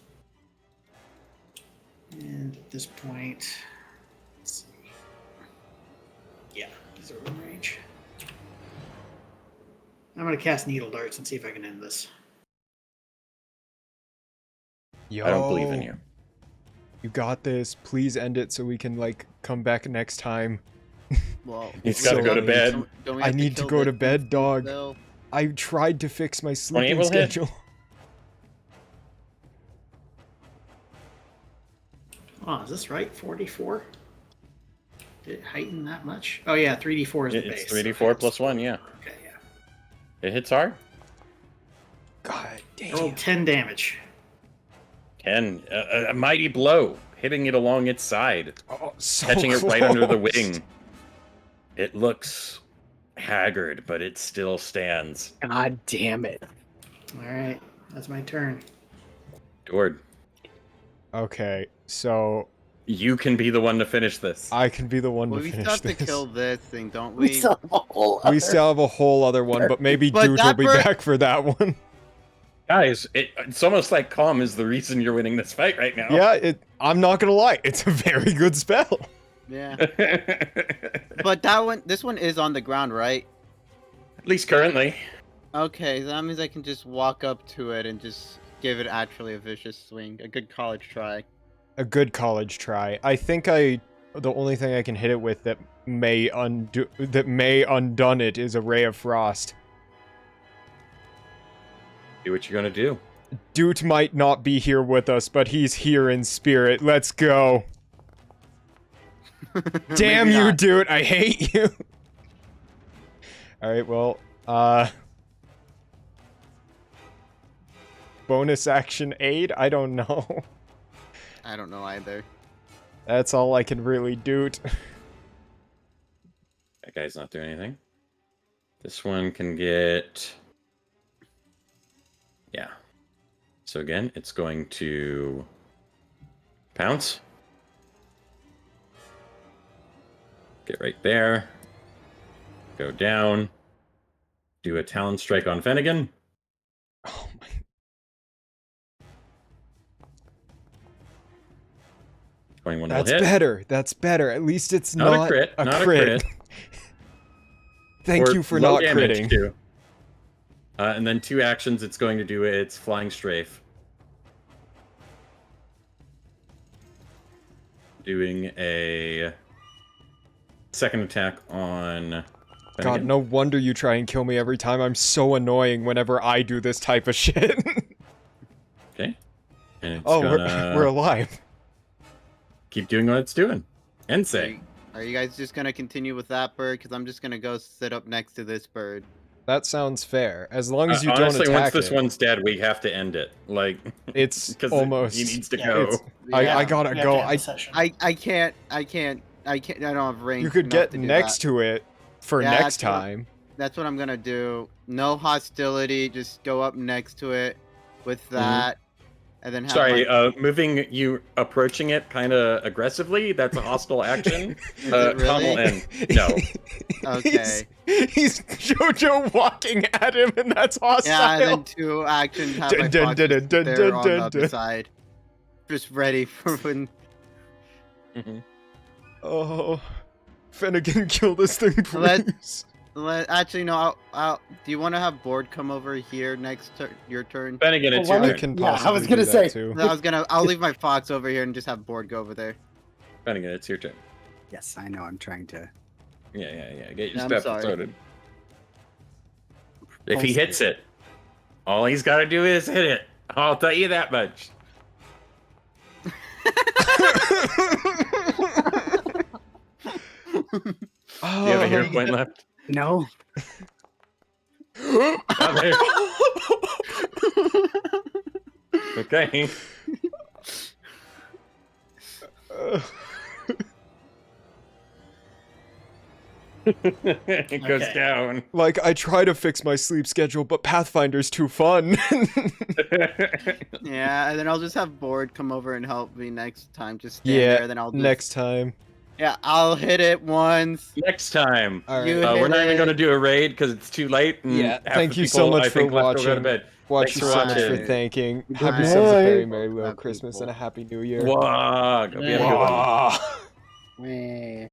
And at this point, let's see. Yeah, these are in range. I'm going to cast Needle Darts and see if I can end this. Yo, I don't believe in you. You got this. Please end it so we can, like, come back next time. Well, He's gotta go to late. bed. Don't we I have need to kill go this to bed, dog. still? I tried to fix my 28 sleeping will hit. schedule. Oh, is this right? 44? Did it heighten that much? Oh, yeah, 3d4 is the base. It's 3d4 plus 1, yeah. Okay, yeah. It hits hard. God Roll damn. 10 damage. 10. A mighty blow, hitting it along its side, Oh, so catching it right under the close. wing. It looks haggard, but it still stands. God damn it. All right, that's my turn. Dord, Okay, so you can be the one to finish this. I can be the one Well, to we finish still have to this. kill this thing, don't We we? still have a whole We other- still have a whole other one, but maybe But Dude will that be bird- back for that one. Guys, it's almost like calm is the reason you're winning this fight right now. Yeah, I'm not gonna lie, it's a very good spell. Yeah. At But this one is on the ground, right? least currentently. Okay, that means I can just walk up to it and just give it actually a vicious swing. A good college try. A good college try. I think the only thing I can hit it with that may undone it is a ray of frost. Do what you're gonna do. Doot might not be here with us, but he's here in spirit. Let's go. Damn Maybe you, not. Doot. I hate you. Alright, well, bonus action aid? I don't know. I don't know either. That's all I can really doot. That guy's not doing anything. This one can get... Yeah. So again, it's going to pounce. Get right there. Go down. Do a Talon Strike on Finnegan. Oh my. 21 That's will hit. better. That's better. At least it's Not not a crit. a Not crit. a crit. Thank Or you for low not damage, critting. too. And then 2 actions, it's going to do its Flying Strafe. Doing a second attack on God, Finnegan. no wonder you try and kill me every time. I'm so annoying whenever I do this type of shit. Okay. And it's Oh, gonna we're alive. keep doing what it's doing. And say. Are you guys just gonna continue with that bird? Because I'm just gonna go sit up next to this bird. That sounds fair. As long as you Honestly, don't once attack this it. one's dead, we have to end it. Like, It's because almost. he needs to Yeah, go. it's- Yeah, I gotta We have go. to end the session. I can't. I don't have range. You could enough get to do next that. to it for Yeah, next that's what I- time. That's what I'm gonna do. No hostility. Just go up next to it with that, and then have Sorry, my- moving you approaching it kind of aggressively. That's a hostile action. Is Tom it really? will end. No. Okay. He's Jojo walking at him, and that's hostile. Yeah, and then 2 actions have my Dun, fox dun, just dun, there dun, on dun, the other dun. side, just ready for when. Mhm. Oh, Finnegan, kill this thing, Let- please. Actually, no. Do you want to have Board come over here next your turn? Finnegan, it's Well, your why I turn. can Yeah, I was possibly gonna do that say. too. I'll leave my fox over here and just have Board go over there. Finnegan, it's your turn. Yes, I know. I'm trying to. Yeah. Get your I'm stuff sorry. sorted. If he hits it, all he's got to do is hit it. I'll tell you that much. Do you have a hero point left? No. Oh, there. Okay. It goes Okay. down. Like, I try to fix my sleep schedule, but Pathfinder's too fun. Yeah, and then I'll just have Board come over and help me next time. Just stand Yeah, there, then I'll just, Next time. Yeah, I'll hit it once. Next time. Alright. You We're hit not even it. going to do a raid because it's too late. And Yeah, half thank the you so people, much I think, for left to go to watching. bed. Watch Thanks you for so much for watching. thanking. Good Have night. yourselves a very Night. Merry Little Happy Christmas people. and a Happy New Year. Wog. Hope you have a good one. Wah. Man.